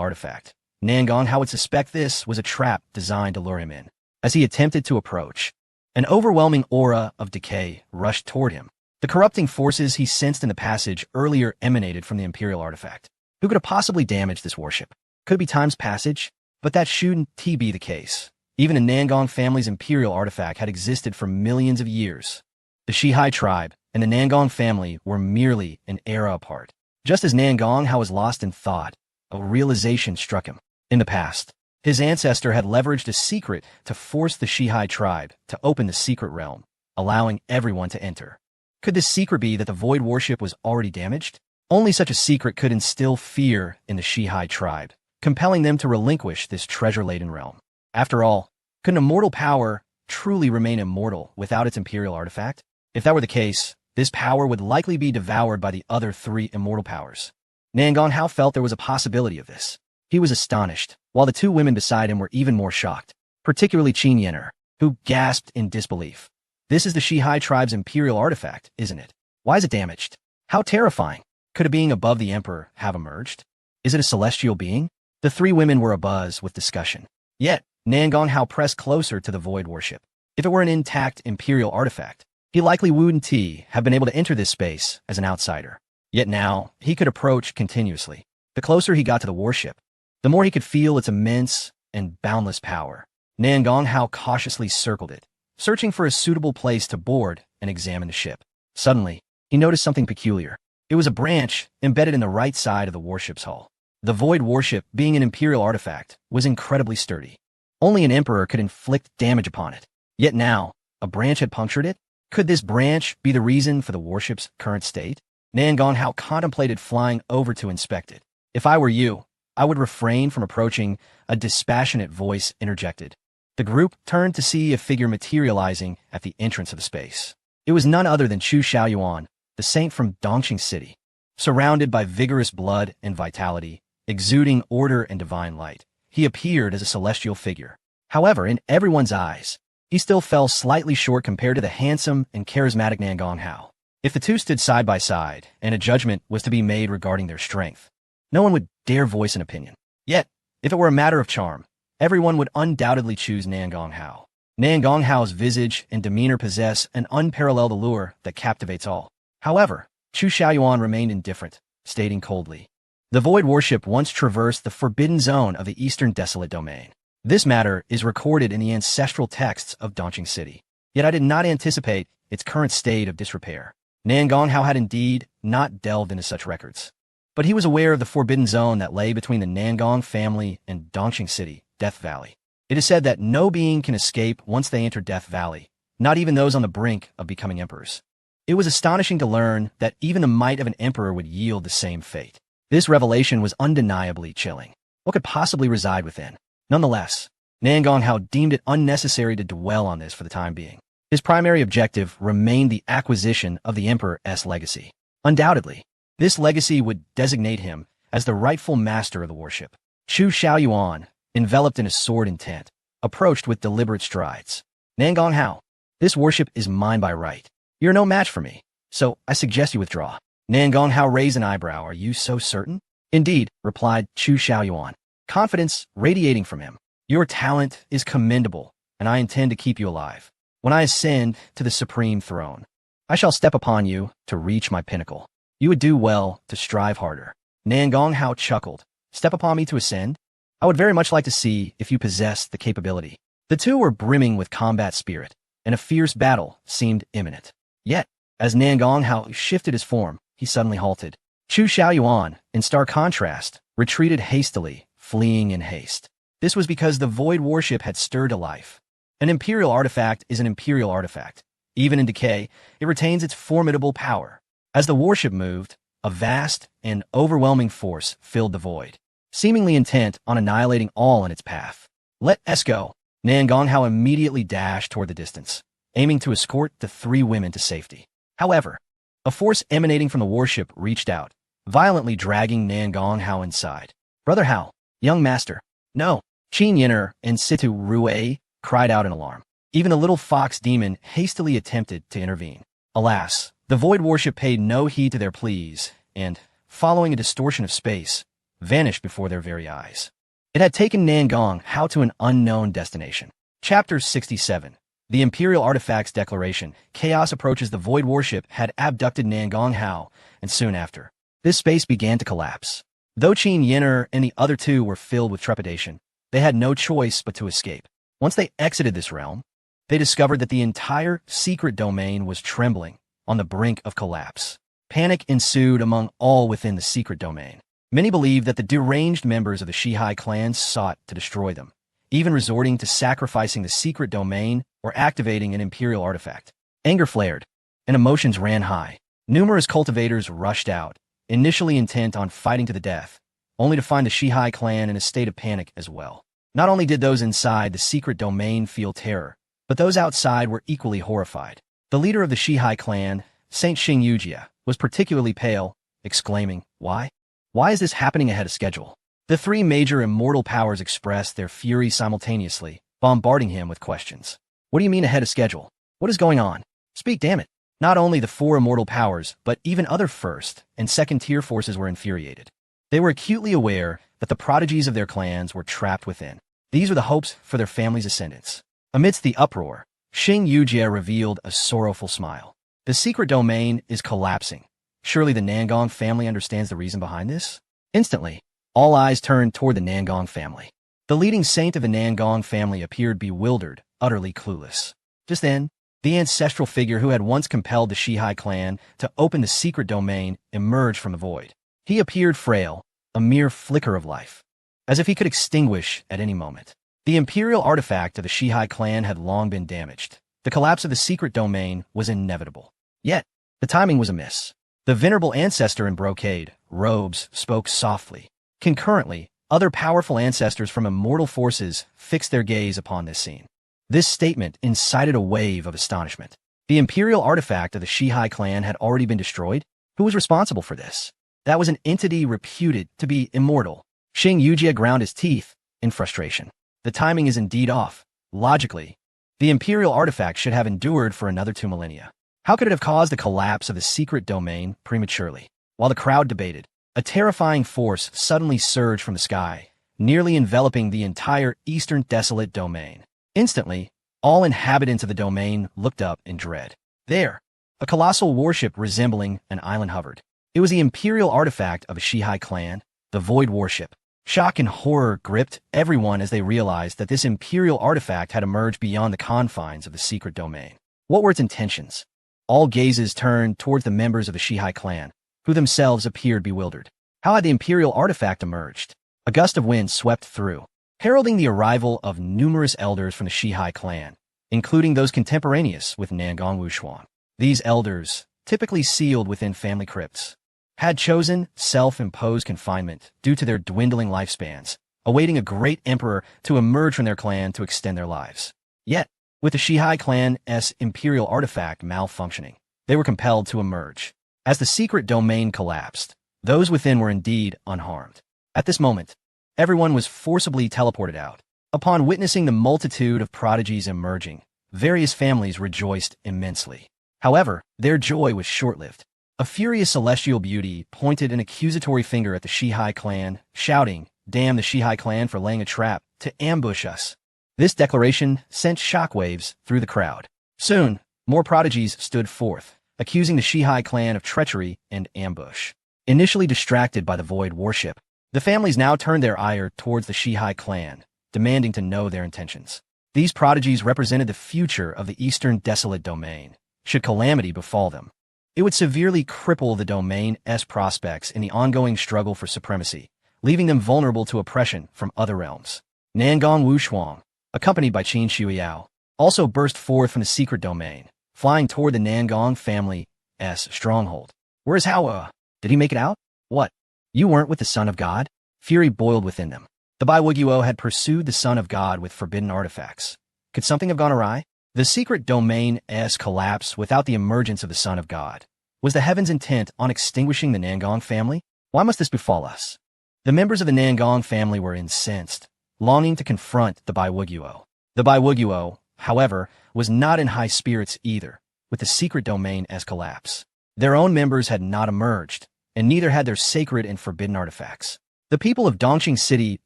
artifact. Nangon Hao would suspect this was a trap designed to lure him in. As he attempted to approach, an overwhelming aura of decay rushed toward him. The corrupting forces he sensed in the passage earlier emanated from the Imperial artifact. Who could have possibly damaged this warship? Could it be time's passage? But that shouldn't be the case. Even a Nangon family's Imperial artifact had existed for millions of years. The Shihai tribe and the Nangon family were merely an era apart. Just as Nangon Hao was lost in thought, a realization struck him. In the past, his ancestor had leveraged a secret to force the Shihai tribe to open the secret realm, allowing everyone to enter. Could this secret be that the Void Warship was already damaged? Only such a secret could instill fear in the Shihai tribe, compelling them to relinquish this treasure-laden realm. After all, could an immortal power truly remain immortal without its Imperial artifact? If that were the case, this power would likely be devoured by the other three immortal powers. Nangon Hao felt there was a possibility of this. He was astonished, while the two women beside him were even more shocked, particularly Qin Yen'er, who gasped in disbelief. This is the Shihai tribe's Imperial artifact, isn't it? Why is it damaged? How terrifying! Could a being above the Emperor have emerged? Is it a celestial being? The three women were abuzz with discussion. Yet, Nangon Hao pressed closer to the Void Warship. If it were an intact Imperial artifact, he likely wouldn't have been able to enter this space as an outsider. Yet now, he could approach continuously. The closer he got to the warship, the more he could feel its immense and boundless power. Nangon Hao cautiously circled it, searching for a suitable place to board and examine the ship. Suddenly, he noticed something peculiar. It was a branch embedded in the right side of the warship's hull. The Void Warship, being an Imperial artifact, was incredibly sturdy. Only an Emperor could inflict damage upon it. Yet now, a branch had punctured it? Could this branch be the reason for the warship's current state? Nangon Hao contemplated flying over to inspect it. If I were you, I would refrain from approaching, a dispassionate voice interjected. The group turned to see a figure materializing at the entrance of the space. It was none other than Chu Xiaoyuan, the saint from Dongqing City. Surrounded by vigorous blood and vitality, exuding order and divine light, he appeared as a celestial figure. However, in everyone's eyes, he still fell slightly short compared to the handsome and charismatic Nangon Hao. If the two stood side by side, and a judgment was to be made regarding their strength, no one would dare voice an opinion. Yet, if it were a matter of charm, everyone would undoubtedly choose Nangon Hao. Nangon Hao's visage and demeanor possess an unparalleled allure that captivates all. However, Chu Xiaoyuan remained indifferent, stating coldly, "The Void Warship once traversed the forbidden zone of the Eastern Desolate Domain. This matter is recorded in the ancestral texts of Dongqing City. Yet I did not anticipate its current state of disrepair." Nangon Hao had indeed not delved into such records. But he was aware of the forbidden zone that lay between the Nangon family and Dongqing City, Death Valley. It is said that no being can escape once they enter Death Valley, not even those on the brink of becoming emperors. It was astonishing to learn that even the might of an emperor would yield the same fate. This revelation was undeniably chilling. What could possibly reside within? Nonetheless, Nangon Hao deemed it unnecessary to dwell on this for the time being. His primary objective remained the acquisition of the Emperor's legacy. Undoubtedly, this legacy would designate him as the rightful master of the warship. Chu Xiaoyuan, enveloped in a sword intent, approached with deliberate strides. "Nangon Hao, this warship is mine by right. You're no match for me, so I suggest you withdraw." Nangon Hao raised an eyebrow. "Are you so certain?" "Indeed," replied Chu Xiaoyuan, confidence radiating from him. "Your talent is commendable, and I intend to keep you alive. When I ascend to the supreme throne, I shall step upon you to reach my pinnacle. You would do well to strive harder." Nangon Hao chuckled. "Step upon me to ascend? I would very much like to see if you possess the capability." The two were brimming with combat spirit, and a fierce battle seemed imminent. Yet, as Nangon Hao shifted his form, he suddenly halted. Chu Xiaoyuan, in stark contrast, retreated hastily, fleeing in haste. This was because the Void Warship had stirred to life. An Imperial artifact is an Imperial artifact. Even in decay, it retains its formidable power. As the warship moved, a vast and overwhelming force filled the void, seemingly intent on annihilating all in its path. "Let us go." Nangon Hao immediately dashed toward the distance, aiming to escort the three women to safety. However, a force emanating from the warship reached out, violently dragging Nangon Hao inside. "Brother Hao, young master." "No." Qin Yen'er and Situ Rue cried out in alarm. Even the little fox demon hastily attempted to intervene. Alas, the Void Warship paid no heed to their pleas, and, following a distortion of space, vanished before their very eyes. It had taken Nangong Hao to an unknown destination. Chapter 67. The Imperial Artifacts Declaration. Chaos approaches. The Void Warship had abducted Nangong Hao, and soon after, this space began to collapse. Though Qin Yin'er and the other two were filled with trepidation, they had no choice but to escape. Once they exited this realm, they discovered that the entire secret domain was trembling on the brink of collapse. Panic ensued among all within the secret domain. Many believed that the deranged members of the Shihai clan sought to destroy them, even resorting to sacrificing the secret domain or activating an imperial artifact. Anger flared, and emotions ran high. Numerous cultivators rushed out, initially intent on fighting to the death, only to find the Shihai clan in a state of panic as well. Not only did those inside the secret domain feel terror, but those outside were equally horrified. The leader of the Shihai clan, Saint Xing Yujia, was particularly pale, exclaiming, "Why? Why is this happening ahead of schedule?" The three major immortal powers expressed their fury simultaneously, bombarding him with questions. "What do you mean ahead of schedule? What is going on? Speak, damn it." Not only the four immortal powers, but even other first and second-tier forces were infuriated. They were acutely aware that the prodigies of their clans were trapped within. These were the hopes for their family's ascendance. Amidst the uproar, Xing Yujia revealed a sorrowful smile. "The secret domain is collapsing. Surely the Nangong family understands the reason behind this?" Instantly, all eyes turned toward the Nangong family. The leading saint of the Nangong family appeared bewildered, utterly clueless. Just then, the ancestral figure who had once compelled the Shihai clan to open the secret domain emerged from the void. He appeared frail, a mere flicker of life, as if he could extinguish at any moment. The imperial artifact of the Shihai clan had long been damaged. The collapse of the secret domain was inevitable. Yet, the timing was amiss. The venerable ancestor in brocade robes spoke softly. Concurrently, other powerful ancestors from immortal forces fixed their gaze upon this scene. This statement incited a wave of astonishment. The imperial artifact of the Shihai clan had already been destroyed? Who was responsible for this? That was an entity reputed to be immortal. Xing Yujia ground his teeth in frustration. The timing is indeed off. Logically, the imperial artifact should have endured for another 2 millennia. How could it have caused the collapse of the secret domain prematurely? While the crowd debated, a terrifying force suddenly surged from the sky, nearly enveloping the entire eastern desolate domain. Instantly, all inhabitants of the domain looked up in dread. There, a colossal warship resembling an island hovered. It was the imperial artifact of a Shihai clan, the Void Warship. Shock and horror gripped everyone as they realized that this imperial artifact had emerged beyond the confines of the secret domain. What were its intentions? All gazes turned towards the members of the Shihai clan, who themselves appeared bewildered. How had the imperial artifact emerged? A gust of wind swept through, heralding the arrival of numerous elders from the Shihai clan, including those contemporaneous with Nangong Wushuang. These elders, typically sealed within family crypts, had chosen self-imposed confinement due to their dwindling lifespans, awaiting a great emperor to emerge from their clan to extend their lives. Yet, with the Shihai clan's imperial artifact malfunctioning, they were compelled to emerge. As the secret domain collapsed, those within were indeed unharmed. At this moment, everyone was forcibly teleported out. Upon witnessing the multitude of prodigies emerging, various families rejoiced immensely. However, their joy was short-lived. A furious celestial beauty pointed an accusatory finger at the Shihai clan, shouting, "Damn the Shihai clan for laying a trap to ambush us." This declaration sent shockwaves through the crowd. Soon, more prodigies stood forth, accusing the Shihai clan of treachery and ambush. Initially distracted by the Void Warship, the families now turned their ire towards the Shihai clan, demanding to know their intentions. These prodigies represented the future of the Eastern Desolate Domain. Should calamity befall them, it would severely cripple the domain's prospects in the ongoing struggle for supremacy, leaving them vulnerable to oppression from other realms. Nangong Wushuang, accompanied by Qin Shuiyao, also burst forth from the secret domain, flying toward the Nangong family's stronghold. "Where's Hao? Did he make it out? What? You weren't with the Son of God?" Fury boiled within them. The Baiwuguo had pursued the Son of God with forbidden artifacts. Could something have gone awry? The secret domain's collapse without the emergence of the Son of God. Was the heavens intent on extinguishing the Nangong family? Why must this befall us? The members of the Nangong family were incensed, longing to confront the Baiwuguo. The Baiwuguo, however, was not in high spirits either, with the secret domain's collapse. Their own members had not emerged, and neither had their sacred and forbidden artifacts. The people of Dongqing City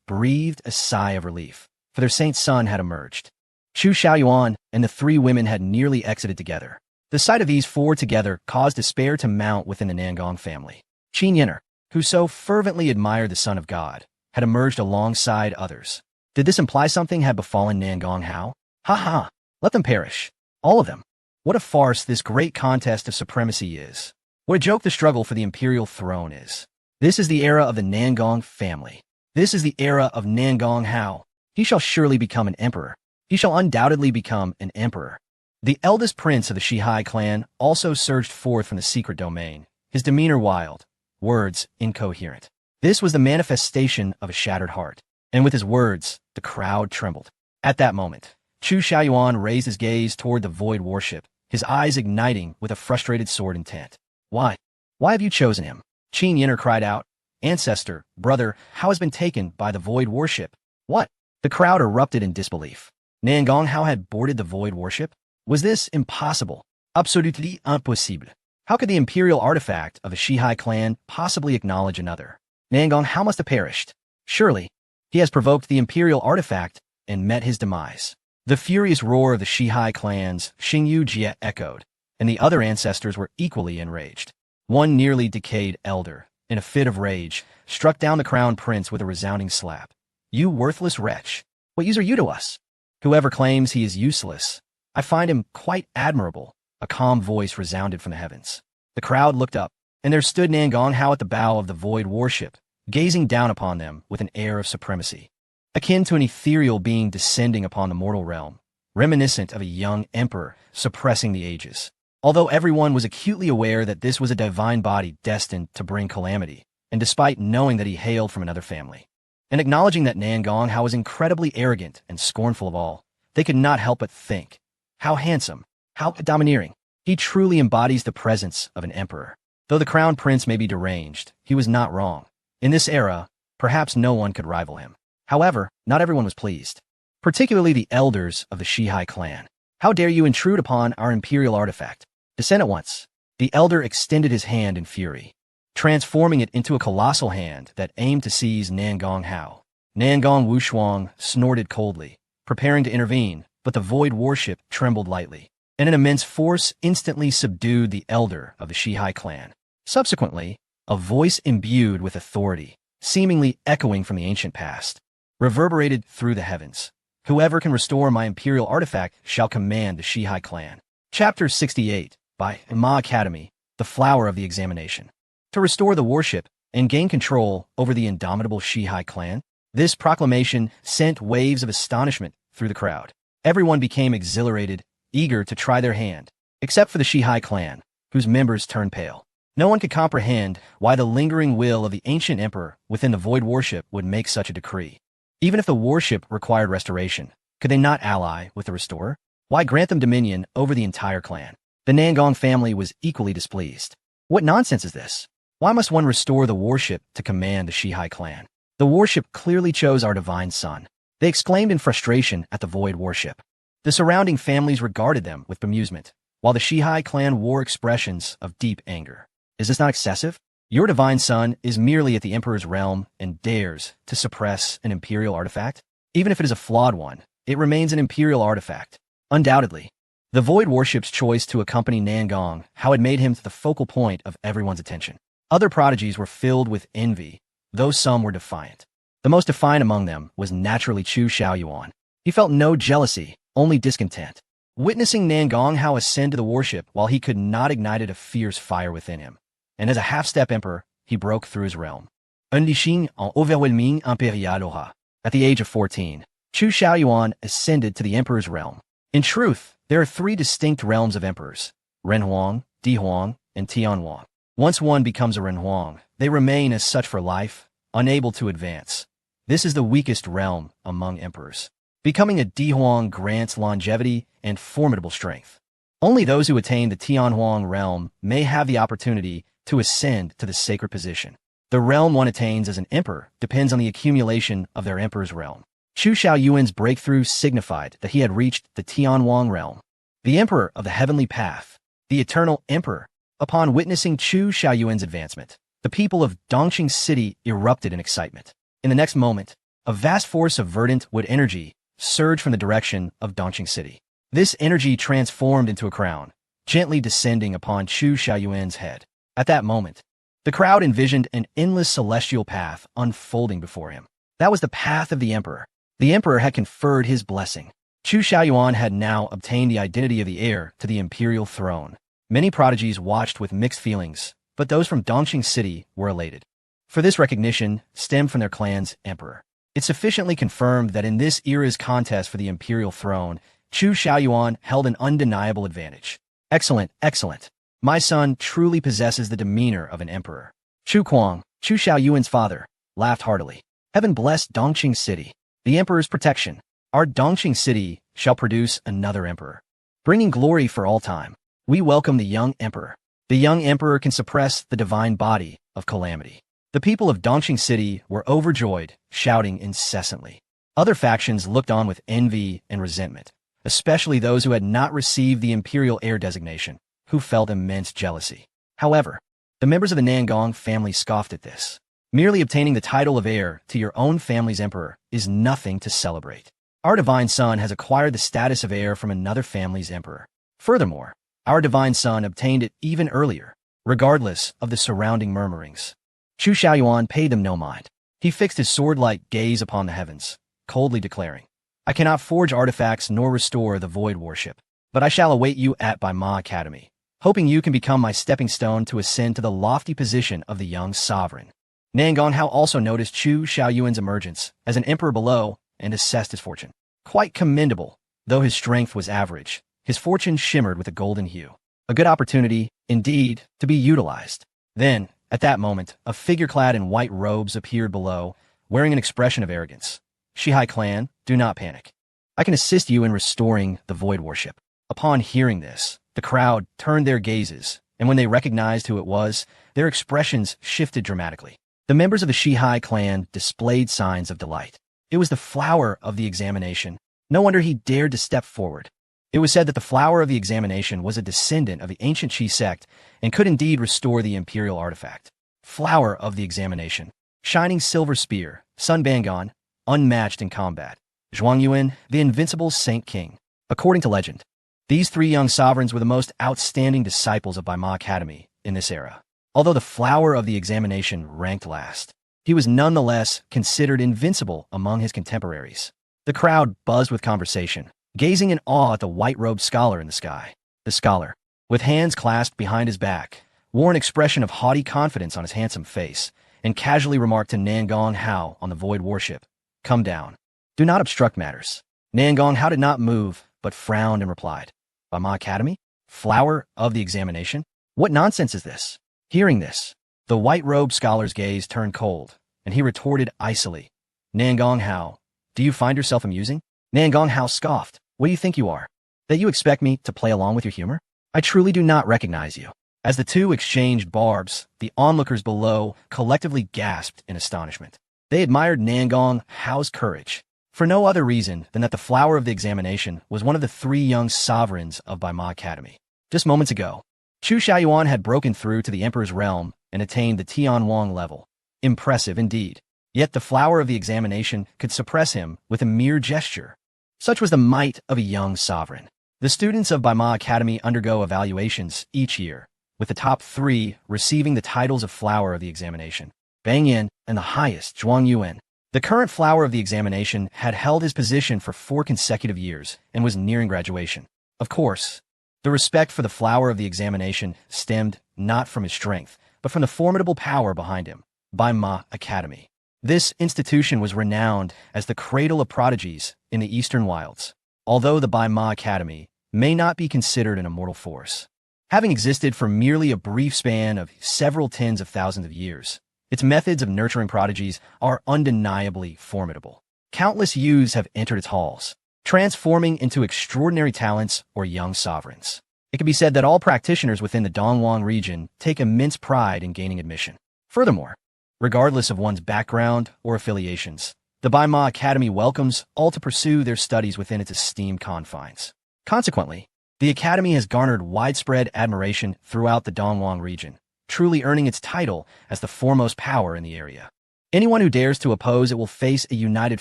breathed a sigh of relief, for their saint son had emerged. Chu Xiaoyuan and the three women had nearly exited together. The sight of these four together caused despair to mount within the Nangong family. Qin Yin'er, who so fervently admired the Son of God, had emerged alongside others. Did this imply something had befallen Nangong Hao? Ha ha! Let them perish. All of them. What a farce this great contest of supremacy is. What a joke the struggle for the imperial throne is. This is the era of the Nangong family. This is the era of Nangong Hao. He shall surely become an emperor. He shall undoubtedly become an emperor. The eldest prince of the Shihai clan also surged forth from the secret domain, his demeanor wild, words incoherent. This was the manifestation of a shattered heart, and with his words, the crowd trembled. At that moment, Chu Xiaoyuan raised his gaze toward the void warship, his eyes igniting with a frustrated sword intent. Why? Why have you chosen him? Qin Yin'er cried out. Ancestor, brother, Hao has been taken by the void warship. What? The crowd erupted in disbelief. Nangong Hao had boarded the void warship? Was this impossible? Absolutely impossible. How could the imperial artifact of the Shihai clan possibly acknowledge another? Nangong Hao must have perished. Surely, he has provoked the imperial artifact and met his demise. The furious roar of the Shihai clan's Xingyu Jie echoed, and the other ancestors were equally enraged. One nearly decayed elder, in a fit of rage, struck down the crown prince with a resounding slap. You worthless wretch! What use are you to us? Whoever claims he is useless, I find him quite admirable. A calm voice resounded from the heavens. The crowd looked up, and there stood Nangong Hao at the bow of the void warship, gazing down upon them with an air of supremacy, akin to an ethereal being descending upon the mortal realm, reminiscent of a young emperor suppressing the ages. Although everyone was acutely aware that this was a divine body destined to bring calamity, and despite knowing that he hailed from another family, and acknowledging that Nangong Hao was incredibly arrogant and scornful of all, they could not help but think, how handsome, how domineering. He truly embodies the presence of an emperor. Though the crown prince may be deranged, he was not wrong. In this era, perhaps no one could rival him. However, not everyone was pleased, particularly the elders of the Shihai clan. How dare you intrude upon our imperial artifact? Descend at once. The elder extended his hand in fury, transforming it into a colossal hand that aimed to seize Nangong Hao. Nangong Wushuang snorted coldly, preparing to intervene, but the void warship trembled lightly, and an immense force instantly subdued the elder of the Shihai clan. Subsequently, a voice imbued with authority, seemingly echoing from the ancient past, reverberated through the heavens. Whoever can restore my imperial artifact shall command the Shihai clan. Chapter 68, by Ma Academy, The Flower of the Examination. To restore the warship and gain control over the indomitable Shihai clan, this proclamation sent waves of astonishment through the crowd. Everyone became exhilarated, eager to try their hand, except for the Shihai clan, whose members turned pale. No one could comprehend why the lingering will of the ancient emperor within the void warship would make such a decree. Even if the warship required restoration, could they not ally with the restorer? Why grant them dominion over the entire clan? The Nangong family was equally displeased. What nonsense is this? Why must one restore the warship to command the Shihai clan? The warship clearly chose our divine son. They exclaimed in frustration at the void warship. The surrounding families regarded them with bemusement, while the Shihai clan wore expressions of deep anger. Is this not excessive? Your divine son is merely at the emperor's realm and dares to suppress an imperial artifact? Even if it is a flawed one, it remains an imperial artifact. Undoubtedly, the void warship's choice to accompany Nangong Hao had made him the focal point of everyone's attention. Other prodigies were filled with envy, though some were defiant. The most defiant among them was naturally Chu Xiaoyuan. He felt no jealousy, only discontent. Witnessing Nangong Hao ascend to the warship while he could not ignited a fierce fire within him, and as a half-step emperor, he broke through his realm. Unleashing an overwhelming imperial aura. At the age of 14, Chu Xiaoyuan ascended to the emperor's realm. In truth, there are three distinct realms of emperors: Renhuang, Dihuang, and Tianhuang. Once one becomes a Renhuang, they remain as such for life, unable to advance. This is the weakest realm among emperors. Becoming a Dihuang grants longevity and formidable strength. Only those who attain the Tianhuang realm may have the opportunity to ascend to the sacred position. The realm one attains as an emperor depends on the accumulation of their emperor's realm. Chu Xiaoyuan's breakthrough signified that he had reached the Tianhuang realm. The emperor of the heavenly path, the eternal emperor, upon witnessing Chu Xiaoyuan's advancement, The people of Dongqing City erupted in excitement. In the next moment, a vast force of verdant wood energy surged from the direction of Dongqing City. This energy transformed into a crown, gently descending upon Chu Xiaoyuan's head. At that moment, the crowd envisioned an endless celestial path unfolding before him. That was the path of the emperor. The emperor had conferred his blessing. Chu Xiaoyuan had now obtained the identity of the heir to the imperial throne. Many prodigies watched with mixed feelings, but those from Dongqing City were elated. For this recognition stemmed from their clan's emperor. It sufficiently confirmed that in this era's contest for the imperial throne, Chu Xiaoyuan held an undeniable advantage. Excellent, excellent. My son truly possesses the demeanor of an emperor. Chu Kuang, Chu Xiaoyuan's father, laughed heartily. Heaven bless Dongqing City. The emperor's protection. Our Dongqing City shall produce another emperor, bringing glory for all time. We welcome the young emperor. The young emperor can suppress the divine body of calamity. The people of Dongqing City were overjoyed, shouting incessantly. Other factions looked on with envy and resentment, especially those who had not received the imperial heir designation, who felt immense jealousy. However, the members of the Nangong family scoffed at this. Merely obtaining the title of heir to your own family's emperor is nothing to celebrate. Our divine son has acquired the status of heir from another family's emperor. Furthermore, our divine son obtained it even earlier, regardless of the surrounding murmurings. Chu Xiaoyuan paid them no mind. He fixed his sword-like gaze upon the heavens, coldly declaring, I cannot forge artifacts nor restore the void worship, but I shall await you at Bai Ma Academy, hoping you can become my stepping stone to ascend to the lofty position of the young sovereign. Nangong Hao also noticed Chu Xiaoyuan's emergence as an emperor below and assessed his fortune. Quite commendable, though his strength was average. His fortune shimmered with a golden hue. A good opportunity, indeed, to be utilized. Then, at that moment, a figure clad in white robes appeared below, wearing an expression of arrogance. Shihai clan, do not panic. I can assist you in restoring the void worship. Upon hearing this, the crowd turned their gazes, and when they recognized who it was, their expressions shifted dramatically. The members of the Shihai clan displayed signs of delight. It was the flower of the examination. No wonder he dared to step forward. It was said that the flower of the examination was a descendant of the ancient Qi sect and could indeed restore the imperial artifact. Flower of the examination. Shining silver spear, Sun Bangon, unmatched in combat. Zhuang Yuan, the invincible Saint King. According to legend, these three young sovereigns were the most outstanding disciples of Bai Ma Academy in this era. Although the flower of the examination ranked last, he was nonetheless considered invincible among his contemporaries. The crowd buzzed with conversation, gazing in awe at the white-robed scholar in the sky. The scholar, with hands clasped behind his back, wore an expression of haughty confidence on his handsome face, and casually remarked to Nangong Hao on the void worship, Come down. Do not obstruct matters. Nangong Hao did not move, but frowned and replied, Bai Ma Academy? Flower of the examination? What nonsense is this? Hearing this, the white-robed scholar's gaze turned cold, and he retorted icily, Nangong Hao, do you find yourself amusing? Nangong Hao scoffed. What do you think you are? That you expect me to play along with your humor? I truly do not recognize you. As the two exchanged barbs, the onlookers below collectively gasped in astonishment. They admired Nangong Hao's courage, for no other reason than that the flower of the examination was one of the three young sovereigns of Bai Ma Academy. Just moments ago, Chu Xiaoyuan had broken through to the emperor's realm and attained the Tianwang level. Impressive indeed. Yet the flower of the examination could suppress him with a mere gesture. Such was the might of a young sovereign. The students of Bai Ma Academy undergo evaluations each year, with the top three receiving the titles of flower of the examination, Bang Yin and the highest, Zhuang Yuan. The current flower of the examination had held his position for 4 consecutive years and was nearing graduation. Of course, the respect for the flower of the examination stemmed not from his strength, but from the formidable power behind him, Bai Ma Academy. This institution was renowned as the cradle of prodigies in the eastern wilds, although the Bai Ma Academy may not be considered an immortal force. Having existed for merely a brief span of several tens of thousands of years, its methods of nurturing prodigies are undeniably formidable. Countless youths have entered its halls, transforming into extraordinary talents or young sovereigns. It can be said that all practitioners within the Dongwang region take immense pride in gaining admission. Furthermore, regardless of one's background or affiliations, the Bai Ma Academy welcomes all to pursue their studies within its esteemed confines. Consequently, the Academy has garnered widespread admiration throughout the Dongwang region, truly earning its title as the foremost power in the area. Anyone who dares to oppose it will face a united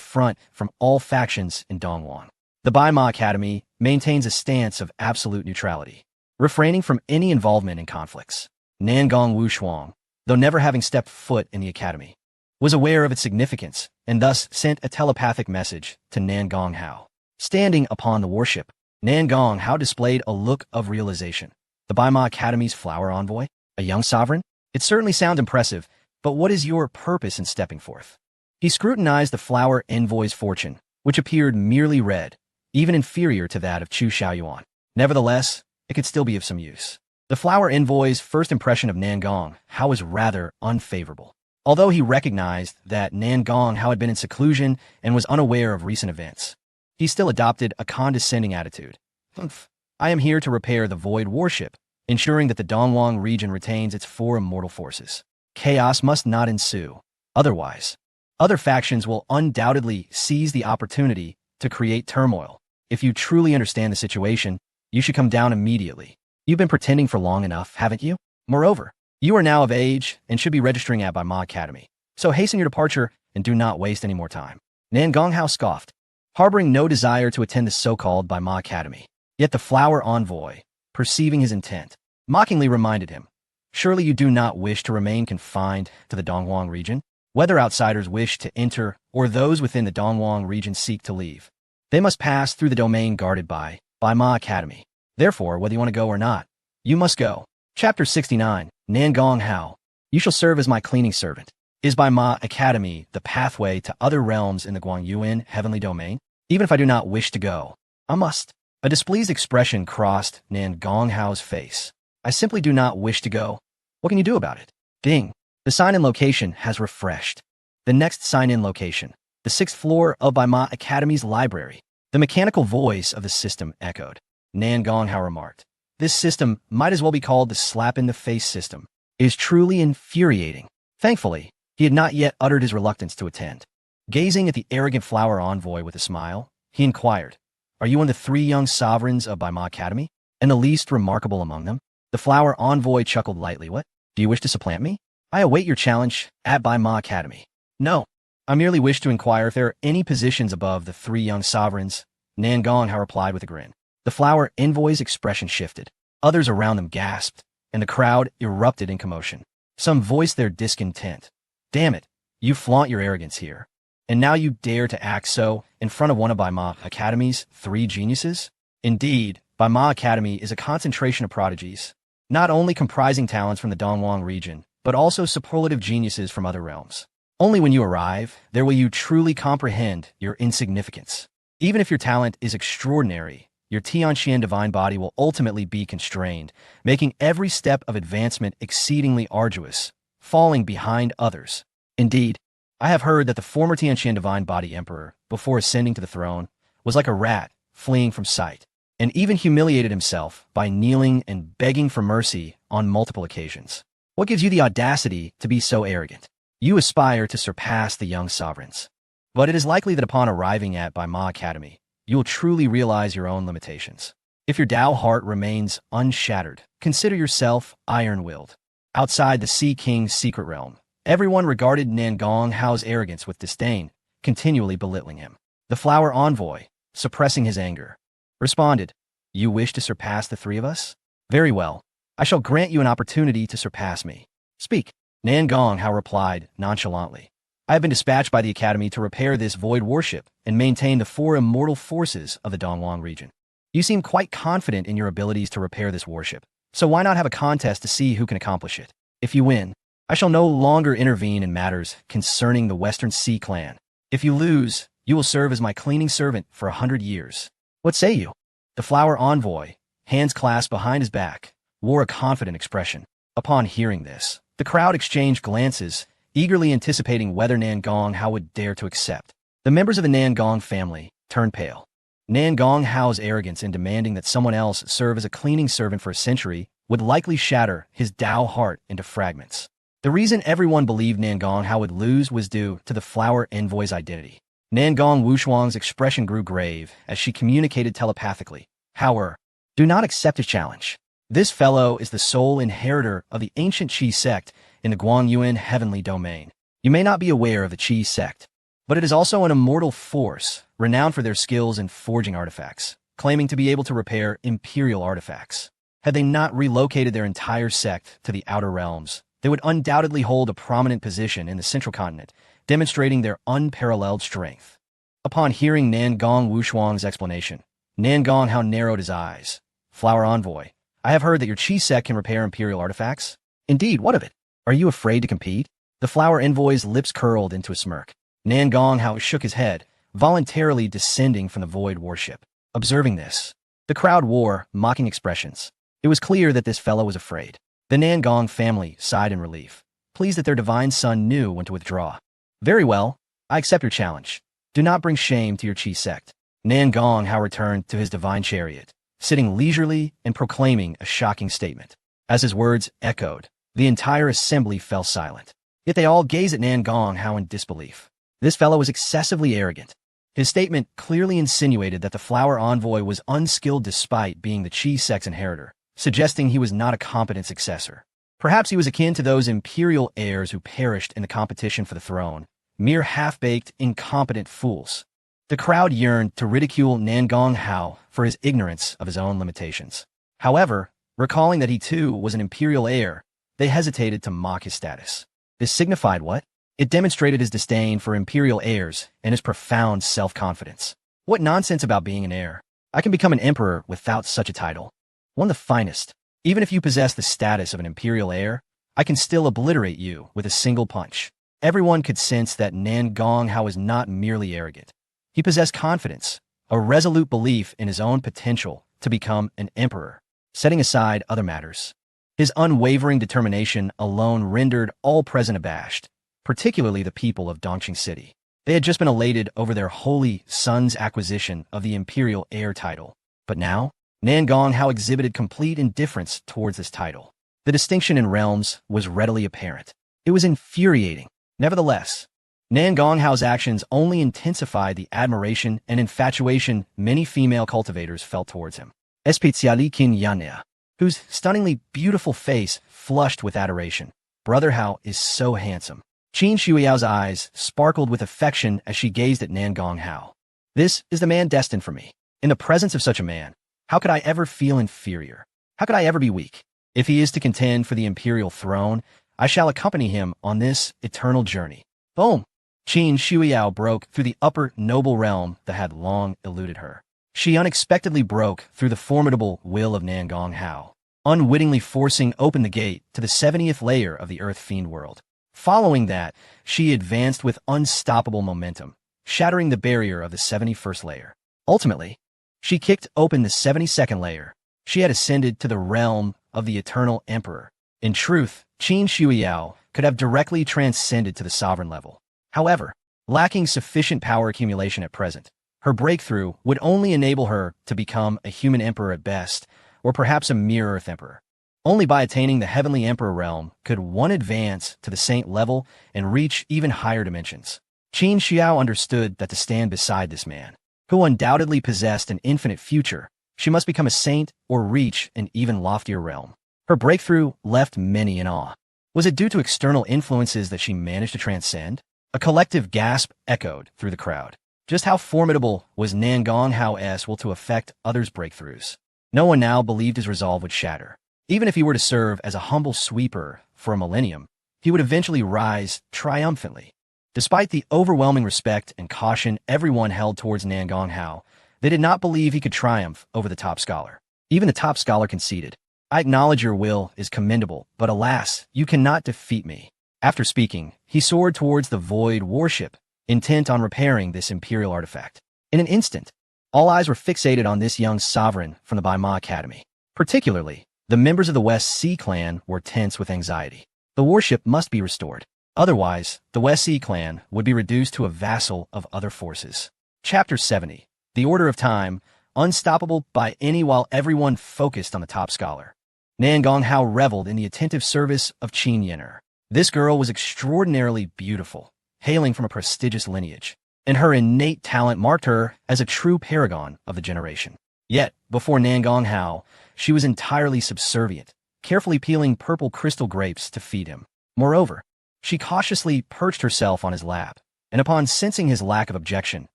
front from all factions in Dongwon. The Bai Ma Academy maintains a stance of absolute neutrality, refraining from any involvement in conflicts. Nangong Wushuang, though never having stepped foot in the academy, was aware of its significance and thus sent a telepathic message to Nangong Hao. Standing upon the warship, Nangong Hao displayed a look of realization. The Bai Ma Academy's flower envoy? A young sovereign? It certainly sounds impressive, but what is your purpose in stepping forth? He scrutinized the flower envoy's fortune, which appeared merely red, even inferior to that of Chu Xiaoyuan. Nevertheless, it could still be of some use. The flower envoy's first impression of Nangong Hao was rather unfavorable. Although he recognized that Nangong Hao had been in seclusion and was unaware of recent events, he still adopted a condescending attitude. "Humph. I am here to repair the Void Warship, ensuring that the Dongwon region retains its four immortal forces. Chaos must not ensue. Otherwise, other factions will undoubtedly seize the opportunity to create turmoil. If you truly understand the situation, you should come down immediately. You've been pretending for long enough, haven't you? Moreover, you are now of age and should be registering at Bai Ma Academy. So hasten your departure and do not waste any more time." Nangong Hao scoffed, harboring no desire to attend the so-called Bai Ma Academy. Yet the flower envoy, perceiving his intent, mockingly reminded him, "Surely you do not wish to remain confined to the Dongwon region? Whether outsiders wish to enter or those within the Dongwon region seek to leave, they must pass through the domain guarded by Bai Ma Academy. Therefore, whether you want to go or not, you must go." Chapter 69, Nangong Hao. You shall serve as my cleaning servant. Is Bai Ma Academy the pathway to other realms in the Guangyuan heavenly domain? Even if I do not wish to go, I must. A displeased expression crossed Nangong Hao's face. "I simply do not wish to go. What can you do about it?" Ding. The sign-in location has refreshed. The next sign-in location, the 6th floor of Bai Ma Academy's library. The mechanical voice of the system echoed. Nangong Hao remarked, "This system might as well be called the slap-in-the-face system. It is truly infuriating." Thankfully, he had not yet uttered his reluctance to attend. Gazing at the arrogant flower envoy with a smile, he inquired, "Are you one of the 3 young sovereigns of Bai Ma Academy, and the least remarkable among them?" The flower envoy chuckled lightly. "What? Do you wish to supplant me? I await your challenge at Bai Ma Academy." "No, I merely wish to inquire if there are any positions above the 3 young sovereigns," Nangong Hao replied with a grin. The flower envoy's expression shifted. Others around them gasped, and the crowd erupted in commotion. Some voiced their discontent. "Damn it, you flaunt your arrogance here. And now you dare to act so in front of one of Bai Ma Academy's 3 geniuses? Indeed, Bai Ma Academy is a concentration of prodigies, not only comprising talents from the Dongwon region, but also superlative geniuses from other realms. Only when you arrive, there will you truly comprehend your insignificance. Even if your talent is extraordinary, your Tianqian divine body will ultimately be constrained, making every step of advancement exceedingly arduous, falling behind others. Indeed, I have heard that the former Tianqian divine body emperor, before ascending to the throne, was like a rat fleeing from sight, and even humiliated himself by kneeling and begging for mercy on multiple occasions. What gives you the audacity to be so arrogant? You aspire to surpass the young sovereigns. But it is likely that upon arriving at Bai Ma Academy, you will truly realize your own limitations. If your Dao heart remains unshattered, consider yourself iron-willed. Outside the Sea King's secret realm, everyone regarded Nangong Hao's arrogance with disdain, continually belittling him. The flower envoy, suppressing his anger, responded, "You wish to surpass the 3 of us? Very well. I shall grant you an opportunity to surpass me. Speak." Nangong Hao replied nonchalantly, "I have been dispatched by the Academy to repair this Void Warship and maintain the 4 immortal forces of the Dongwon region. You seem quite confident in your abilities to repair this warship, so why not have a contest to see who can accomplish it? If you win, I shall no longer intervene in matters concerning the Western Sea Clan. If you lose, you will serve as my cleaning servant for 100 years. What say you?" The flower envoy, hands clasped behind his back, wore a confident expression. Upon hearing this, the crowd exchanged glances, eagerly anticipating whether Nangong Hao would dare to accept. The members of the Nangong family turned pale. Nangong Hao's arrogance in demanding that someone else serve as a cleaning servant for a century would likely shatter his Dao heart into fragments. The reason everyone believed Nangong Hao would lose was due to the flower envoy's identity. Nangong Wushuang's expression grew grave as she communicated telepathically. "Hao, do not accept a challenge. This fellow is the sole inheritor of the ancient Qi sect in the Guangyuan heavenly domain. You may not be aware of the Qi sect, but it is also an immortal force, renowned for their skills in forging artifacts, claiming to be able to repair imperial artifacts. Had they not relocated their entire sect to the outer realms, they would undoubtedly hold a prominent position in the central continent, demonstrating their unparalleled strength. Upon hearing Nan Gong Wushuang's explanation, Nan Gong Hao narrowed his eyes. Flower Envoy, I have heard that your Qi sect can repair imperial artifacts. Indeed, what of it? Are you afraid to compete? The Flower Envoy's lips curled into a smirk. Nan Gong Hao shook his head, voluntarily descending from the void warship. Observing this, the crowd wore mocking expressions. It was clear that this fellow was afraid. The Nan Gong family sighed in relief, pleased that their divine son knew when to withdraw. Very well, I accept your challenge. Do not bring shame to your Qi sect. Nan Gong Hao returned to his divine chariot, sitting leisurely and proclaiming a shocking statement. As his words echoed, the entire assembly fell silent. Yet they all gazed at Nan Gong Hao in disbelief. This fellow was excessively arrogant. His statement clearly insinuated that the Flower Envoy was unskilled despite being the Qi sect's inheritor, suggesting he was not a competent successor. Perhaps he was akin to those imperial heirs who perished in the competition for the throne, mere half-baked, incompetent fools. The crowd yearned to ridicule Nan Gong Hao for his ignorance of his own limitations. However, recalling that he too was an imperial heir, they hesitated to mock his status. This signified what? It demonstrated his disdain for imperial heirs and his profound self-confidence. What nonsense about being an heir. I can become an emperor without such a title. One of the finest. Even if you possess the status of an imperial heir, I can still obliterate you with a single punch. Everyone could sense that Nan Gong Hao was not merely arrogant. He possessed confidence, a resolute belief in his own potential to become an emperor, setting aside other matters. His unwavering determination alone rendered all present abashed, particularly the people of Dongqing City. They had just been elated over their holy son's acquisition of the imperial heir title. But now, Nan Gong Hao exhibited complete indifference towards this title. The distinction in realms was readily apparent. It was infuriating. Nevertheless, Nan Gong Hao's actions only intensified the admiration and infatuation many female cultivators felt towards him. Especially Qin Yannia, whose stunningly beautiful face flushed with adoration. Brother Hao is so handsome. Qin Shuyao's eyes sparkled with affection as she gazed at Nan Gong Hao. This is the man destined for me. In the presence of such a man, how could I ever feel inferior? How could I ever be weak? If he is to contend for the imperial throne, I shall accompany him on this eternal journey. Boom! Qin Shuyao broke through the upper noble realm that had long eluded her. She unexpectedly broke through the formidable will of Nan Gong Hao, unwittingly forcing open the gate to the 70th layer of the Earth Fiend world. Following that, she advanced with unstoppable momentum, shattering the barrier of the 71st layer. Ultimately, she kicked open the 72nd layer. She had ascended to the realm of the Eternal Emperor. In truth, Qin Shuyao could have directly transcended to the sovereign level. However, lacking sufficient power accumulation at present, her breakthrough would only enable her to become a human emperor at best, or perhaps a mere Earth Emperor. Only by attaining the Heavenly Emperor realm could one advance to the saint level and reach even higher dimensions. Qin Xiao understood that to stand beside this man, who undoubtedly possessed an infinite future, she must become a saint or reach an even loftier realm. Her breakthrough left many in awe. Was it due to external influences that she managed to transcend? A collective gasp echoed through the crowd. Just how formidable was Nan Gong Hao's will to affect others' breakthroughs? No one now believed his resolve would shatter. Even if he were to serve as a humble sweeper for a millennium, he would eventually rise triumphantly. Despite the overwhelming respect and caution everyone held towards Nan Gong Hao, they did not believe he could triumph over the top scholar. Even the top scholar conceded, I acknowledge your will is commendable, but alas, you cannot defeat me. After speaking, he soared towards the void warship, intent on repairing this imperial artifact. In an instant, all eyes were fixated on this young sovereign from the Baima Academy. Particularly, the members of the West Sea clan were tense with anxiety. The warship must be restored. Otherwise, the West Sea clan would be reduced to a vassal of other forces. Chapter 70. The Order of Time, unstoppable by any while everyone focused on the top scholar. Nan Gong Hao reveled in the attentive service of Qin Yen'er. This girl was extraordinarily beautiful, hailing from a prestigious lineage, and her innate talent marked her as a true paragon of the generation. Yet, before Nangong Hao, she was entirely subservient, carefully peeling purple crystal grapes to feed him. Moreover, she cautiously perched herself on his lap, and upon sensing his lack of objection,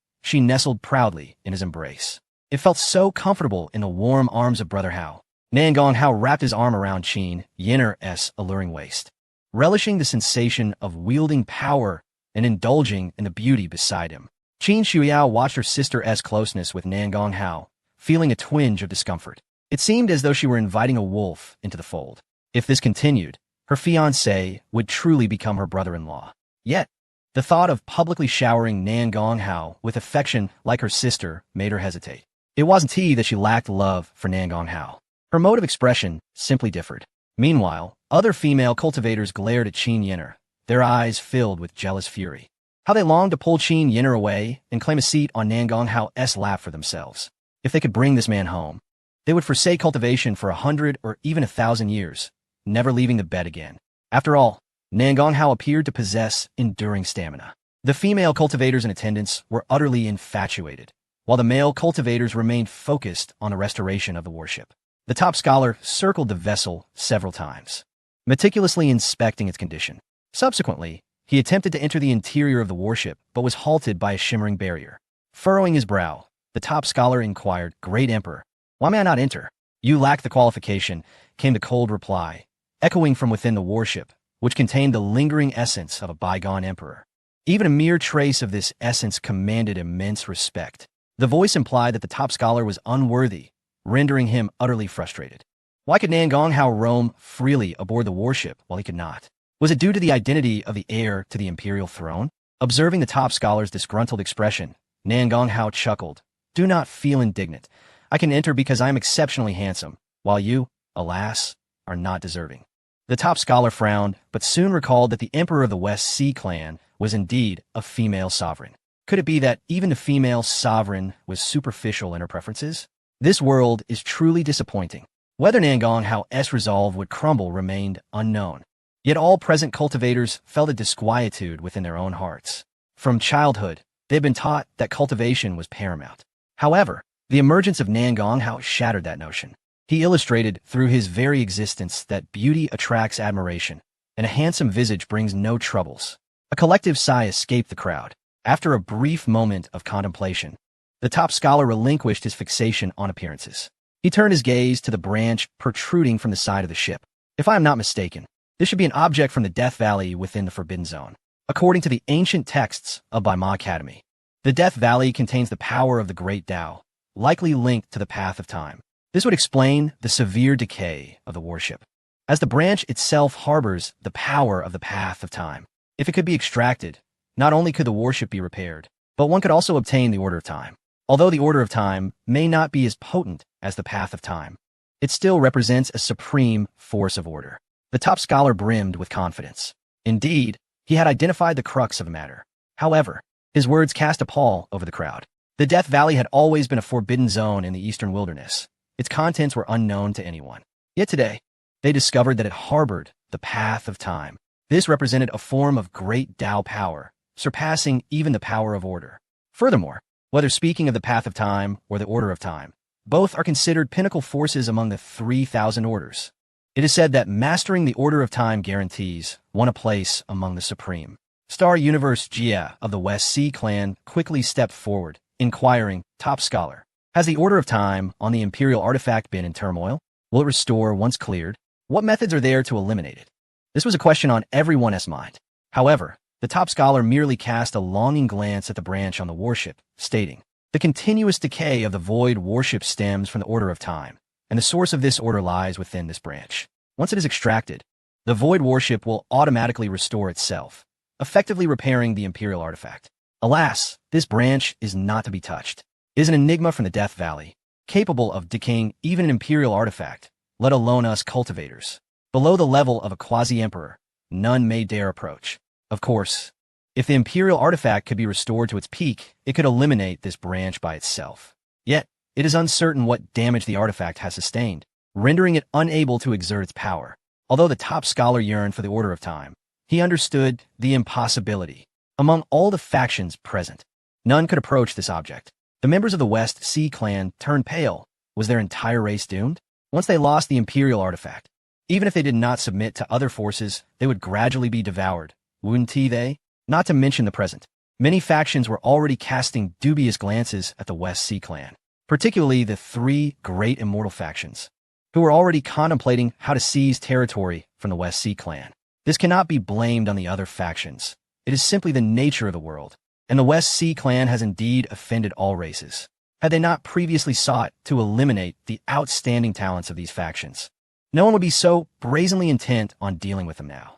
she nestled proudly in his embrace. It felt so comfortable in the warm arms of Brother Hao. Nangong Hao wrapped his arm around Qin Yinner's alluring waist, relishing the sensation of wielding power and indulging in the beauty beside him. Qin Shuiyao watched her sister's closeness with Nangong Hao, feeling a twinge of discomfort. It seemed as though she were inviting a wolf into the fold. If this continued, her fiancé would truly become her brother-in-law. Yet, the thought of publicly showering Nangong Hao with affection like her sister made her hesitate. It wasn't that she lacked love for Nangong Hao. Her mode of expression simply differed. Meanwhile, other female cultivators glared at Qin Yinner, their eyes filled with jealous fury. How they longed to pull Qin Yinner away and claim a seat on Nangong Hao's lap for themselves. If they could bring this man home, they would forsake cultivation for 100 or even 1,000 years, never leaving the bed again. After all, Nangong Hao appeared to possess enduring stamina. The female cultivators in attendance were utterly infatuated, while the male cultivators remained focused on the restoration of the warship. The top scholar circled the vessel several times, meticulously inspecting its condition. Subsequently, he attempted to enter the interior of the warship, but was halted by a shimmering barrier. Furrowing his brow, the top scholar inquired, "Great Emperor, why may I not enter?" "You lack the qualification," came the cold reply, echoing from within the warship, which contained the lingering essence of a bygone emperor. Even a mere trace of this essence commanded immense respect. The voice implied that the top scholar was unworthy, rendering him utterly frustrated. Why could Nangong Hao roam freely aboard the warship while he could not? Was it due to the identity of the heir to the imperial throne? Observing the top scholar's disgruntled expression, Nangong Hao chuckled. "Do not feel indignant. I can enter because I am exceptionally handsome, while you, alas, are not deserving." The top scholar frowned, but soon recalled that the emperor of the West Sea clan was indeed a female sovereign. Could it be that even the female sovereign was superficial in her preferences? This world is truly disappointing. Whether Nangong Hao's resolve would crumble remained unknown. Yet all present cultivators felt a disquietude within their own hearts. From childhood, they had been taught that cultivation was paramount. However, the emergence of Nangong Hao shattered that notion. He illustrated through his very existence that beauty attracts admiration, and a handsome visage brings no troubles. A collective sigh escaped the crowd. After a brief moment of contemplation, the top scholar relinquished his fixation on appearances. He turned his gaze to the branch protruding from the side of the ship. "If I am not mistaken, this should be an object from the Death Valley within the Forbidden Zone. According to the ancient texts of Baima Academy, the Death Valley contains the power of the Great Tao, likely linked to the path of time. This would explain the severe decay of the warship, as the branch itself harbors the power of the path of time. If it could be extracted, not only could the warship be repaired, but one could also obtain the Order of Time. Although the Order of Time may not be as potent as the path of time, it still represents a supreme force of order." The top scholar brimmed with confidence. Indeed, he had identified the crux of the matter. However, his words cast a pall over the crowd. The Death Valley had always been a forbidden zone in the eastern wilderness. Its contents were unknown to anyone. Yet today, they discovered that it harbored the path of time. This represented a form of great Tao power, surpassing even the power of order. Furthermore, whether speaking of the path of time or the Order of Time, both are considered pinnacle forces among the 3,000 orders. It is said that mastering the Order of Time guarantees one a place among the supreme. Star Universe Jia of the West Sea clan quickly stepped forward, inquiring, "Top scholar, has the Order of Time on the Imperial artifact been in turmoil? Will it restore once cleared? What methods are there to eliminate it?" This was a question on everyone's mind. However, the top scholar merely cast a longing glance at the branch on the warship, stating, "The continuous decay of the Void warship stems from the Order of Time, and the source of this order lies within this branch. Once it is extracted, the Void warship will automatically restore itself, effectively repairing the Imperial artifact. Alas, this branch is not to be touched. It is an enigma from the Death Valley, capable of decaying even an Imperial artifact, let alone us cultivators. Below the level of a quasi-emperor, none may dare approach. Of course, if the Imperial artifact could be restored to its peak, it could eliminate this branch by itself. Yet, it is uncertain what damage the artifact has sustained, rendering it unable to exert its power. Although the top scholar yearned for the Order of Time, he understood the impossibility. Among all the factions present, none could approach this object. The members of the West Sea clan turned pale, Was their entire race doomed? Once they lost the Imperial artifact, even if they did not submit to other forces, they would gradually be devoured, wouldn't they? Not to mention the present. Many factions were already casting dubious glances at the West Sea clan, particularly the three great immortal factions, who were already contemplating how to seize territory from the West Sea clan. This cannot be blamed on the other factions. It is simply the nature of the world, and the West Sea clan has indeed offended all races. Had they not previously sought to eliminate the outstanding talents of these factions, no one would be so brazenly intent on dealing with them now.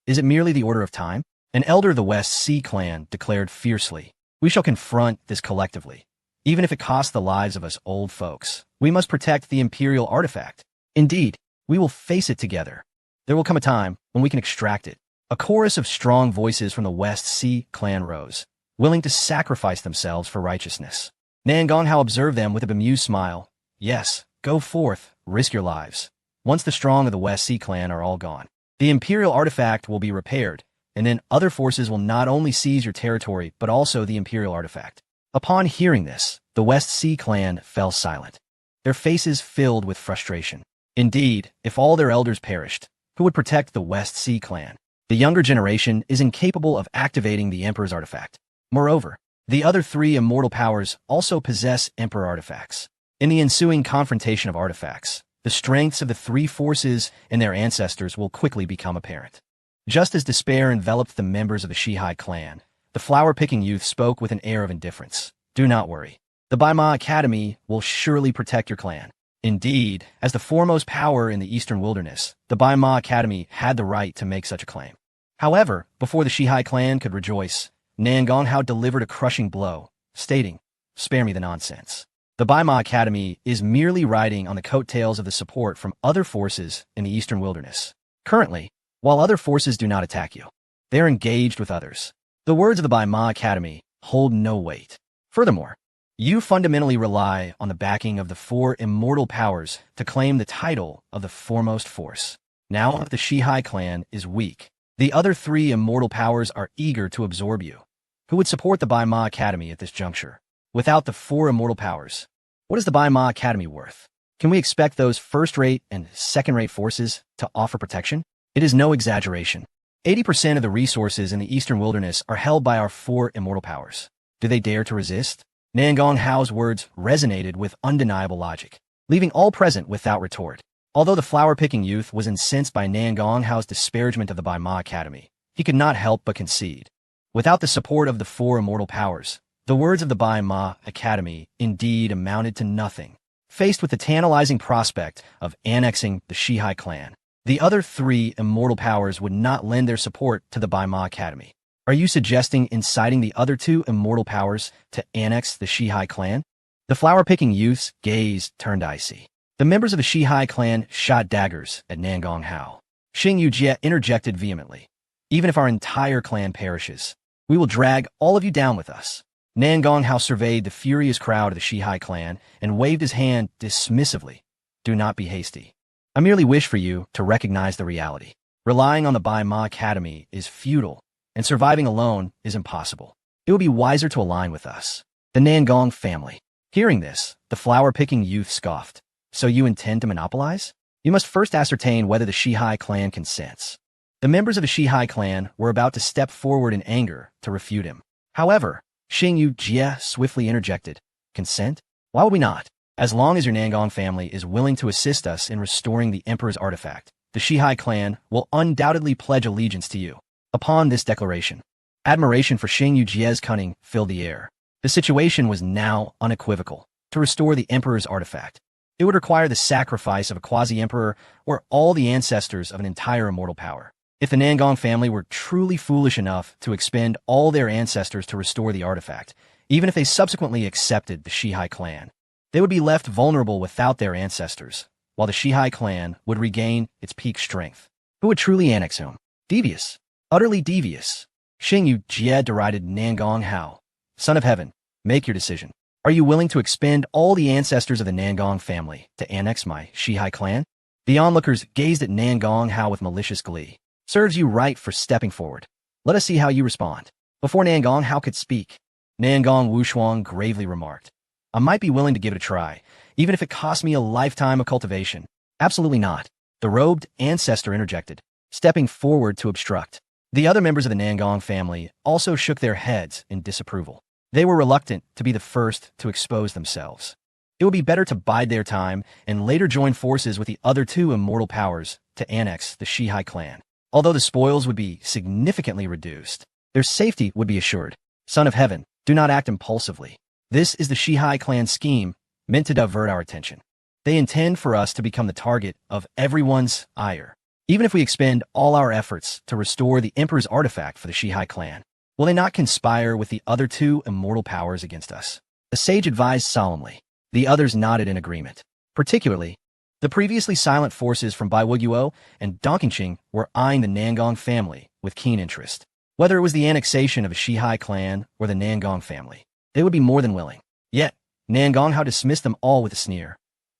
Is it merely the order of time? An elder of the West Sea clan declared fiercely, "We shall confront this collectively. Even if it costs the lives of us old folks, we must protect the Imperial artifact. Indeed, we will face it together. There will come a time when we can extract it." A chorus of strong voices from the West Sea clan rose, willing to sacrifice themselves for righteousness. Nan Gonghao observed them with a bemused smile. "Yes, go forth, risk your lives. Once the strong of the West Sea clan are all gone, the Imperial artifact will be repaired, and then other forces will not only seize your territory, but also the Imperial artifact." Upon hearing this, the West Sea clan fell silent, their faces filled with frustration. Indeed, if all their elders perished, who would protect the West Sea clan? The younger generation is incapable of activating the Emperor's artifact. Moreover, the other three immortal powers also possess Emperor artifacts. In the ensuing confrontation of artifacts, the strengths of the three forces and their ancestors will quickly become apparent. Just as despair enveloped the members of the Shihai clan, the flower-picking youth spoke with an air of indifference. "Do not worry. The Bai Ma Academy will surely protect your clan." Indeed, as the foremost power in the Eastern Wilderness, the Bai Ma Academy had the right to make such a claim. However, before the Shihai clan could rejoice, Nan Gonghao delivered a crushing blow, stating, "Spare me the nonsense. The Bai Ma Academy is merely riding on the coattails of the support from other forces in the Eastern Wilderness. Currently, while other forces do not attack you, they are engaged with others. The words of the Bai Ma Academy hold no weight. Furthermore, you fundamentally rely on the backing of the four immortal powers to claim the title of the foremost force. Now, if the Shihai clan is weak, the other three immortal powers are eager to absorb you. Who would support the Bai Ma Academy at this juncture? Without the four immortal powers, what is the Bai Ma Academy worth? Can we expect those first-rate and second-rate forces to offer protection? It is no exaggeration. 80% of the resources in the Eastern Wilderness are held by our four immortal powers. Do they dare to resist? Nan Gonghao's words resonated with undeniable logic, leaving all present without retort. Although the flower-picking youth was incensed by Nan Gonghao's disparagement of the Bai Ma Academy, he could not help but concede. Without the support of the four immortal powers, the words of the Bai Ma Academy indeed amounted to nothing. Faced with the tantalizing prospect of annexing the Shihai clan, the other three immortal powers would not lend their support to the Bai Ma Academy. Are you suggesting inciting the other two immortal powers to annex the Shihai clan? The flower-picking youth's gaze turned icy. The members of the Shihai clan shot daggers at Nan Gonghao. Xing Yujie interjected vehemently. "Even if our entire clan perishes, we will drag all of you down with us." Nan Gonghao surveyed the furious crowd of the Shihai clan and waved his hand dismissively. "Do not be hasty. I merely wish for you to recognize the reality. Relying on the Bai Ma Academy is futile, and surviving alone is impossible. It would be wiser to align with us, the Nangong family." Hearing this, the flower-picking youth scoffed. "So you intend to monopolize? You must first ascertain whether the Shihai clan consents." The members of the Shihai clan were about to step forward in anger to refute him. However, Xing Yujie swiftly interjected. "Consent? Why would we not? As long as your Nangong family is willing to assist us in restoring the Emperor's artifact, the Shihai clan will undoubtedly pledge allegiance to you." Upon this declaration, admiration for Xing Yujie's cunning filled the air. The situation was now unequivocal. To restore the Emperor's artifact, it would require the sacrifice of a quasi-emperor or all the ancestors of an entire immortal power. If the Nangong family were truly foolish enough to expend all their ancestors to restore the artifact, even if they subsequently accepted the Shihai clan, they would be left vulnerable without their ancestors, while the Shihai clan would regain its peak strength. Who would truly annex whom? Devious. Utterly devious. Xing Yujie derided Nan Gonghao. "Son of Heaven, make your decision. Are you willing to expend all the ancestors of the Nangong family to annex my Shihai clan?" The onlookers gazed at Nan Gonghao with malicious glee. "Serves you right for stepping forward. Let us see how you respond." Before Nan Gonghao could speak, Nan Gong Wushuang gravely remarked, I might be willing to give it a try, even if it costs me a lifetime of cultivation. Absolutely not. The robed ancestor interjected, stepping forward to obstruct. The other members of the Nangong family also shook their heads in disapproval. They were reluctant to be the first to expose themselves. It would be better to bide their time and later join forces with the other two immortal powers to annex the Shihai clan. Although the spoils would be significantly reduced, their safety would be assured. Son of Heaven, do not act impulsively. This is the Shihai clan scheme meant to divert our attention. They intend for us to become the target of everyone's ire. Even if we expend all our efforts to restore the Emperor's artifact for the Shihai clan, will they not conspire with the other two immortal powers against us? The sage advised solemnly. The others nodded in agreement. Particularly, the previously silent forces from Bai Wuguo and Dongqing were eyeing the Nangong family with keen interest. Whether it was the annexation of a Shihai clan or the Nangong family, they would be more than willing. Yet, Nangong Hao dismissed them all with a sneer.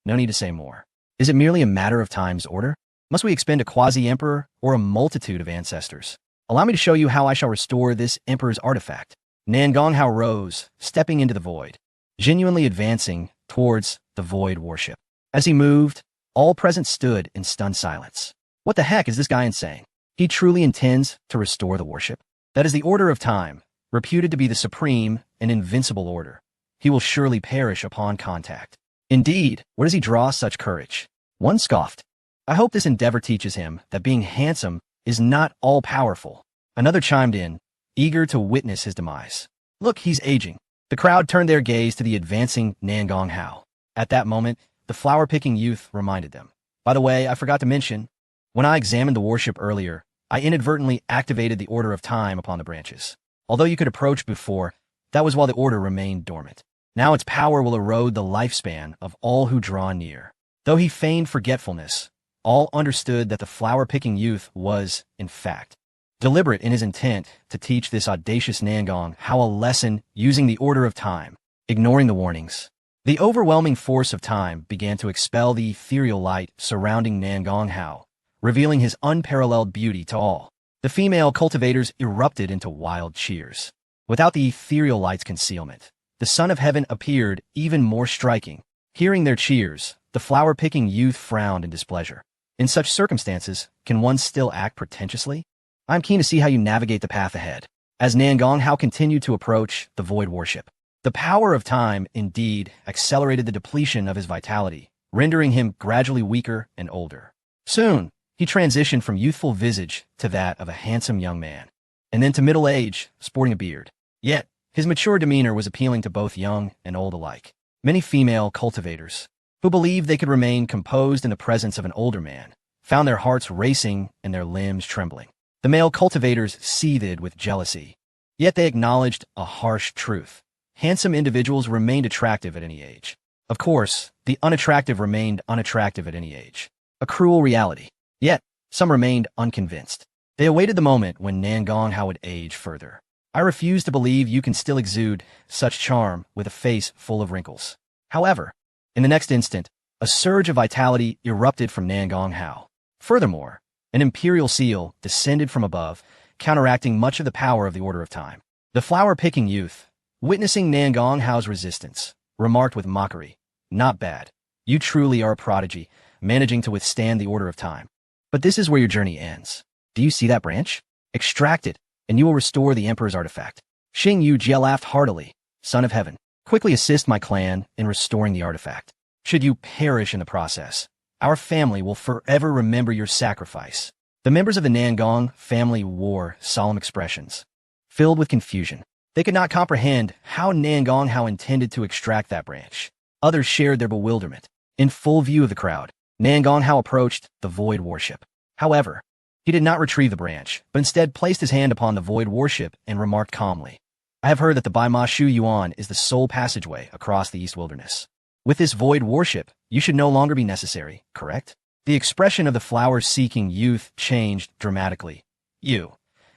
No need to say more. Is it merely a matter of time's order? Must we expend a quasi-emperor or a multitude of ancestors? Allow me to show you how I shall restore this emperor's artifact. Nangong Hao rose, stepping into the void, genuinely advancing towards the void warship. As he moved, all present stood in stunned silence. What the heck is this guy saying? He truly intends to restore the warship? That is the order of time, reputed to be the supreme and invincible order. He will surely perish upon contact. Indeed, where does he draw such courage? One scoffed. I hope this endeavor teaches him that being handsome is not all-powerful. Another chimed in, eager to witness his demise. Look, he's aging. The crowd turned their gaze to the advancing Nangong Hao. At that moment, the flower-picking youth reminded them. By the way, I forgot to mention, when I examined the warship earlier, I inadvertently activated the Order of Time upon the branches. Although you could approach before, that was while the order remained dormant. Now its power will erode the lifespan of all who draw near. Though he feigned forgetfulness, all understood that the flower-picking youth was, in fact, deliberate in his intent to teach this audacious Nangong Hao a lesson using the Order of Time. Ignoring the warnings, the overwhelming force of time began to expel the ethereal light surrounding Nangong Hao, revealing his unparalleled beauty to all. The female cultivators erupted into wild cheers. Without the ethereal light's concealment, the Son of Heaven appeared even more striking. Hearing their cheers, the flower-picking youth frowned in displeasure. In such circumstances, can one still act pretentiously? I'm keen to see how you navigate the path ahead. As Nangong Hao continued to approach the void warship, the power of time indeed accelerated the depletion of his vitality, rendering him gradually weaker and older. Soon, he transitioned from youthful visage to that of a handsome young man, and then to middle age, sporting a beard. Yet, his mature demeanor was appealing to both young and old alike. Many female cultivators, who believed they could remain composed in the presence of an older man, found their hearts racing and their limbs trembling. The male cultivators seethed with jealousy, yet they acknowledged a harsh truth. Handsome individuals remained attractive at any age. Of course, the unattractive remained unattractive at any age. A cruel reality. Yet, some remained unconvinced. They awaited the moment when Nangong Hao would age further. I refuse to believe you can still exude such charm with a face full of wrinkles. However, in the next instant, a surge of vitality erupted from Nangong Hao. Furthermore, an imperial seal descended from above, counteracting much of the power of the Order of Time. The flower-picking youth, witnessing Nangong Hao's resistance, remarked with mockery, "Not bad. You truly are a prodigy, managing to withstand the Order of Time. But this is where your journey ends. Do you see that branch? Extract it, and you will restore the Emperor's artifact." Xing Yujie laughed heartily. "Son of Heaven, quickly assist my clan in restoring the artifact. Should you perish in the process, our family will forever remember your sacrifice." The members of the Nangong family wore solemn expressions, filled with confusion. They could not comprehend how Nangong Hao intended to extract that branch. Others shared their bewilderment. In full view of the crowd, Nangong Hao approached the void warship. However, he did not retrieve the branch, but instead placed his hand upon the void warship and remarked calmly, "I have heard that the Bai Ma Shu Yuan is the sole passageway across the East Wilderness. With this void warship, you should no longer be necessary, correct?" The expression of the flower-seeking youth changed dramatically.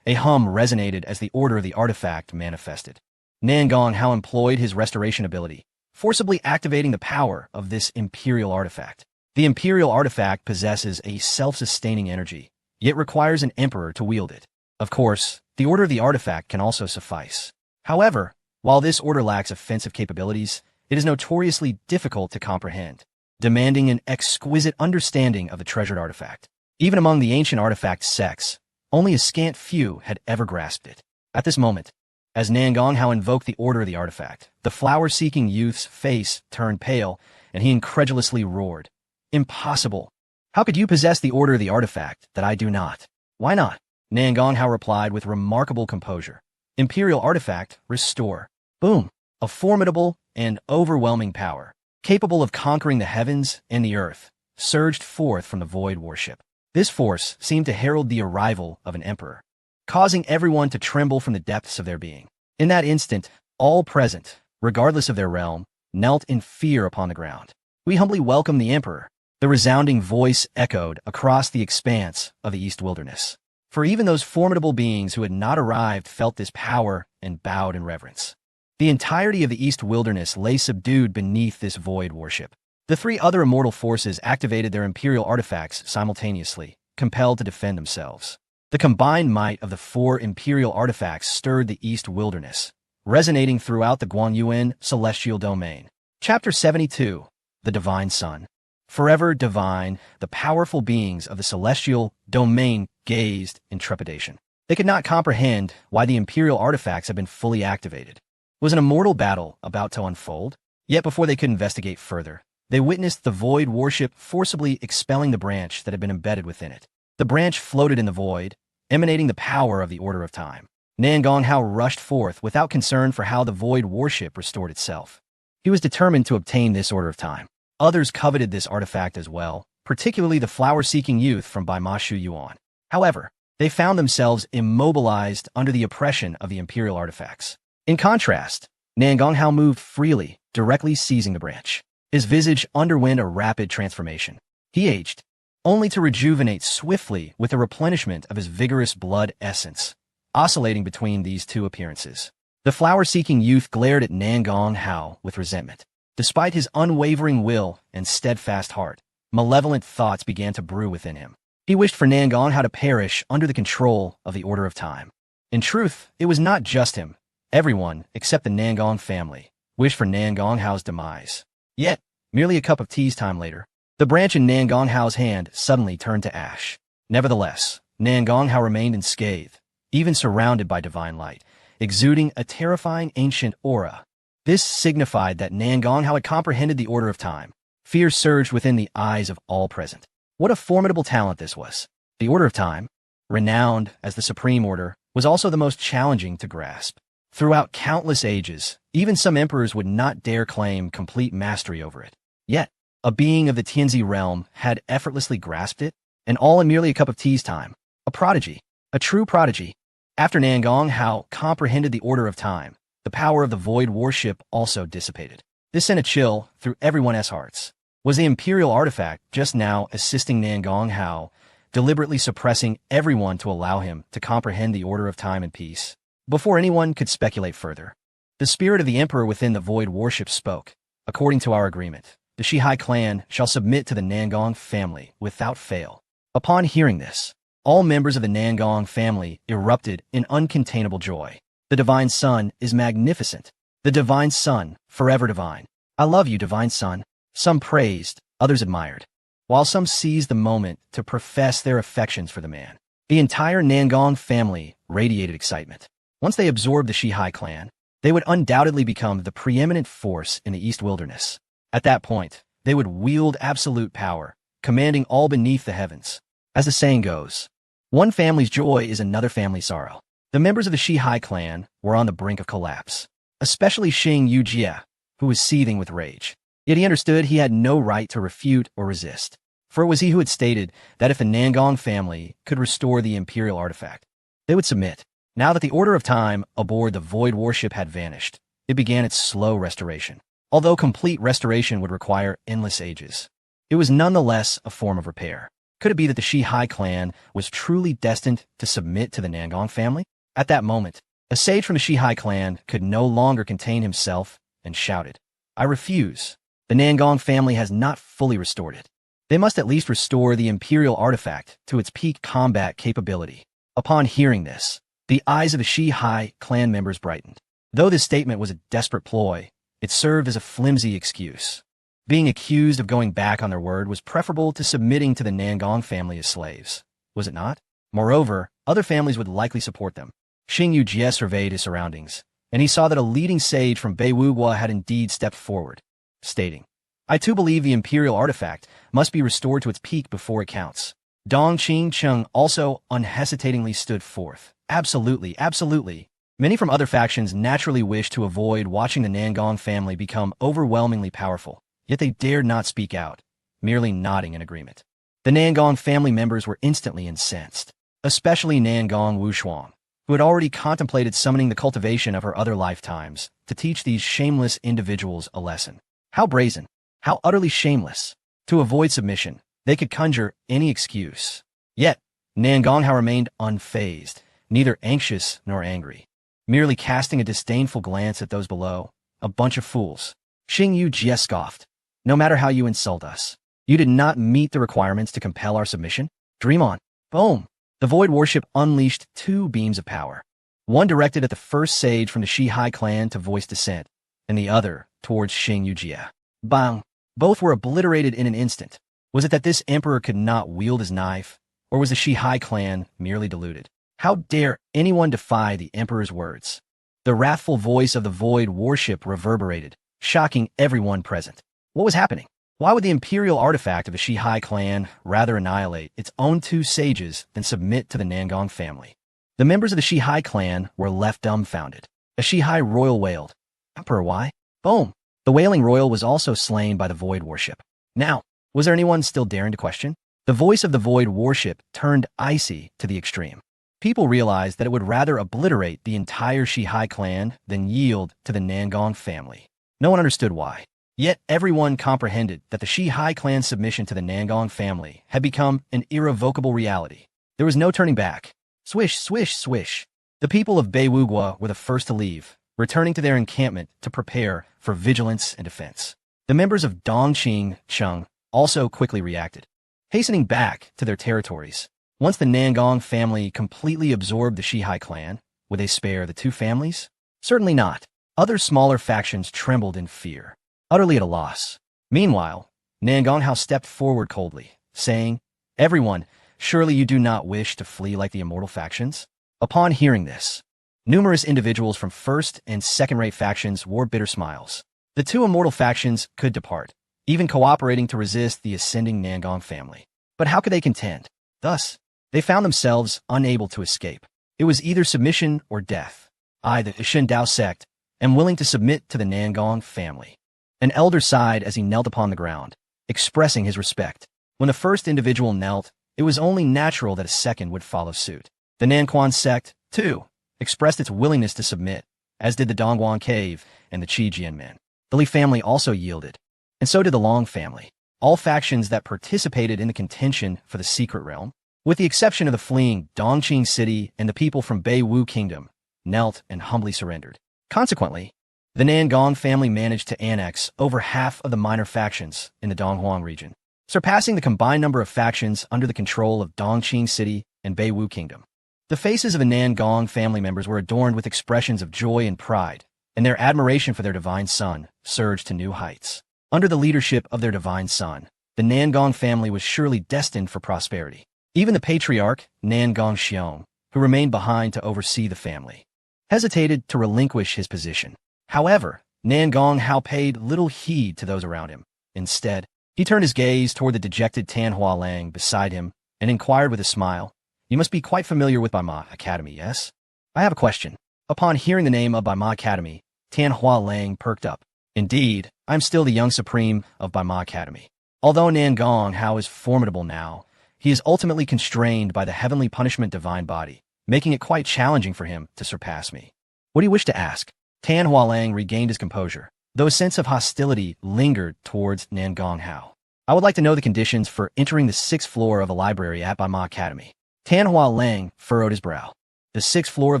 A hum resonated as the order of the artifact manifested. Nangong Hao employed his restoration ability, forcibly activating the power of this imperial artifact. The imperial artifact possesses a self-sustaining energy, yet requires an emperor to wield it. Of course, the order of the artifact can also suffice. However, while this order lacks offensive capabilities, it is notoriously difficult to comprehend, demanding an exquisite understanding of the treasured artifact. Even among the ancient artifact sects, only a scant few had ever grasped it. At this moment, as Nan Gonghao invoked the order of the artifact, the flower-seeking youth's face turned pale, and he incredulously roared, "Impossible! How could you possess the order of the artifact that I do not?" "Why not?" Nan Gonghao replied with remarkable composure. "Imperial artifact, restore." Boom! A formidable and overwhelming power, capable of conquering the heavens and the earth, surged forth from the void warship. This force seemed to herald the arrival of an emperor, causing everyone to tremble from the depths of their being. In that instant, all present, regardless of their realm, knelt in fear upon the ground. "We humbly welcome the emperor," the resounding voice echoed across the expanse of the East Wilderness. For even those formidable beings who had not arrived felt this power and bowed in reverence. The entirety of the East Wilderness lay subdued beneath this void warship. The three other immortal forces activated their imperial artifacts simultaneously, compelled to defend themselves. The combined might of the four imperial artifacts stirred the East Wilderness, resonating throughout the Guanyuan celestial domain. Chapter 72. The Divine Sun. Forever divine, the powerful beings of the celestial domain gazed in trepidation. They could not comprehend why the imperial artifacts had been fully activated. Was an immortal battle about to unfold? Yet before they could investigate further, they witnessed the void warship forcibly expelling the branch that had been embedded within it. The branch floated in the void, emanating the power of the Order of Time. Nan Gonghao rushed forth without concern for how the void warship restored itself. He was determined to obtain this Order of Time. Others coveted this artifact as well, particularly the flower-seeking youth from Bai Shu Yuan. However, they found themselves immobilized under the oppression of the imperial artifacts. In contrast, Nan Gonghao moved freely, directly seizing the branch. His visage underwent a rapid transformation. He aged, only to rejuvenate swiftly with the replenishment of his vigorous blood essence, oscillating between these two appearances. The flower-seeking youth glared at Nan Gonghao with resentment. Despite his unwavering will and steadfast heart, malevolent thoughts began to brew within him. He wished for Nan Gonghao to perish under the control of the Order of Time. In truth, it was not just him. Everyone, except the Nan Gong family, wished for Nan Gonghao's demise. Yet, merely a cup of tea's time later, the branch in Nan Gonghao's hand suddenly turned to ash. Nevertheless, Nan Gonghao remained unscathed, even surrounded by divine light, exuding a terrifying ancient aura. This signified that Nan Gonghao had comprehended the Order of Time. Fear surged within the eyes of all present. What a formidable talent this was. The Order of Time, renowned as the Supreme Order, was also the most challenging to grasp. Throughout countless ages, even some emperors would not dare claim complete mastery over it. Yet, a being of the Tianzi realm had effortlessly grasped it, and all in merely a cup of tea's time. A prodigy. A true prodigy. After Nan Gonghao comprehended the Order of Time, the power of the void warship also dissipated. This sent a chill through everyone's hearts. Was the imperial artifact just now assisting Nan Gonghao, deliberately suppressing everyone to allow him to comprehend the Order of Time in peace? Before anyone could speculate further, the spirit of the emperor within the void warship spoke. "According to our agreement, the Shihai clan shall submit to the Nan Gong family without fail." Upon hearing this, all members of the Nan Gong family erupted in uncontainable joy. The Divine Sun is magnificent. The Divine Sun, forever divine. "I love you, Divine Sun." Some praised, others admired, while some seized the moment to profess their affections for the man. The entire Nan Gong family radiated excitement. Once they absorbed the Shihai clan, they would undoubtedly become the preeminent force in the East Wilderness. At that point, they would wield absolute power, commanding all beneath the heavens. As the saying goes, one family's joy is another family's sorrow. The members of the Shihai clan were on the brink of collapse, especially Xing Yujie, who was seething with rage. Yet he understood he had no right to refute or resist, for it was he who had stated that if the Nan Gong family could restore the imperial artifact, they would submit. Now that the Order of Time aboard the void warship had vanished, it began its slow restoration. Although complete restoration would require endless ages, it was nonetheless a form of repair. Could it be that the Shihai clan was truly destined to submit to the Nan Gong family? At that moment, a sage from the Shihai clan could no longer contain himself and shouted, "I refuse. The Nan Gong family has not fully restored it. They must at least restore the imperial artifact to its peak combat capability." Upon hearing this, the eyes of the Shihai clan members brightened. Though this statement was a desperate ploy, It served as a flimsy excuse. Being accused of going back on their word was preferable to submitting to the Nangong family as slaves, was it not? Moreover, other families would likely support them. Xing Yujie surveyed his surroundings, and he saw that a leading sage from Beiwugua had indeed stepped forward, stating, "I too believe the imperial artifact must be restored to its peak before it counts." Dong Qingcheng also unhesitatingly stood forth. Absolutely, absolutely. Many from other factions naturally wished to avoid watching the Nangong family become overwhelmingly powerful, yet they dared not speak out, merely nodding in agreement. The Nangong family members were instantly incensed, especially Nangong Wushuang, who had already contemplated summoning the cultivation of her other lifetimes to teach these shameless individuals a lesson. How brazen, how utterly shameless. To avoid submission, they could conjure any excuse. Yet, Nangonghao remained unfazed, neither anxious nor angry, merely casting a disdainful glance at those below. A bunch of fools. Xing Yujie scoffed. No matter how you insult us, you did not meet the requirements to compel our submission? Dream on. Boom. The Void Warship unleashed two beams of power, one directed at the first sage from the Shihai clan to voice dissent, and the other towards Xing Yujie. Bang! Both were obliterated in an instant. Was it that this emperor could not wield his knife, or was the Shihai clan merely deluded? How dare anyone defy the emperor's words? The wrathful voice of the Void Warship reverberated, shocking everyone present. What was happening? Why would the imperial artifact of the Shihai clan rather annihilate its own two sages than submit to the Nangong family? The members of the Shihai clan were left dumbfounded. A Shihai royal wailed. Emperor, why? Boom! The wailing royal was also slain by the Void Warship. Now, was there anyone still daring to question? The voice of the Void Warship turned icy to the extreme. People realized that it would rather obliterate the entire Shihai clan than yield to the Nangong family. No one understood why. Yet everyone comprehended that the Shihai clan's submission to the Nangong family had become an irrevocable reality. There was no turning back. Swish, swish, swish. The people of Beiwugua were the first to leave, returning to their encampment to prepare for vigilance and defense. The members of Dongqing Cheng also quickly reacted, hastening back to their territories. Once the Nangong family completely absorbed the Shihai clan, would they spare the two families? Certainly not. Other smaller factions trembled in fear, utterly at a loss. Meanwhile, Nangonghao stepped forward coldly, saying, "Everyone, surely you do not wish to flee like the immortal factions?" Upon hearing this, numerous individuals from first and second-rate factions wore bitter smiles. The two immortal factions could depart, even cooperating to resist the ascending Nangong family. But how could they contend? Thus, they found themselves unable to escape. It was either submission or death. I, the Shen Dao sect, am willing to submit to the Nangong family. An elder sighed as he knelt upon the ground, expressing his respect. When the first individual knelt, it was only natural that a second would follow suit. The Nanquan sect, too, expressed its willingness to submit, as did the Dongguan Cave and the Qijian men. The Li family also yielded, and so did the Long family. All factions that participated in the contention for the secret realm, with the exception of the fleeing Dongqing city and the people from Beiwu Kingdom, knelt and humbly surrendered. Consequently, the Nangong family managed to annex over half of the minor factions in the Donghuang region, surpassing the combined number of factions under the control of Dongqing city and Beiwu Kingdom. The faces of the Nangong family members were adorned with expressions of joy and pride, and their admiration for their divine son surged to new heights. Under the leadership of their divine son, the Nangong family was surely destined for prosperity. Even the patriarch, Nangong Xiong, who remained behind to oversee the family, hesitated to relinquish his position. However, Nangonghao paid little heed to those around him. Instead, he turned his gaze toward the dejected Tan Hualang beside him and inquired with a smile, "You must be quite familiar with Baima Academy, yes?" "I have a question." Upon hearing the name of Baima Academy, Tan Hualang perked up. "Indeed, I'm still the young supreme of Baima Academy. Although Nangonghao is formidable now, he is ultimately constrained by the heavenly punishment divine body, making it quite challenging for him to surpass me." "What do you wish to ask?" Tan Hualang regained his composure, though a sense of hostility lingered towards Nangonghao. "I would like to know the conditions for entering the 6th floor of the library at Baima Academy." Tan Hualang furrowed his brow. "The 6th floor of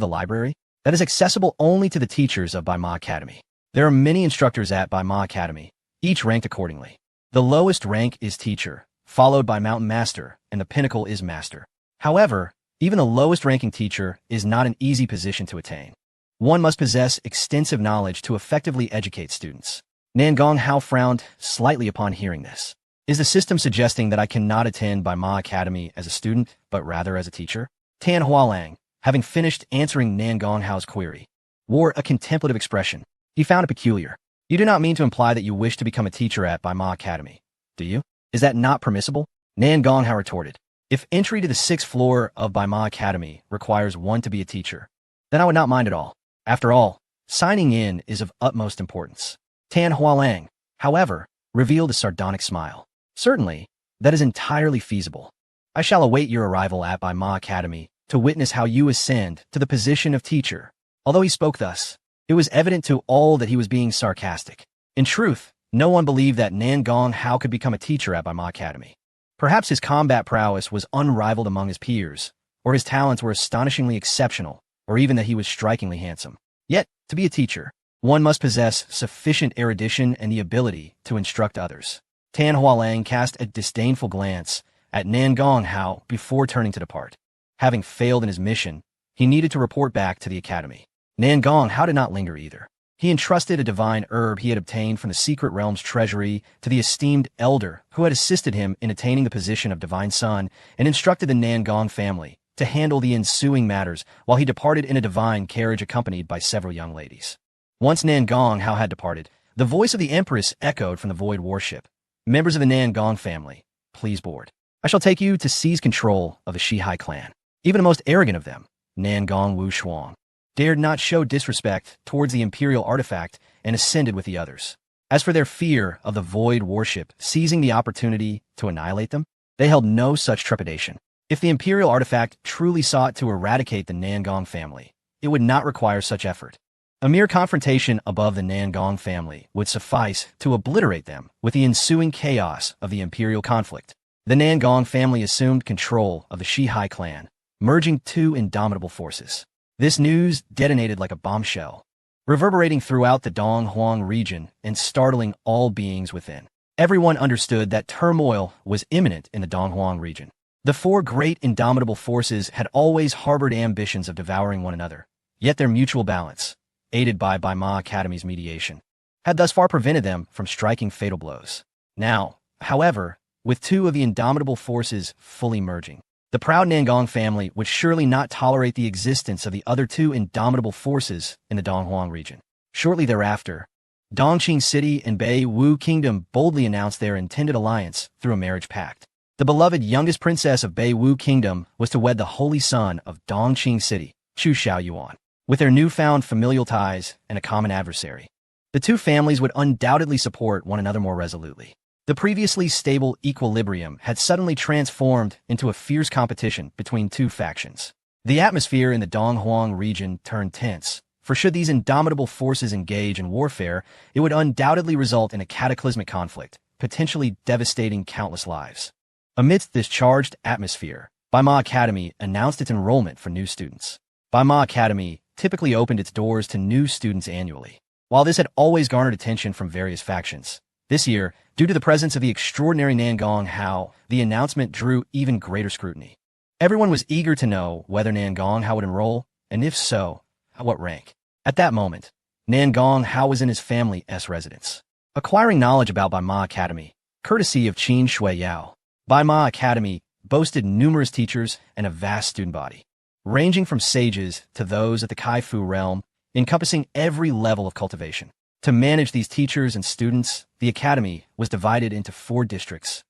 the library? That is accessible only to the teachers of Baima Academy. There are many instructors at Baima Academy, each ranked accordingly. The lowest rank is teacher, followed by mountain master, and the pinnacle is master. However, even the lowest ranking teacher is not an easy position to attain. One must possess extensive knowledge to effectively educate students. Nan Gonghao frowned slightly upon hearing this. Is the system suggesting that I cannot attend Bai Ma Academy as a student, but rather as a teacher? Tan Hualang, having finished answering Nan Gonghao's query, wore a contemplative expression. He found it peculiar. You do not mean to imply that you wish to become a teacher at Bai Ma Academy, do you? Is that not permissible? Nan Gonghao retorted. If entry to the 6th floor of Bai Ma Academy requires one to be a teacher, then I would not mind at all. After all, signing in is of utmost importance. Tan Hualang, however, revealed a sardonic smile. Certainly, that is entirely feasible. I shall await your arrival at Bai Ma Academy to witness how you ascend to the position of teacher. Although he spoke thus, it was evident to all that he was being sarcastic. In truth, no one believed that Nan Gonghao could become a teacher at Bai Ma Academy. Perhaps his combat prowess was unrivaled among his peers, or his talents were astonishingly exceptional, or even that he was strikingly handsome. Yet, to be a teacher, one must possess sufficient erudition and the ability to instruct others. Tan Hualang cast a disdainful glance at Nan Gonghao before turning to depart. Having failed in his mission, he needed to report back to the academy. Nan Gonghao did not linger either. He entrusted a divine herb he had obtained from the secret realm's treasury to the esteemed elder who had assisted him in attaining the position of divine son and instructed the Nan Gong family to handle the ensuing matters while he departed in a divine carriage accompanied by several young ladies. Once Nan Gonghao had departed, the voice of the Empress echoed from the Void Warship. Members of the Nan Gong family, please board. I shall take you to seize control of the Shihai clan. Even the most arrogant of them, Nan Gong Wu Shuang, dared not show disrespect towards the imperial artifact and ascended with the others. As for their fear of the Void Warship seizing the opportunity to annihilate them, they held no such trepidation. If the imperial artifact truly sought to eradicate the Nan Gong family, it would not require such effort. A mere confrontation above the Nan Gong family would suffice to obliterate them with the ensuing chaos of the imperial conflict. The Nan Gong family assumed control of the Shihai clan, merging two indomitable forces. This news detonated like a bombshell, reverberating throughout the Donghuang region and startling all beings within. Everyone understood that turmoil was imminent in the Donghuang region. The four great indomitable forces had always harbored ambitions of devouring one another, yet their mutual balance, aided by Bai Ma Academy's mediation, had thus far prevented them from striking fatal blows. Now, however, with two of the indomitable forces fully merging, the proud Nan Gong family would surely not tolerate the existence of the other two indomitable forces in the Donghuang region. Shortly thereafter, Dongqing City and Bei Wu Kingdom boldly announced their intended alliance through a marriage pact. The beloved youngest princess of Bei Wu Kingdom was to wed the holy son of Dongqing City, Chu Xiaoyuan. With their newfound familial ties and a common adversary, the two families would undoubtedly support one another more resolutely. The previously stable equilibrium had suddenly transformed into a fierce competition between two factions. The atmosphere in the Donghuang region turned tense, for should these indomitable forces engage in warfare, it would undoubtedly result in a cataclysmic conflict, potentially devastating countless lives. Amidst this charged atmosphere, Bai Ma Academy announced its enrollment for new students. Bai Ma Academy typically opened its doors to new students annually. While this had always garnered attention from various factions, this year, due to the presence of the extraordinary Nan Gonghao, the announcement drew even greater scrutiny. Everyone was eager to know whether Nan Gonghao would enroll, and if so, at what rank. At that moment, Nan Gonghao was in his family's residence, acquiring knowledge about Bai Ma Academy, courtesy of Qin Shui Yao. Bai Ma Academy boasted numerous teachers and a vast student body, ranging from sages to those at the Kaifu realm, encompassing every level of cultivation. To manage these teachers and students, the academy was divided into 4 districts: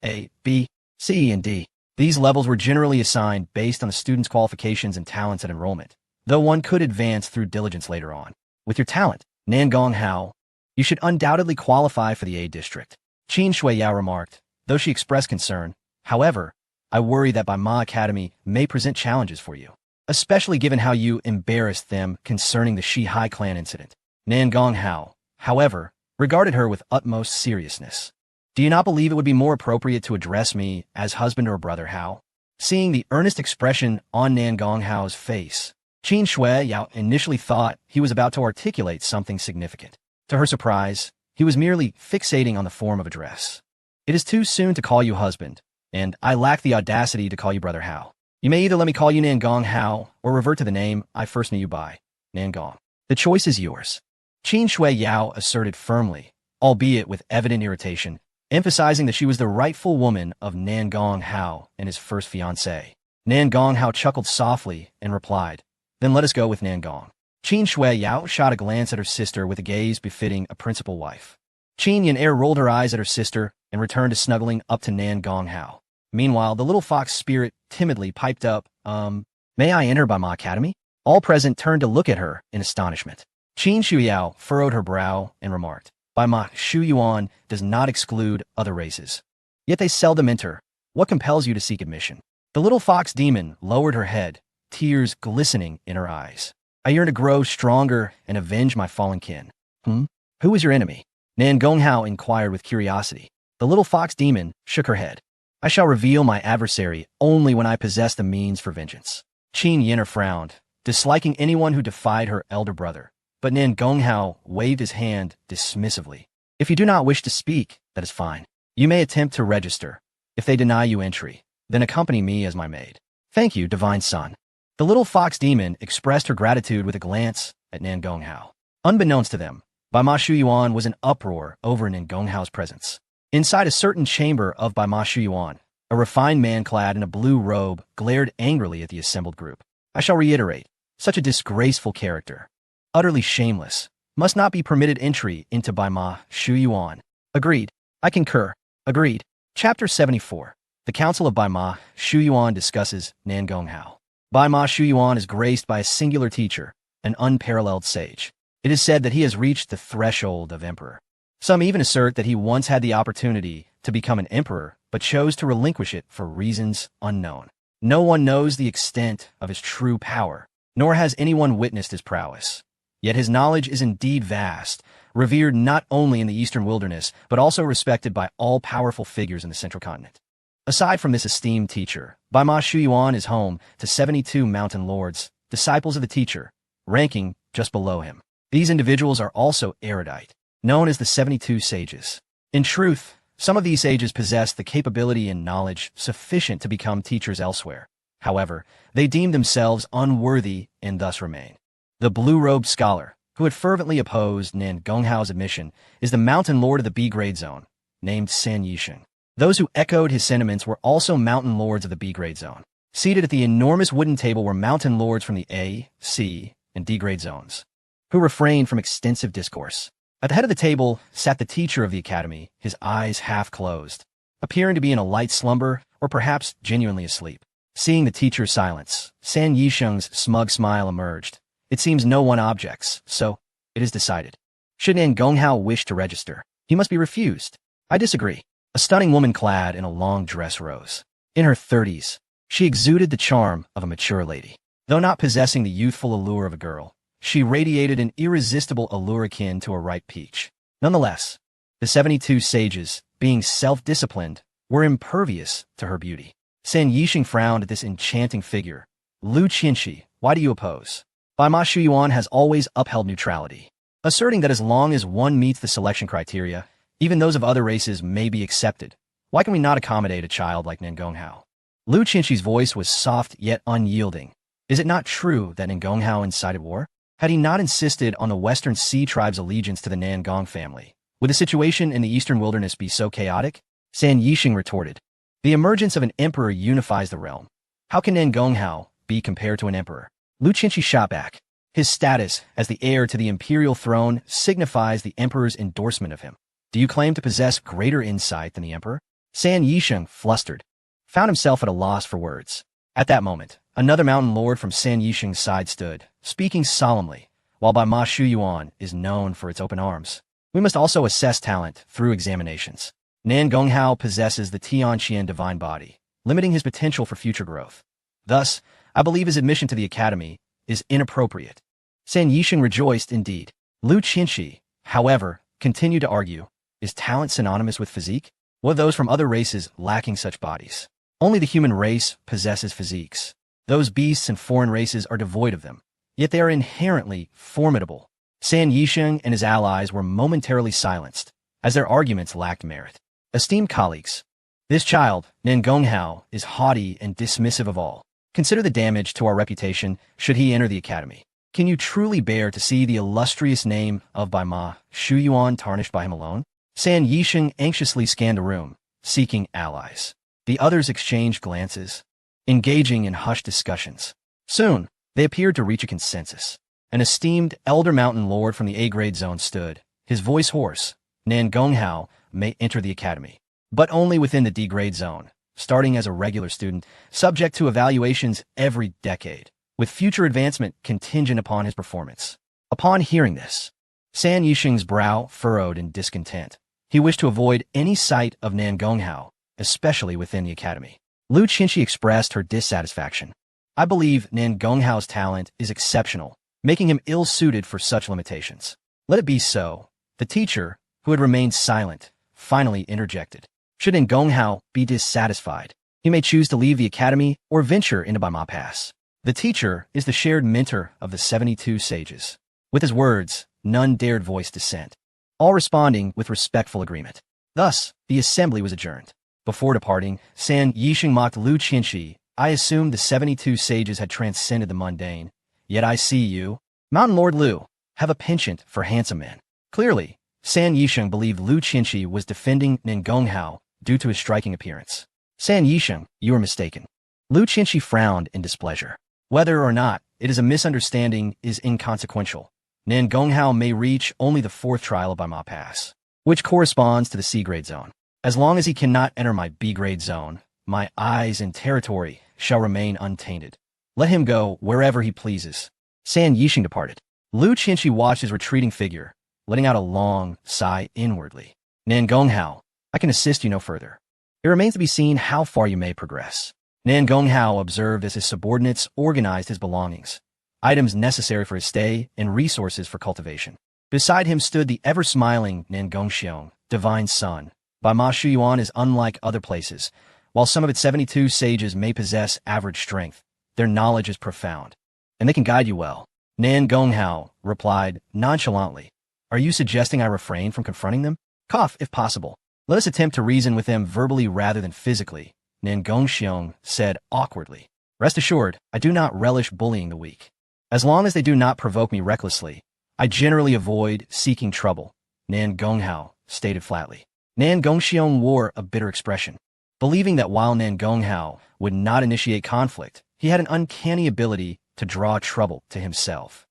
A, B, C, and D. These levels were generally assigned based on the student's qualifications and talents at enrollment, though one could advance through diligence later on. With your talent, Nan Gonghao, you should undoubtedly qualify for the A district, Qin Shui Yao remarked, though she expressed concern. However, I worry that Bai Ma Academy may present challenges for you, especially given how you embarrassed them concerning the Shihai clan incident. Nan Gonghao, however, regarded her with utmost seriousness. Do you not believe it would be more appropriate to address me as husband or brother, Hao? Seeing the earnest expression on Nan Gonghao's face, Qin Shui Yao initially thought he was about to articulate something significant. To her surprise, he was merely fixating on the form of address. It is too soon to call you husband, and I lack the audacity to call you brother Hao. You may either let me call you Nan Gonghao or revert to the name I first knew you by. Nangong. The choice is yours. Qin Shui Yao asserted firmly, albeit with evident irritation, emphasizing that she was the rightful woman of Nangong Hao and his first fiancé. Nangong Hao chuckled softly and replied, "Then let us go with Nangong." Qin Shui Yao shot a glance at her sister with a gaze befitting a principal wife. Qin Yan rolled her eyes at her sister and returned to snuggling up to Nangong Hao. Meanwhile, the little fox spirit timidly piped up, "May I enter Baima Academy?" All present turned to look at her in astonishment. Qin Shuyao furrowed her brow and remarked, "Baima Shuyuan does not exclude other races. Yet they seldom enter. What compels you to seek admission?" The little fox demon lowered her head, tears glistening in her eyes. "I yearn to grow stronger and avenge my fallen kin." Who is your enemy?" Nangong Hao inquired with curiosity. The little fox demon shook her head. "I shall reveal my adversary only when I possess the means for vengeance." Qin Yenner frowned, disliking anyone who defied her elder brother. But Nangong Hao waved his hand dismissively. "If you do not wish to speak, that is fine. You may attempt to register. If they deny you entry, then accompany me as my maid." "Thank you, divine son." The little fox demon expressed her gratitude with a glance at Nangong Hao. Unbeknownst to them, Baima Shuyuan was in uproar over Nangong Hao's presence. Inside a certain chamber of Baima Shuyuan, a refined man clad in a blue robe glared angrily at the assembled group. "I shall reiterate, such a disgraceful character, utterly shameless, must not be permitted entry into Baima Shuyuan." "Agreed. I concur. Agreed." Chapter 74. The Council of Baima Shuyuan discusses Nangong Hao. Baima Shuyuan is graced by a singular teacher, an unparalleled sage. It is said that he has reached the threshold of emperor. Some even assert that he once had the opportunity to become an emperor, but chose to relinquish it for reasons unknown. No one knows the extent of his true power, nor has anyone witnessed his prowess. Yet his knowledge is indeed vast, revered not only in the eastern wilderness, but also respected by all powerful figures in the central continent. Aside from this esteemed teacher, Baima Shuyuan is home to 72 mountain lords, disciples of the teacher, ranking just below him. These individuals are also erudite, known as the 72 sages. In truth, some of these sages possess the capability and knowledge sufficient to become teachers elsewhere. However, they deem themselves unworthy and thus remain. The blue-robed scholar, who had fervently opposed Nangong Hao's admission, is the mountain lord of the B-grade zone, named San Yisheng. Those who echoed his sentiments were also mountain lords of the B-grade zone. Seated at the enormous wooden table were mountain lords from the A, C, and D-grade zones, who refrained from extensive discourse. At the head of the table sat the teacher of the academy, his eyes half closed, appearing to be in a light slumber or perhaps genuinely asleep. Seeing the teacher's silence, San Yisheng's smug smile emerged. "It seems no one objects, so it is decided. Should Nangong Hao wish to register, he must be refused." "I disagree." A stunning woman clad in a long dress rose. In her 30s, she exuded the charm of a mature lady. Though not possessing the youthful allure of a girl, she radiated an irresistible allure akin to a ripe peach. Nonetheless, the 72 sages, being self-disciplined, were impervious to her beauty. San Yisheng frowned at this enchanting figure. "Lu Qianxi, why do you oppose?" Baima Shuyuan has always upheld neutrality, asserting that as long as one meets the selection criteria, even those of other races may be accepted. Why can we not accommodate a child like Nangong Hao? Lu Qianxi's voice was soft yet unyielding. Is it not true that Nangong Hao incited war? Had he not insisted on the Western Sea tribe's allegiance to the Nangong family, would the situation in the eastern wilderness be so chaotic? San Yisheng retorted. The emergence of an emperor unifies the realm. How can Nangong Hao be compared to an emperor? Lu Qianxi shot back. His status as the heir to the imperial throne signifies the emperor's endorsement of him. Do you claim to possess greater insight than the emperor? San Yisheng, flustered, found himself at a loss for words. At that moment, another mountain lord from San Yisheng's side stood, speaking solemnly. While Baima Shuyuan is known for its open arms, we must also assess talent through examinations. Nangong Hao possesses the Tianqian divine body, limiting his potential for future growth. Thus, I believe his admission to the academy is inappropriate. San Yisheng rejoiced indeed. Lu Qianxi, however, continued to argue. Is talent synonymous with physique? What those from other races lacking such bodies? Only the human race possesses physiques. Those beasts and foreign races are devoid of them, yet they are inherently formidable. San Yisheng and his allies were momentarily silenced, as their arguments lacked merit. Esteemed colleagues, this child, Nangong Hao, is haughty and dismissive of all. Consider the damage to our reputation should he enter the academy. Can you truly bear to see the illustrious name of Baima Shuyuan tarnished by him alone? San Yisheng anxiously scanned the room, seeking allies. The others exchanged glances, engaging in hushed discussions. Soon, they appeared to reach a consensus. An esteemed elder mountain lord from the A-grade zone stood, his voice hoarse. Nan Gonghao may enter the academy, but only within the D-grade zone, starting as a regular student, subject to evaluations every decade, with future advancement contingent upon his performance. Upon hearing this, San Yisheng's brow furrowed in discontent. He wished to avoid any sight of Nan Gonghao, especially within the academy. Lu Qinshi expressed her dissatisfaction. I believe Nan Gonghao's talent is exceptional, making him ill-suited for such limitations. Let it be so. The teacher, who had remained silent, finally interjected. Should Nan Gonghao be dissatisfied, he may choose to leave the academy or venture into Baima Pass. The teacher is the shared mentor of the 72 sages. With his words, none dared voice dissent, all responding with respectful agreement. Thus, the assembly was adjourned. Before departing, San Yisheng mocked Lu Qinshi. I assumed the 72 sages had transcended the mundane. Yet I see you, Mountain Lord Lu, have a penchant for handsome men. Clearly, San Yisheng believed Lu Qinshi was defending Nan Gonghao due to his striking appearance. San Yisheng, you are mistaken. Lu Qinshi frowned in displeasure. Whether or not it is a misunderstanding is inconsequential. Nan Gonghao may reach only the 4th trial of Baima Pass, which corresponds to the C-grade zone. As long as he cannot enter my B-grade zone, my eyes and territory shall remain untainted. Let him go wherever he pleases. San Yisheng departed. Lu Qinshi watched his retreating figure, letting out a long sigh inwardly. Nan Gonghao, I can assist you no further. It remains to be seen how far you may progress. Nan Gonghao observed as his subordinates organized his belongings, items necessary for his stay and resources for cultivation. Beside him stood the ever-smiling Nan Gongxiong, divine son. Baima Shuyuan is unlike other places. While some of its 72 sages may possess average strength, their knowledge is profound, and they can guide you well. Nan Gonghao replied nonchalantly, Are you suggesting I refrain from confronting them? Cough, if possible. Let us attempt to reason with them verbally rather than physically, Nan Gongxiong said awkwardly. Rest assured, I do not relish bullying the weak. As long as they do not provoke me recklessly, I generally avoid seeking trouble, Nan Gonghao stated flatly. Nan Gongxiong wore a bitter expression, believing that while Nan Gonghao would not initiate conflict, he had an uncanny ability to draw trouble to himself.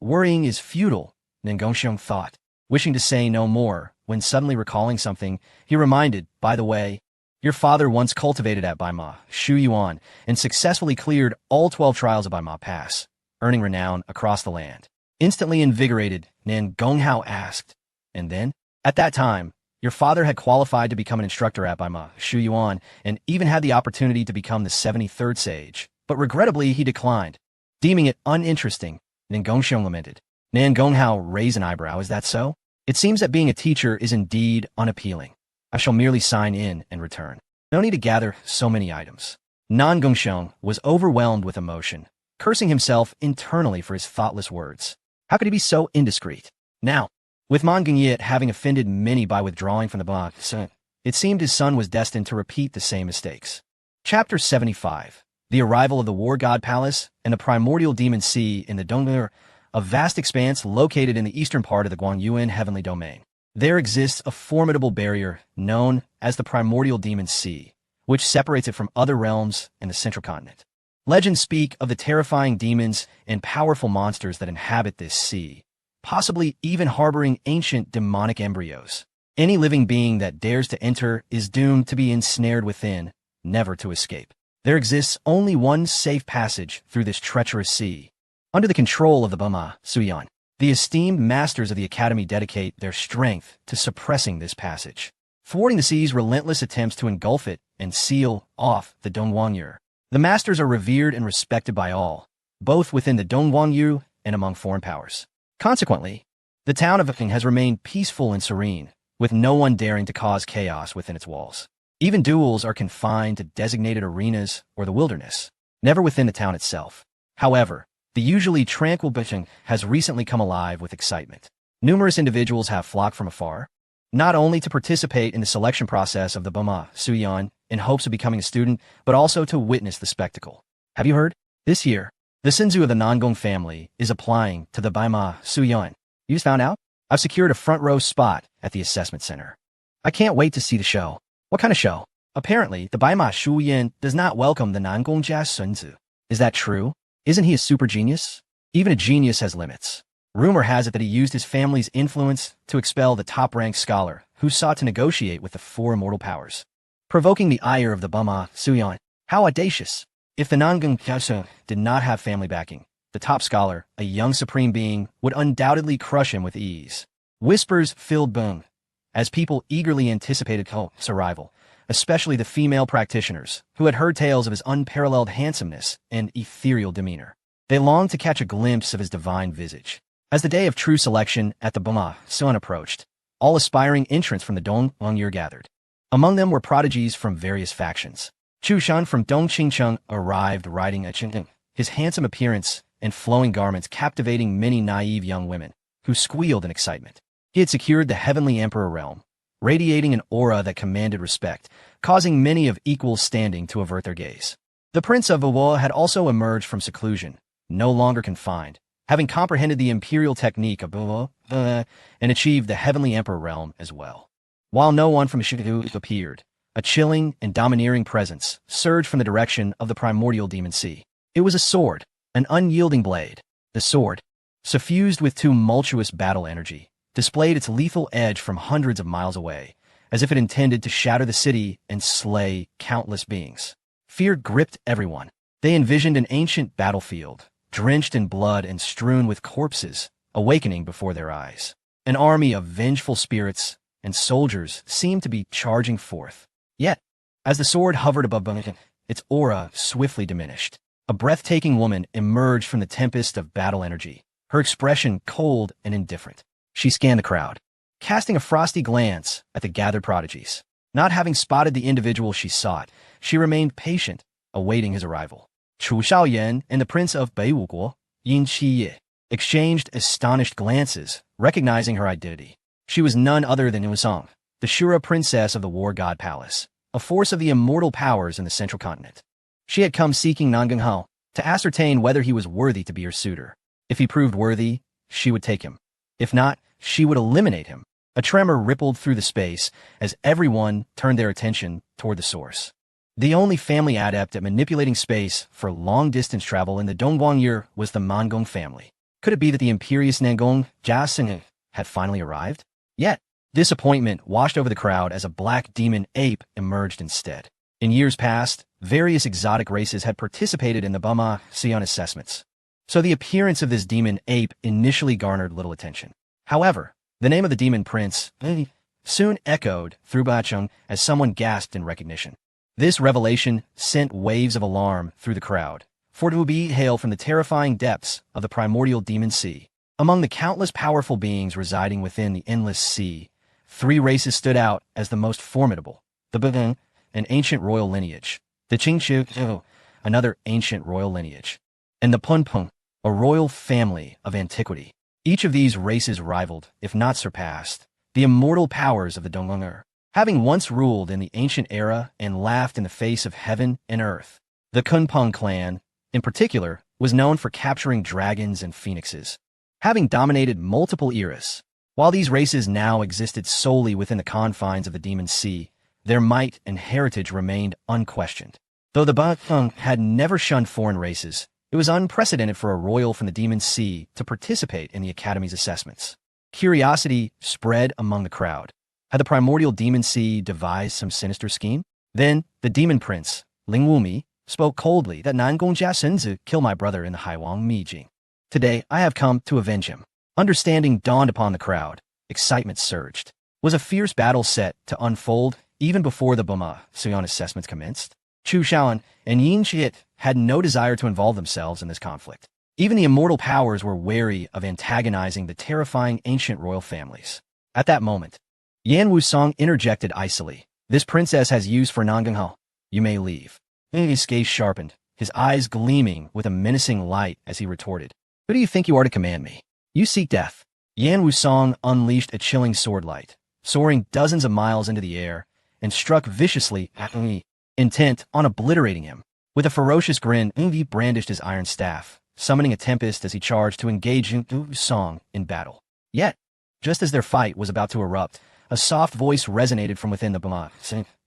Worrying is futile, Nan Gongxiong thought, wishing to say no more, when suddenly recalling something, he reminded, by the way, your father once cultivated at Baima Shuyuan and successfully cleared all 12 trials of Baima Pass, earning renown across the land. Instantly invigorated, Nan Gonghao asked, and then? At that time, your father had qualified to become an instructor at Baima Shuyuan and even had the opportunity to become the 73rd sage, but regrettably he declined. Deeming it uninteresting, Nan Gongxiong lamented. Nan Gonghao raised an eyebrow. Is that so? It seems that being a teacher is indeed unappealing. I shall merely sign in and return. No need to gather so many items. Nan Gongxiong was overwhelmed with emotion, cursing himself internally for his thoughtless words. How could he be so indiscreet? Now, with Man Gonyit having offended many by withdrawing from the Baima, it seemed his son was destined to repeat the same mistakes. Chapter 75. The Arrival of the War God Palace and the Primordial Demon Sea in the Dong'er, a vast expanse located in the eastern part of the Guangyuan Heavenly Domain. There exists a formidable barrier known as the Primordial Demon Sea, which separates it from other realms and the central continent. Legends speak of the terrifying demons and powerful monsters that inhabit this sea, possibly even harboring ancient demonic embryos. Any living being that dares to enter is doomed to be ensnared within, never to escape. There exists only one safe passage through this treacherous sea. Under the control of the Baima Shuyuan, the esteemed masters of the academy dedicate their strength to suppressing this passage, thwarting the sea's relentless attempts to engulf it and seal off the Dongguangyu. The masters are revered and respected by all, both within the Dongguangyu and among foreign powers. Consequently, the town of Yifeng has remained peaceful and serene, with no one daring to cause chaos within its walls. Even duels are confined to designated arenas or the wilderness, never within the town itself. However, the usually tranquil Yifeng has recently come alive with excitement. Numerous individuals have flocked from afar, not only to participate in the selection process of the Baima Shuyuan in hopes of becoming a student, but also to witness the spectacle. Have you heard? This year, The Sinzu of the Nangong family is applying to the Baima Suyuan. You just found out? I've secured a front row spot at the assessment center. I can't wait to see the show. What kind of show? Apparently, the Baima Shuyan does not welcome the Nangong Jia Sunzu. Is that true? Isn't he a super genius? Even a genius has limits. Rumor has it that he used his family's influence to expel the top-ranked scholar who sought to negotiate with the four immortal powers, provoking the ire of the Baima Suyuan. How audacious! If the Nangong Jia did not have family backing, the top scholar, a young supreme being, would undoubtedly crush him with ease. Whispers filled Bung as people eagerly anticipated Ko's arrival, especially the female practitioners, who had heard tales of his unparalleled handsomeness and ethereal demeanor. They longed to catch a glimpse of his divine visage. As the day of true selection at the Baima Suyuan approached, all aspiring entrants from the Donglong year gathered. Among them were prodigies from various factions. Chu Shan from Dongqingcheng arrived riding a Qingding, his handsome appearance and flowing garments captivating many naive young women, who squealed in excitement. He had secured the heavenly emperor realm, radiating an aura that commanded respect, causing many of equal standing to avert their gaze. The Prince of Awa had also emerged from seclusion, no longer confined, having comprehended the imperial technique of Awa, and achieved the heavenly emperor realm as well. While no one from Shidu appeared, a chilling and domineering presence surged from the direction of the primordial demon sea. It was a sword, an unyielding blade. The sword, suffused with tumultuous battle energy, displayed its lethal edge from hundreds of miles away, as if it intended to shatter the city and slay countless beings. Fear gripped everyone. They envisioned an ancient battlefield, drenched in blood and strewn with corpses, awakening before their eyes. An army of vengeful spirits and soldiers seemed to be charging forth. Yet, as the sword hovered above Bung, its aura swiftly diminished. A breathtaking woman emerged from the tempest of battle energy, her expression cold and indifferent. She scanned the crowd, casting a frosty glance at the gathered prodigies. Not having spotted the individual she sought, she remained patient, awaiting his arrival. Chu Shaoyan and the Prince of Beiwuguo, Yin Qiye, exchanged astonished glances, recognizing her identity. She was none other than Wusong, the Shura princess of the War God Palace, a force of the immortal powers in the central continent. She had come seeking Nangong Hao to ascertain whether he was worthy to be her suitor. If he proved worthy, she would take him. If not, she would eliminate him. A tremor rippled through the space as everyone turned their attention toward the source. The only family adept at manipulating space for long-distance travel in the Dongguang year was the Mangong family. Could it be that the imperious Nangong Jia had finally arrived? Yet, disappointment washed over the crowd as a black demon ape emerged instead. In years past, various exotic races had participated in the Baima Suyuan assessments, so the appearance of this demon ape initially garnered little attention. However, the name of the demon prince soon echoed through Bachung as someone gasped in recognition. This revelation sent waves of alarm through the crowd, for to be hailed from the terrifying depths of the primordial demon sea. Among the countless powerful beings residing within the endless sea, three races stood out as the most formidable: the Bung, an ancient royal lineage; the Qingqiu, another ancient royal lineage; and the Punpung, a royal family of antiquity. Each of these races rivaled, if not surpassed, the immortal powers of the Donglong. Having once ruled in the ancient era and laughed in the face of heaven and earth, the Kunpeng clan, in particular, was known for capturing dragons and phoenixes, having dominated multiple eras. While these races now existed solely within the confines of the Demon Sea, their might and heritage remained unquestioned. Though the Bafeng had never shunned foreign races, it was unprecedented for a royal from the Demon Sea to participate in the Academy's assessments. Curiosity spread among the crowd. Had the primordial Demon Sea devised some sinister scheme? Then, the Demon Prince, Ling Wumi, spoke coldly that Nangong Jia Senzu killed my brother in the Haiwang Mijing. Today, I have come to avenge him. Understanding dawned upon the crowd. Excitement surged. Was a fierce battle set to unfold even before the Baima Suyuan assessments commenced? Chu Shaoan and Yin Qiye had no desire to involve themselves in this conflict. Even the immortal powers were wary of antagonizing the terrifying ancient royal families. At that moment, Yan Wusong interjected icily. This princess has used for Nangong Hao. You may leave. His gaze sharpened, his eyes gleaming with a menacing light as he retorted. Who do you think you are to command me? You seek death. Yan Wusong unleashed a chilling sword light, soaring dozens of miles into the air, and struck viciously at Eng, intent on obliterating him. With a ferocious grin, Eng brandished his iron staff, summoning a tempest as he charged to engage Wu Song in battle. Yet, just as their fight was about to erupt, a soft voice resonated from within the Bama,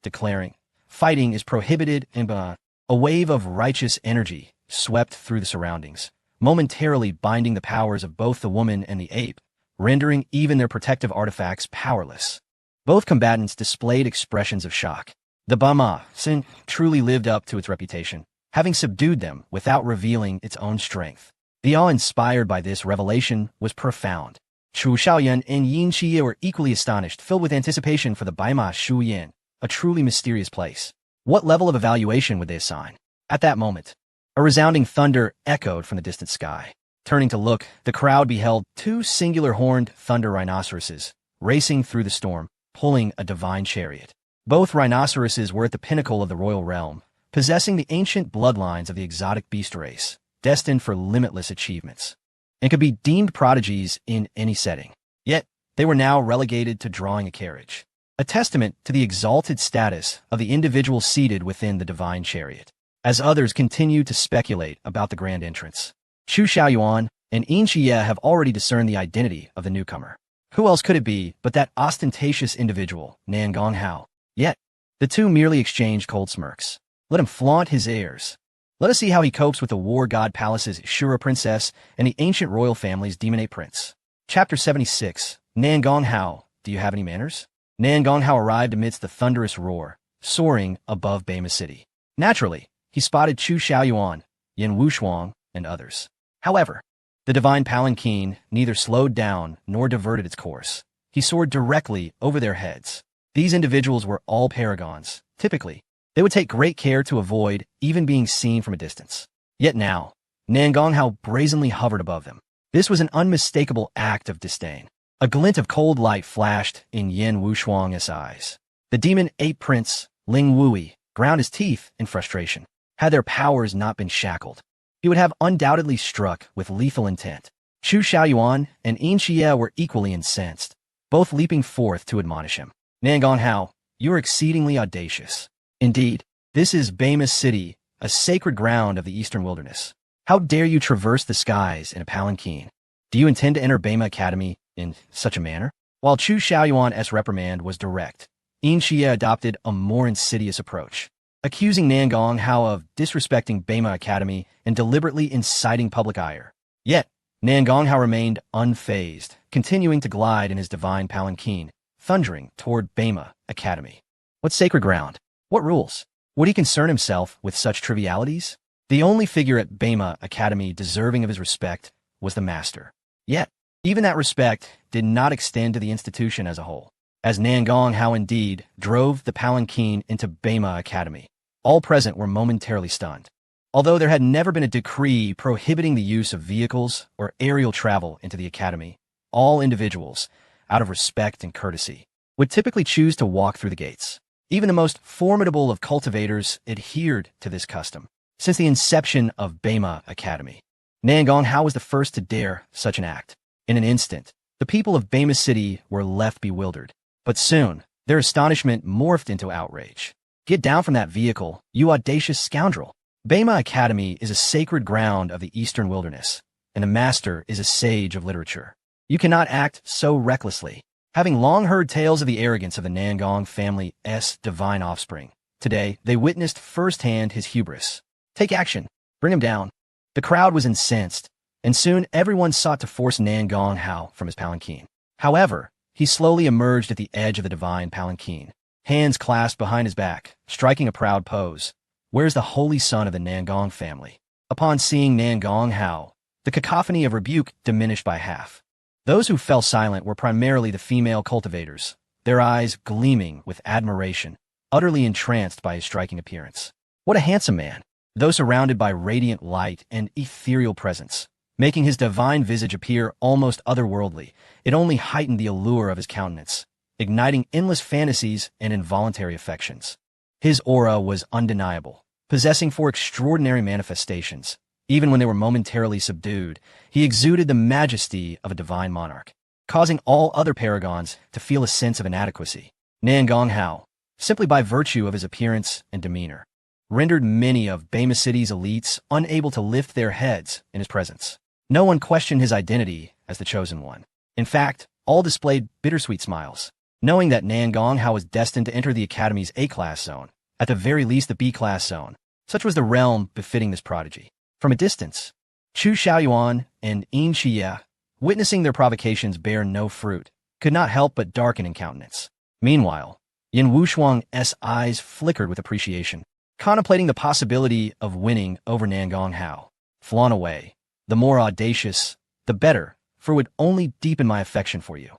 declaring, "Fighting is prohibited in Bama." A wave of righteous energy swept through the surroundings, momentarily binding the powers of both the woman and the ape, rendering even their protective artifacts powerless. Both combatants displayed expressions of shock. The Bama truly lived up to its reputation, having subdued them without revealing its own strength. The awe inspired by this revelation was profound. Chu Xiaoyan and Yin Qie were equally astonished, filled with anticipation for the Baima Shu Yin, a truly mysterious place. What level of evaluation would they assign? At that moment, a resounding thunder echoed from the distant sky. Turning to look, the crowd beheld two singular horned thunder rhinoceroses racing through the storm, pulling a divine chariot. Both rhinoceroses were at the pinnacle of the royal realm, possessing the ancient bloodlines of the exotic beast race, destined for limitless achievements, and could be deemed prodigies in any setting. Yet, they were now relegated to drawing a carriage, a testament to the exalted status of the individual seated within the divine chariot. As others continue to speculate about the grand entrance, Chu Xiaoyuan and Yin Xie have already discerned the identity of the newcomer. Who else could it be but that ostentatious individual, Nan Gonghao? Yet, the two merely exchanged cold smirks. Let him flaunt his airs. Let us see how he copes with the war god palace's Shura princess and the ancient royal family's demonate prince. Chapter 76. Nan Gonghao, do you have any manners? Nan Gonghao arrived amidst the thunderous roar, soaring above Bama City. Naturally, he spotted Chu Xiaoyuan, Yin Wushuang, and others. However, the divine palanquin neither slowed down nor diverted its course. He soared directly over their heads. These individuals were all paragons. Typically, they would take great care to avoid even being seen from a distance. Yet now, Nan Gonghao brazenly hovered above them. This was an unmistakable act of disdain. A glint of cold light flashed in Yin Wushuang's eyes. The demon ape prince, Ling Wui, ground his teeth in frustration. Had their powers not been shackled, he would have undoubtedly struck with lethal intent. Chu Xiaoyuan and Yin Xie were equally incensed, both leaping forth to admonish him. Nan Gonghao, you are exceedingly audacious. Indeed, this is Bama City, a sacred ground of the eastern wilderness. How dare you traverse the skies in a palanquin? Do you intend to enter Bama Academy in such a manner? While Chu Xiaoyuan's reprimand was direct, Yin Xie adopted a more insidious approach, accusing Nan Gonghao of disrespecting Bama Academy and deliberately inciting public ire. Yet, Nan Gonghao remained unfazed, continuing to glide in his divine palanquin, thundering toward Bama Academy. What sacred ground? What rules? Would he concern himself with such trivialities? The only figure at Bama Academy deserving of his respect was the master. Yet, even that respect did not extend to the institution as a whole. As Nan Gonghao indeed drove the palanquin into Bama Academy, all present were momentarily stunned. Although there had never been a decree prohibiting the use of vehicles or aerial travel into the academy, all individuals, out of respect and courtesy, would typically choose to walk through the gates. Even the most formidable of cultivators adhered to this custom. Since the inception of Bama Academy, Nan Gonghao was the first to dare such an act. In an instant, the people of Bama City were left bewildered. But soon, their astonishment morphed into outrage. Get down from that vehicle, you audacious scoundrel. Bama Academy is a sacred ground of the eastern wilderness, and the master is a sage of literature. You cannot act so recklessly. Having long heard tales of the arrogance of the Nangong family's divine offspring, today they witnessed firsthand his hubris. Take action. Bring him down. The crowd was incensed, and soon everyone sought to force Nan Gonghao from his palanquin. However, he slowly emerged at the edge of the divine palanquin, hands clasped behind his back, striking a proud pose. Where's the holy son of the Nangong family? Upon seeing Nan Gonghao, the cacophony of rebuke diminished by half. Those who fell silent were primarily the female cultivators, their eyes gleaming with admiration, utterly entranced by his striking appearance. What a handsome man! Though surrounded by radiant light and ethereal presence, making his divine visage appear almost otherworldly, it only heightened the allure of his countenance, igniting endless fantasies and involuntary affections. His aura was undeniable, possessing four extraordinary manifestations. Even when they were momentarily subdued, he exuded the majesty of a divine monarch, causing all other paragons to feel a sense of inadequacy. Nan Gonghao, simply by virtue of his appearance and demeanor, rendered many of Bama City's elites unable to lift their heads in his presence. No one questioned his identity as the chosen one. In fact, all displayed bittersweet smiles, knowing that Nangong Hao was destined to enter the Academy's A-class zone, at the very least the B-class zone. Such was the realm befitting this prodigy. From a distance, Chu Xiaoyuan and Yin Xie, witnessing their provocations bear no fruit, could not help but darken in countenance. Meanwhile, Yin Wushuang's eyes flickered with appreciation, contemplating the possibility of winning over Nangong Hao. Flaunt away. The more audacious, the better, for it would only deepen my affection for you.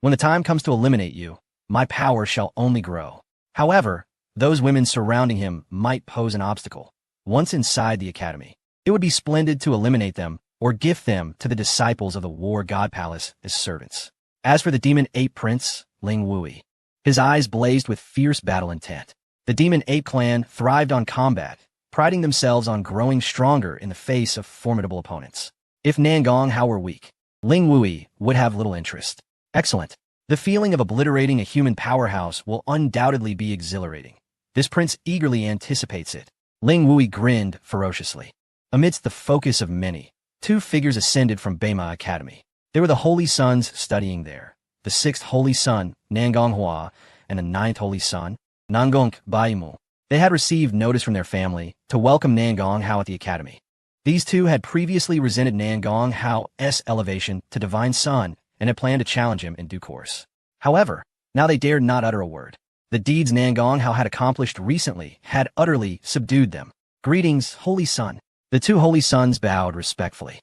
When the time comes to eliminate you, my power shall only grow. However, those women surrounding him might pose an obstacle. Once inside the academy, it would be splendid to eliminate them or gift them to the disciples of the War God Palace as servants. As for the Demon Ape Prince, Ling Wui, his eyes blazed with fierce battle intent. The Demon Ape clan thrived on combat, priding themselves on growing stronger in the face of formidable opponents. If Nangong Hao were weak, Ling Wui would have little interest. Excellent. The feeling of obliterating a human powerhouse will undoubtedly be exhilarating. This prince eagerly anticipates it. Ling Wui grinned ferociously. Amidst the focus of many, two figures ascended from Bema Academy. They were the Holy Sons studying there. The sixth Holy Son, Nangong Hua, and the ninth Holy Son, Nangong Baimu. They had received notice from their family to welcome Nangong Hao at the academy. These two had previously resented Nangong Hao's elevation to Divine Son and had planned to challenge him in due course. However, now they dared not utter a word. The deeds Nangong Hao had accomplished recently had utterly subdued them. Greetings, Holy Son. The two Holy Sons bowed respectfully.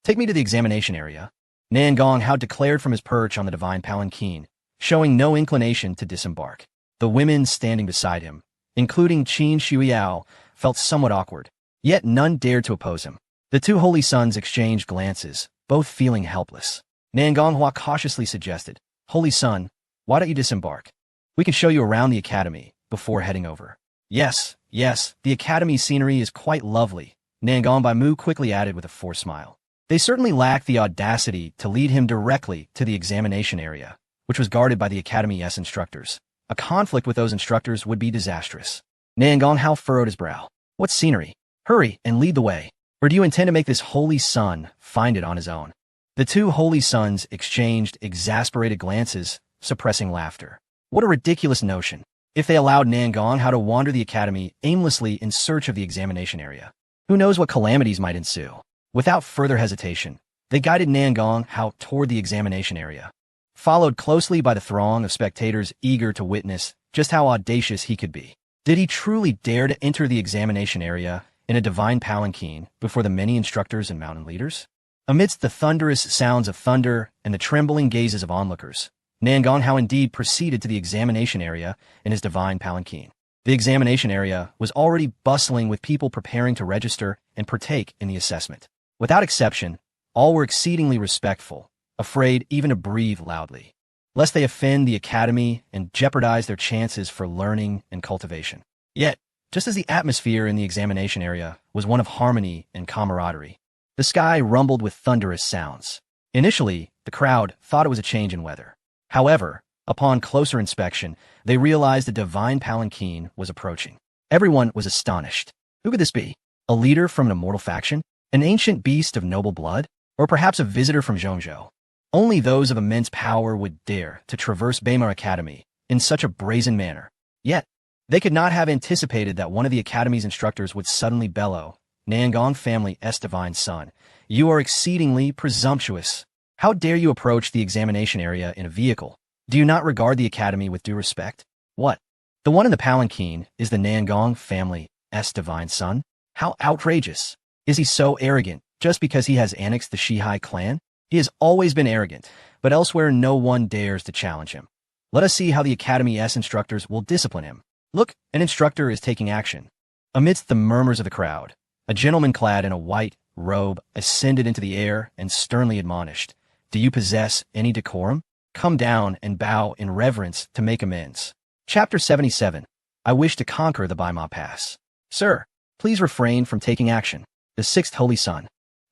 Take me to the examination area. Nangong Hao declared from his perch on the Divine Palanquin, showing no inclination to disembark. The women standing beside him, including Qin Shuiyao, felt somewhat awkward, yet none dared to oppose him. The two Holy Sons exchanged glances, both feeling helpless. Nangong Hua cautiously suggested, Holy Son, why don't you disembark? We can show you around the academy before heading over. Yes, the academy's scenery is quite lovely, Nangong Baimu quickly added with a forced smile. They certainly lacked the audacity to lead him directly to the examination area, which was guarded by the academy's instructors. A conflict with those instructors would be disastrous. Nangong Hao furrowed his brow. What scenery? Hurry and lead the way. Or do you intend to make this Holy Son find it on his own? The two Holy Sons exchanged exasperated glances, suppressing laughter. What a ridiculous notion. If they allowed Nangong Hao to wander the academy aimlessly in search of the examination area, who knows what calamities might ensue? Without further hesitation, they guided Nangong Hao toward the examination area, followed closely by the throng of spectators eager to witness just how audacious he could be. Did he truly dare to enter the examination area in a divine palanquin before the many instructors and mountain leaders? Amidst the thunderous sounds of thunder and the trembling gazes of onlookers, Nangong Hao indeed proceeded to the examination area in his divine palanquin. The examination area was already bustling with people preparing to register and partake in the assessment. Without exception, all were exceedingly respectful, afraid even to breathe loudly, lest they offend the academy and jeopardize their chances for learning and cultivation. Yet, just as the atmosphere in the examination area was one of harmony and camaraderie, the sky rumbled with thunderous sounds. Initially, the crowd thought it was a change in weather. However, upon closer inspection, they realized the divine palanquin was approaching. Everyone was astonished. Who could this be? A leader from an immortal faction? An ancient beast of noble blood? Or perhaps a visitor from Zhongzhou? Only those of immense power would dare to traverse Bema Academy in such a brazen manner. Yet, they could not have anticipated that one of the academy's instructors would suddenly bellow, Nangong Family's Divine Son, you are exceedingly presumptuous. How dare you approach the examination area in a vehicle? Do you not regard the academy with due respect? What? The one in the palanquin is the Nangong Family's Divine Son? How outrageous! Is he so arrogant just because he has annexed the Shihai clan? He has always been arrogant, but elsewhere no one dares to challenge him. Let us see how the academy's instructors will discipline him. Look, an instructor is taking action. Amidst the murmurs of the crowd, a gentleman clad in a white robe ascended into the air and sternly admonished, do you possess any decorum? Come down and bow in reverence to make amends. Chapter 77. I wish to conquer the Baima Pass. Sir, please refrain from taking action. The sixth Holy Son,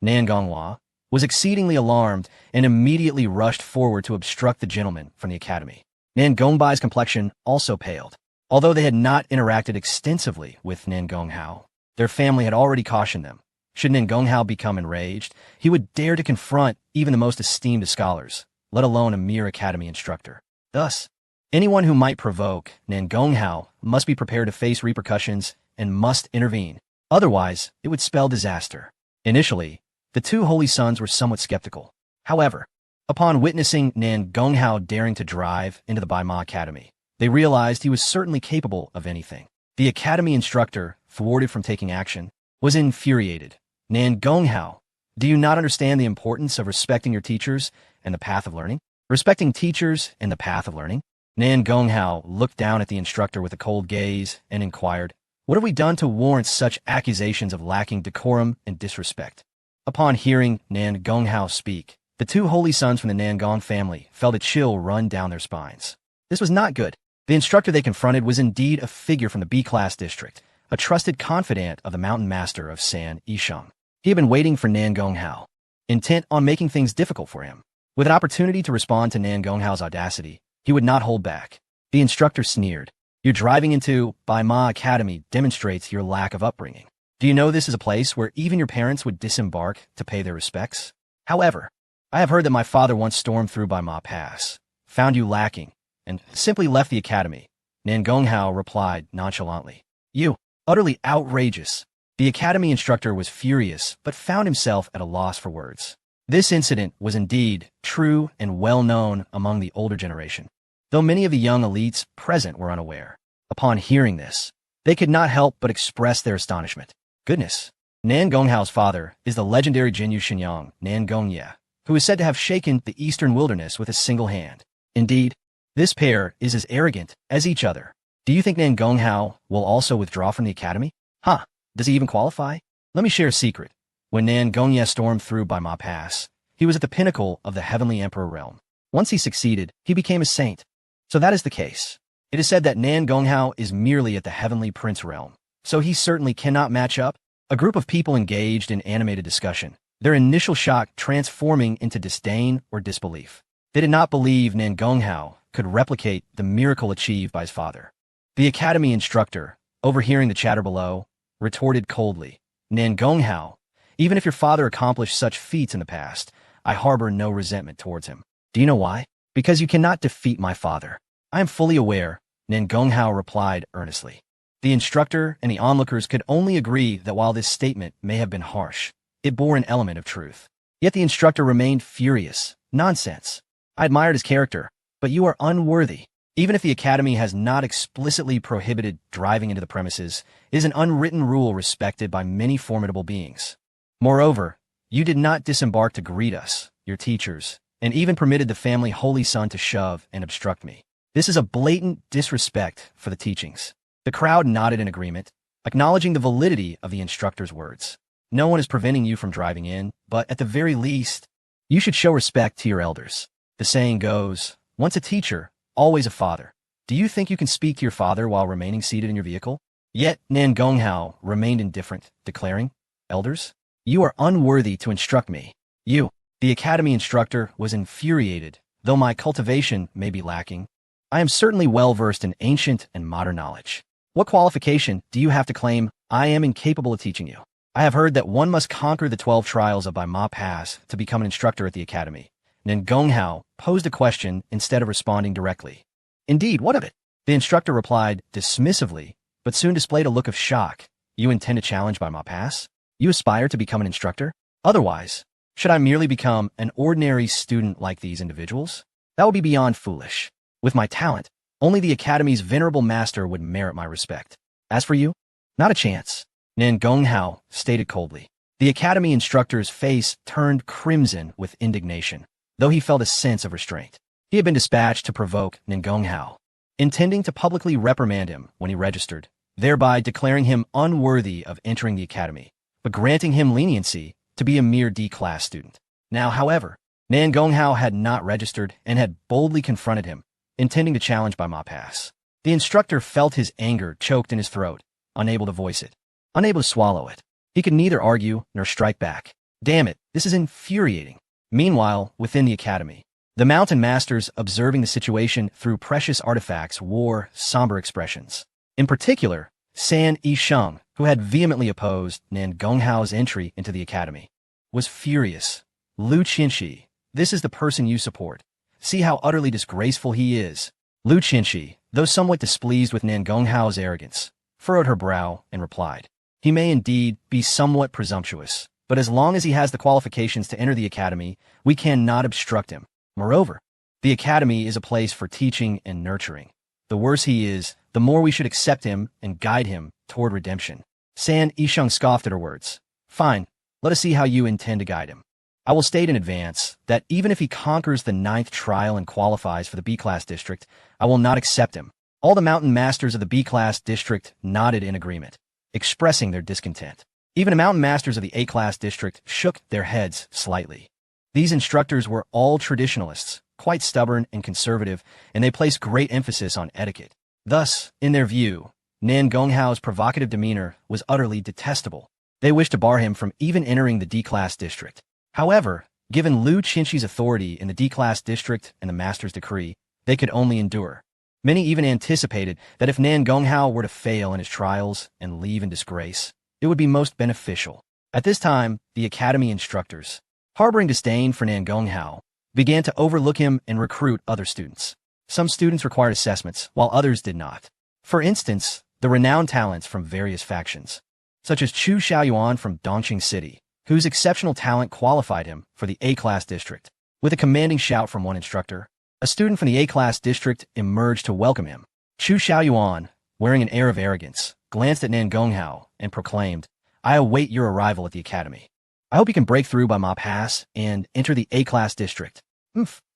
Nangong Hua, was exceedingly alarmed and immediately rushed forward to obstruct the gentleman from the academy. Nangong Bai's complexion also paled. Although they had not interacted extensively with Nan Gonghao, their family had already cautioned them. Should Nan Gonghao become enraged, he would dare to confront even the most esteemed of scholars, let alone a mere academy instructor. Thus, anyone who might provoke Nan Gonghao must be prepared to face repercussions and must intervene. Otherwise, it would spell disaster. Initially, the two holy sons were somewhat skeptical. However, upon witnessing Nan Gonghao daring to drive into the Bai Ma Academy, they realized he was certainly capable of anything. The academy instructor, thwarted from taking action, was infuriated. Nan Gonghao, do you not understand the importance of respecting your teachers and the path of learning? Respecting teachers and the path of learning? Nan Gonghao looked down at the instructor with a cold gaze and inquired, "What have we done to warrant such accusations of lacking decorum and disrespect?" Upon hearing Nan Gonghao speak, the two holy sons from the Nan Gong family felt a chill run down their spines. This was not good. The instructor they confronted was indeed a figure from the B-class district, a trusted confidant of the mountain master of San Yisheng. He had been waiting for Nan Gonghao, intent on making things difficult for him. With an opportunity to respond to Nan Gonghao's audacity, he would not hold back. The instructor sneered. "Your driving into Bai Ma Academy demonstrates your lack of upbringing. Do you know this is a place where even your parents would disembark to pay their respects? However, I have heard that my father once stormed through Bai Ma Pass, found you lacking, and simply left the academy." Nan Gonghao replied nonchalantly. "You, utterly outrageous." The academy instructor was furious, but found himself at a loss for words. This incident was indeed true and well known among the older generation, though many of the young elites present were unaware. Upon hearing this, they could not help but express their astonishment. Goodness! Nan Gonghao's father is the legendary Jinyu Shenyang, Nan Gongye, who is said to have shaken the eastern wilderness with a single hand. Indeed, this pair is as arrogant as each other. Do you think Nan Gonghao will also withdraw from the academy? Huh? Does he even qualify? Let me share a secret. When Nan Gongye stormed through Bai Ma Pass, he was at the pinnacle of the heavenly emperor realm. Once he succeeded, he became a saint. So that is the case. It is said that Nan Gonghao is merely at the heavenly prince realm, so he certainly cannot match up. A group of people engaged in animated discussion, their initial shock transforming into disdain or disbelief. They did not believe Nan Gonghao could replicate the miracle achieved by his father. The academy instructor, overhearing the chatter below, retorted coldly, "Nan Gonghao, even if your father accomplished such feats in the past, I harbor no resentment towards him. Do you know why? Because you cannot defeat my father." "I am fully aware," Nan Gonghao replied earnestly. The instructor and the onlookers could only agree that while this statement may have been harsh, it bore an element of truth. Yet the instructor remained furious. "Nonsense. I admired his character, but you are unworthy. Even if the academy has not explicitly prohibited driving into the premises, it is an unwritten rule respected by many formidable beings. Moreover, you did not disembark to greet us, your teachers, and even permitted the family holy son to shove and obstruct me. This is a blatant disrespect for the teachings." The crowd nodded in agreement, acknowledging the validity of the instructor's words. No one is preventing you from driving in, but at the very least, you should show respect to your elders. The saying goes, once a teacher, always a father. Do you think you can speak to your father while remaining seated in your vehicle? Yet Nan Gonghao remained indifferent, declaring, "Elders, you are unworthy to instruct me. You." The academy instructor was infuriated. "Though my cultivation may be lacking, I am certainly well versed in ancient and modern knowledge. What qualification do you have to claim I am incapable of teaching you? I have heard that one must conquer the 12 trials of Bai Ma Pass to become an instructor at the academy." Nan Gonghao posed a question instead of responding directly. "Indeed, what of it?" The instructor replied dismissively, but soon displayed a look of shock. "You intend to challenge Bai Ma Pass? You aspire to become an instructor? Otherwise, should I merely become an ordinary student like these individuals? That would be beyond foolish. With my talent, only the academy's venerable master would merit my respect. As for you, not a chance," Nan Gonghao stated coldly. The academy instructor's face turned crimson with indignation, though he felt a sense of restraint. He had been dispatched to provoke Nan Gonghao, intending to publicly reprimand him when he registered, thereby declaring him unworthy of entering the academy, but granting him leniency to be a mere D-class student. Now, however, Nan Gonghao had not registered and had boldly confronted him, intending to challenge Bai Ma Pass. The instructor felt his anger choked in his throat, unable to voice it, unable to swallow it. He could neither argue nor strike back. Damn it, this is infuriating. Meanwhile, within the academy, The mountain masters, observing the situation through precious artifacts, wore somber expressions. In particular, San Yisheng, who had vehemently opposed Nan Gonghao's entry into the academy, was furious. Lu Qinshi, this is the person you support. See how utterly disgraceful he is. Lu Qinshi, though somewhat displeased with Nan Gonghao's arrogance, furrowed her brow and replied, he may indeed be somewhat presumptuous, but as long as he has the qualifications to enter the academy, we cannot obstruct him. Moreover, the academy is a place for teaching and nurturing. The worse he is, the more we should accept him and guide him toward redemption. San Yisheng scoffed at her words. Fine, let us see how you intend to guide him. I will state in advance that even if he conquers the 9th trial and qualifies for the B-class district, I will not accept him. All the mountain masters of the B-class district nodded in agreement, expressing their discontent. Even the mountain masters of the A-class district shook their heads slightly. These instructors were all traditionalists, quite stubborn and conservative, and they placed great emphasis on etiquette. Thus, in their view, Nan Gonghao's provocative demeanor was utterly detestable. They wished to bar him from even entering the D-class district. However, given Lu Qinshi's authority in the D-class district and the master's decree, they could only endure. Many even anticipated that if Nan Gonghao were to fail in his trials and leave in disgrace, it would be most beneficial. At this time, the academy instructors, harboring disdain for Nan Gonghao, began to overlook him and recruit other students. Some students required assessments, while others did not. For instance, the renowned talents from various factions, such as Chu Xiaoyuan from Dongqing City, whose exceptional talent qualified him for the A-class district. With a commanding shout from one instructor, a student from the A-class district emerged to welcome him. Chu Xiaoyuan, wearing an air of arrogance, glanced at Nan Gonghao and proclaimed, I await your arrival at the academy. I hope you can break through by Ma Pass and enter the A-class district.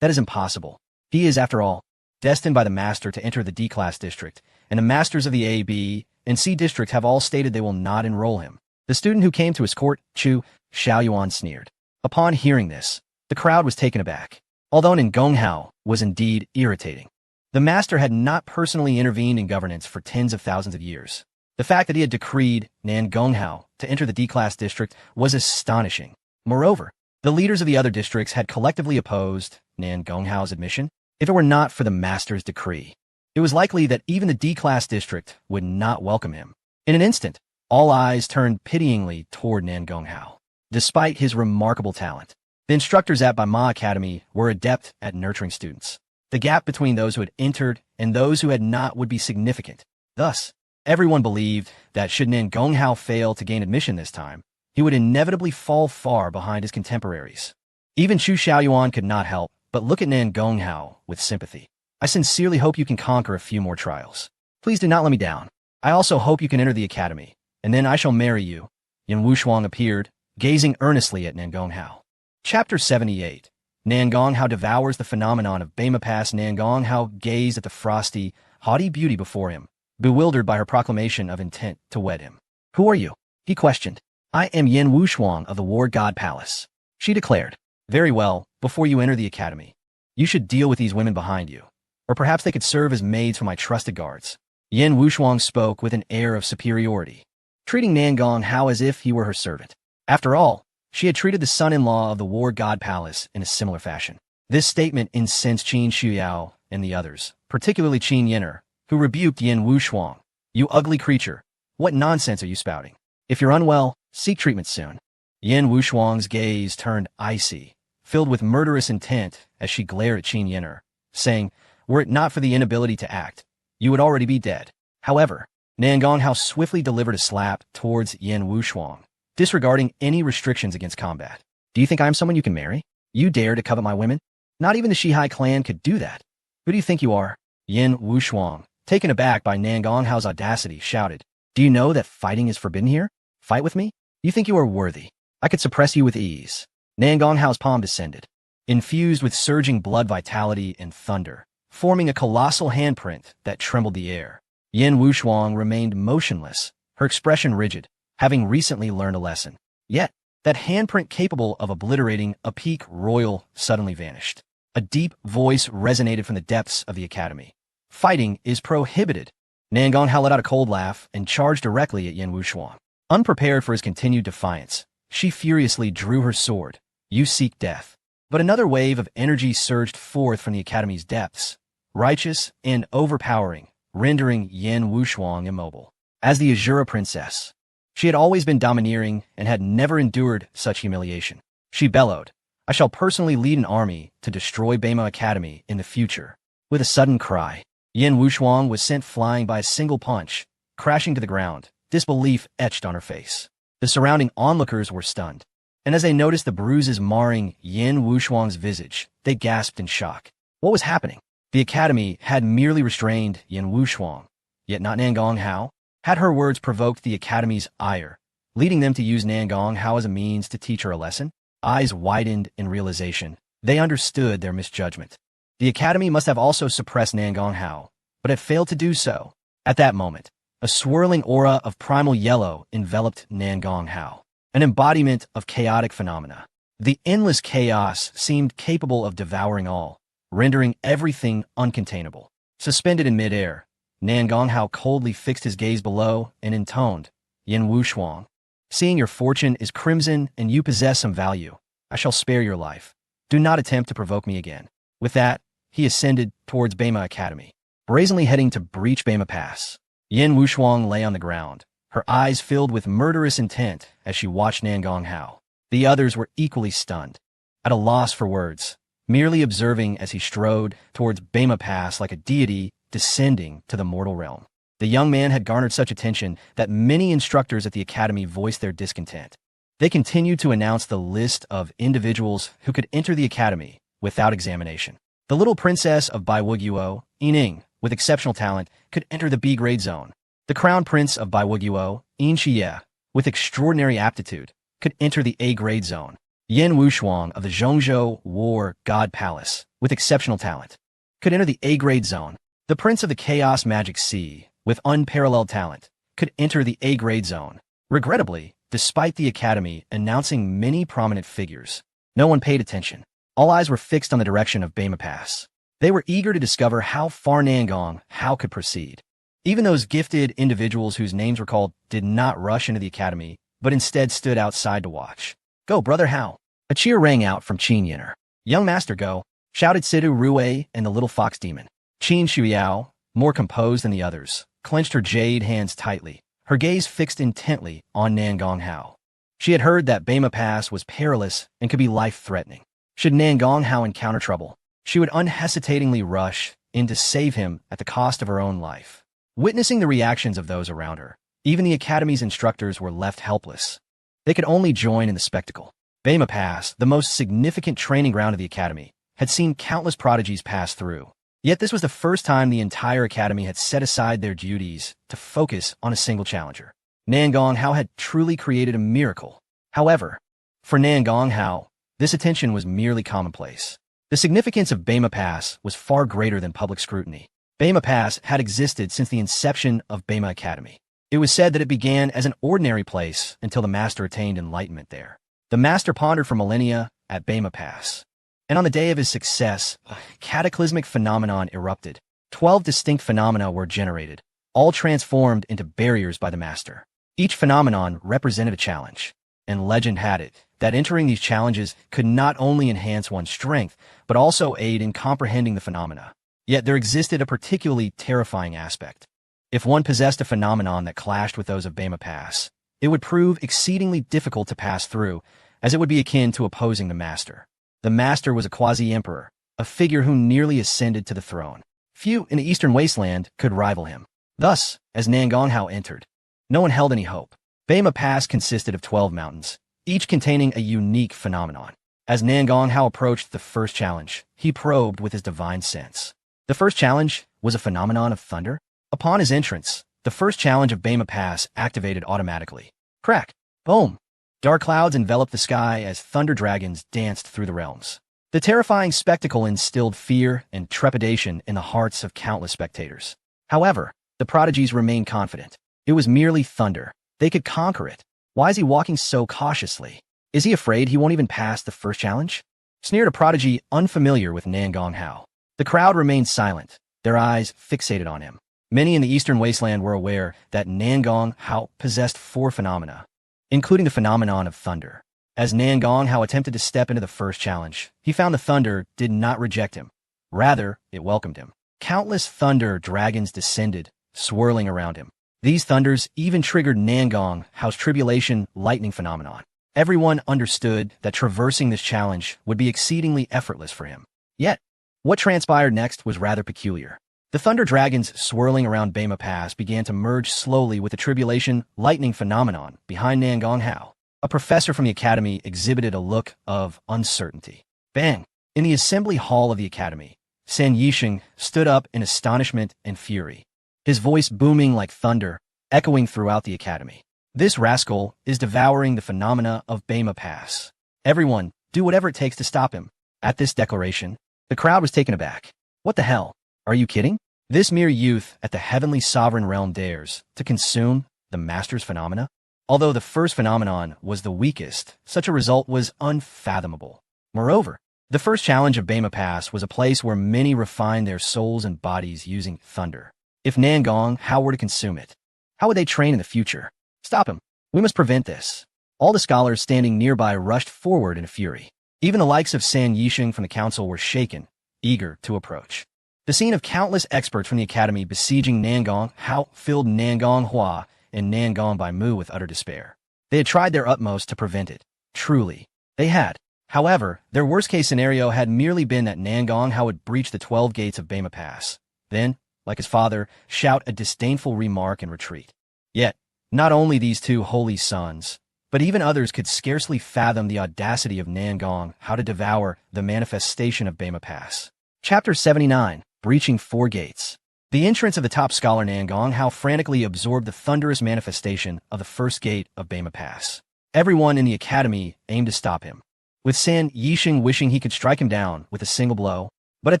That is impossible. He is, after all, destined by the master to enter the D-class district, and the masters of the A, B, and C district have all stated they will not enroll him. The student who came to his court, Chu Xiaoyuan, sneered. Upon hearing this, the crowd was taken aback. Although Nan Gonghao was indeed irritating, the master had not personally intervened in governance for tens of thousands of years. The fact that he had decreed Nan Gonghao to enter the D-class district was astonishing. Moreover, the leaders of the other districts had collectively opposed Nan Gonghao's admission. If it were not for the master's decree, it was likely that even the D-class district would not welcome him. In an instant, all eyes turned pityingly toward Nan Gonghao. Despite his remarkable talent, the instructors at Baima Academy were adept at nurturing students. The gap between those who had entered and those who had not would be significant. Thus, everyone believed that should Nan Gonghao fail to gain admission this time, he would inevitably fall far behind his contemporaries. Even Chu Xiaoyuan could not help but look at Nan Gonghao with sympathy. I sincerely hope you can conquer a few more trials. Please do not let me down. I also hope you can enter the academy, and then I shall marry you. Yan Wushuang appeared, gazing earnestly at Nan Gonghao. Chapter 78. Nan Gonghao devours the phenomenon of Baima Pass. Nan Gonghao gazed at the frosty, haughty beauty before him, bewildered by her proclamation of intent to wed him. Who are you? He questioned. I am Yan Wushuang of the War God Palace, she declared. Very well, before you enter the academy, you should deal with these women behind you, or perhaps they could serve as maids for my trusted guards. Yan Wushuang spoke with an air of superiority, treating Nan Gonghao as if he were her servant. After all, she had treated the son-in-law of the War God Palace in a similar fashion. This statement incensed Qin Shuyao and the others, particularly Qin Yener, who rebuked Yan Wushuang. You ugly creature, what nonsense are you spouting? If you're unwell, seek treatment soon. Yan Wushuang's gaze turned icy, filled with murderous intent as she glared at Qin Yener, saying, were it not for the inability to act, you would already be dead. However, Nan Gonghao swiftly delivered a slap towards Yan Wushuang, disregarding any restrictions against combat. Do you think I'm someone you can marry? You dare to covet my women? Not even the Shihai clan could do that. Who do you think you are? Yan Wushuang, taken aback by Nan Gonghao's audacity, shouted, do you know that fighting is forbidden here? Fight with me? You think you are worthy? I could suppress you with ease. Nan Gonghao's palm descended, infused with surging blood vitality and thunder, forming a colossal handprint that trembled the air. Yan Wushuang remained motionless, her expression rigid, having recently learned a lesson. Yet, that handprint capable of obliterating a peak royal suddenly vanished. A deep voice resonated from the depths of the academy. Fighting is prohibited. Nan Gonghao let out a cold laugh and charged directly at Yan Wushuang. Unprepared for his continued defiance, she furiously drew her sword. You seek death. But another wave of energy surged forth from the academy's depths, righteous and overpowering, rendering Yan Wushuang immobile. As the Azura princess, she had always been domineering and had never endured such humiliation. She bellowed, "I shall personally lead an army to destroy Bema Academy in the future." With a sudden cry, Yan Wushuang was sent flying by a single punch, crashing to the ground, disbelief etched on her face. The surrounding onlookers were stunned, and as they noticed the bruises marring Yan Wushuang's visage, they gasped in shock. What was happening? The academy had merely restrained Yan Wushuang, yet not Nangong Hao. Had her words provoked the academy's ire, leading them to use Nangong Hao as a means to teach her a lesson? Eyes widened in realization. They understood their misjudgment. The academy must have also suppressed Nangong Hao, but had failed to do so. At that moment, a swirling aura of primal yellow enveloped Nangong Hao, an embodiment of chaotic phenomena. The endless chaos seemed capable of devouring all, rendering everything uncontainable. Suspended in midair, Nangong Hao coldly fixed his gaze below and intoned, "Yan Wushuang, seeing your fortune is crimson and you possess some value, I shall spare your life. Do not attempt to provoke me again." With that, he ascended towards Bema Academy, brazenly heading to breach Bema Pass. Yan Wushuang lay on the ground, her eyes filled with murderous intent as she watched Nangong Hao. The others were equally stunned, at a loss for words, merely observing as he strode towards Bema Pass like a deity descending to the mortal realm. The young man had garnered such attention that many instructors at the academy voiced their discontent. They continued to announce the list of individuals who could enter the academy without examination. The little princess of Baiwuguo, Yining, with exceptional talent, could enter the B-grade zone. The crown prince of Baiwuguo, Yin Shiye, with extraordinary aptitude, could enter the A-grade zone. Yan Wushuang of the Zhongzhou War God Palace, with exceptional talent, could enter the A-grade zone. The Prince of the Chaos Magic Sea, with unparalleled talent, could enter the A-grade zone. Regrettably, despite the academy announcing many prominent figures, no one paid attention. All eyes were fixed on the direction of Bema Pass. They were eager to discover how far Nangong Hao could proceed. Even those gifted individuals whose names were called did not rush into the academy, but instead stood outside to watch. "Go, Brother Hao!" A cheer rang out from Qin Yin'er. "Young Master, go!" shouted Sidu Ruwei and the little fox demon. Qin Shuyao, more composed than the others, clenched her jade hands tightly, her gaze fixed intently on Nangong Hao. She had heard that Bema Pass was perilous and could be life-threatening. Should Nangong Hao encounter trouble, she would unhesitatingly rush in to save him at the cost of her own life. Witnessing the reactions of those around her, even the academy's instructors were left helpless. They could only join in the spectacle. Bema Pass, the most significant training ground of the academy, had seen countless prodigies pass through. Yet this was the first time the entire academy had set aside their duties to focus on a single challenger. Nangong Hao had truly created a miracle. However, for Nangong Hao, this attention was merely commonplace. The significance of Bema Pass was far greater than public scrutiny. Bema Pass had existed since the inception of Bema Academy. It was said that it began as an ordinary place until the master attained enlightenment there. The master pondered for millennia at Bema Pass. And on the day of his success, a cataclysmic phenomenon erupted. 12 distinct phenomena were generated, all transformed into barriers by the master. Each phenomenon represented a challenge, and legend had it that entering these challenges could not only enhance one's strength, but also aid in comprehending the phenomena. Yet there existed a particularly terrifying aspect. If one possessed a phenomenon that clashed with those of Bema Pass, it would prove exceedingly difficult to pass through, as it would be akin to opposing the master. The master was a quasi-emperor, a figure who nearly ascended to the throne. Few in the Eastern Wasteland could rival him. Thus, as Nangong Hao entered, no one held any hope. Bema Pass consisted of 12 mountains, each containing a unique phenomenon. As Nangong Hao approached the first challenge, he probed with his divine sense. The first challenge was a phenomenon of thunder. Upon his entrance, the first challenge of Bema Pass activated automatically. Crack! Boom! Dark clouds enveloped the sky as thunder dragons danced through the realms. The terrifying spectacle instilled fear and trepidation in the hearts of countless spectators. However, the prodigies remained confident. It was merely thunder. They could conquer it. Why is he walking so cautiously? Is he afraid he won't even pass the first challenge? Sneered a prodigy unfamiliar with Nangong Hao. The crowd remained silent, their eyes fixated on him. Many in the Eastern Wasteland were aware that Nangong Hao possessed 4 phenomena, including the phenomenon of thunder. As Nangong Hao attempted to step into the first challenge, he found the thunder did not reject him. Rather, it welcomed him. Countless thunder dragons descended, swirling around him. These thunders even triggered Nangong Hao's tribulation lightning phenomenon. Everyone understood that traversing this challenge would be exceedingly effortless for him. Yet, what transpired next was rather peculiar. The thunder dragons swirling around Bema Pass began to merge slowly with the tribulation lightning phenomenon behind Nangong Hao. A professor from the academy exhibited a look of uncertainty. Bang! In the assembly hall of the academy, San Yisheng stood up in astonishment and fury, his voice booming like thunder, echoing throughout the academy. This rascal is devouring the phenomena of Bema Pass. Everyone, do whatever it takes to stop him. At this declaration, the crowd was taken aback. What the hell? Are you kidding? This mere youth at the heavenly sovereign realm dares to consume the master's phenomena? Although the first phenomenon was the weakest, such a result was unfathomable. Moreover, the first challenge of Bema Pass was a place where many refined their souls and bodies using thunder. If Nangong Hao were to consume it, how would they train in the future? Stop him. We must prevent this. All the scholars standing nearby rushed forward in a fury. Even the likes of San Yisheng from the council were shaken, eager to approach. The scene of countless experts from the academy besieging Nangong Hao filled Nangong Hua and Nangong Bai Mu with utter despair. They had tried their utmost to prevent it. Truly, they had. However, their worst-case scenario had merely been that Nangong Hao would breach the 12 gates of Bema Pass. Then, like his father, shout a disdainful remark and retreat. Yet, not only these two holy sons, but even others could scarcely fathom the audacity of Nangong Hao to devour the manifestation of Bema Pass. Chapter 79, Breaching 4 Gates. The entrance of the top scholar Nangong Hao frantically absorbed the thunderous manifestation of the first gate of Bema Pass. Everyone in the academy aimed to stop him, with San Yisheng wishing he could strike him down with a single blow. But at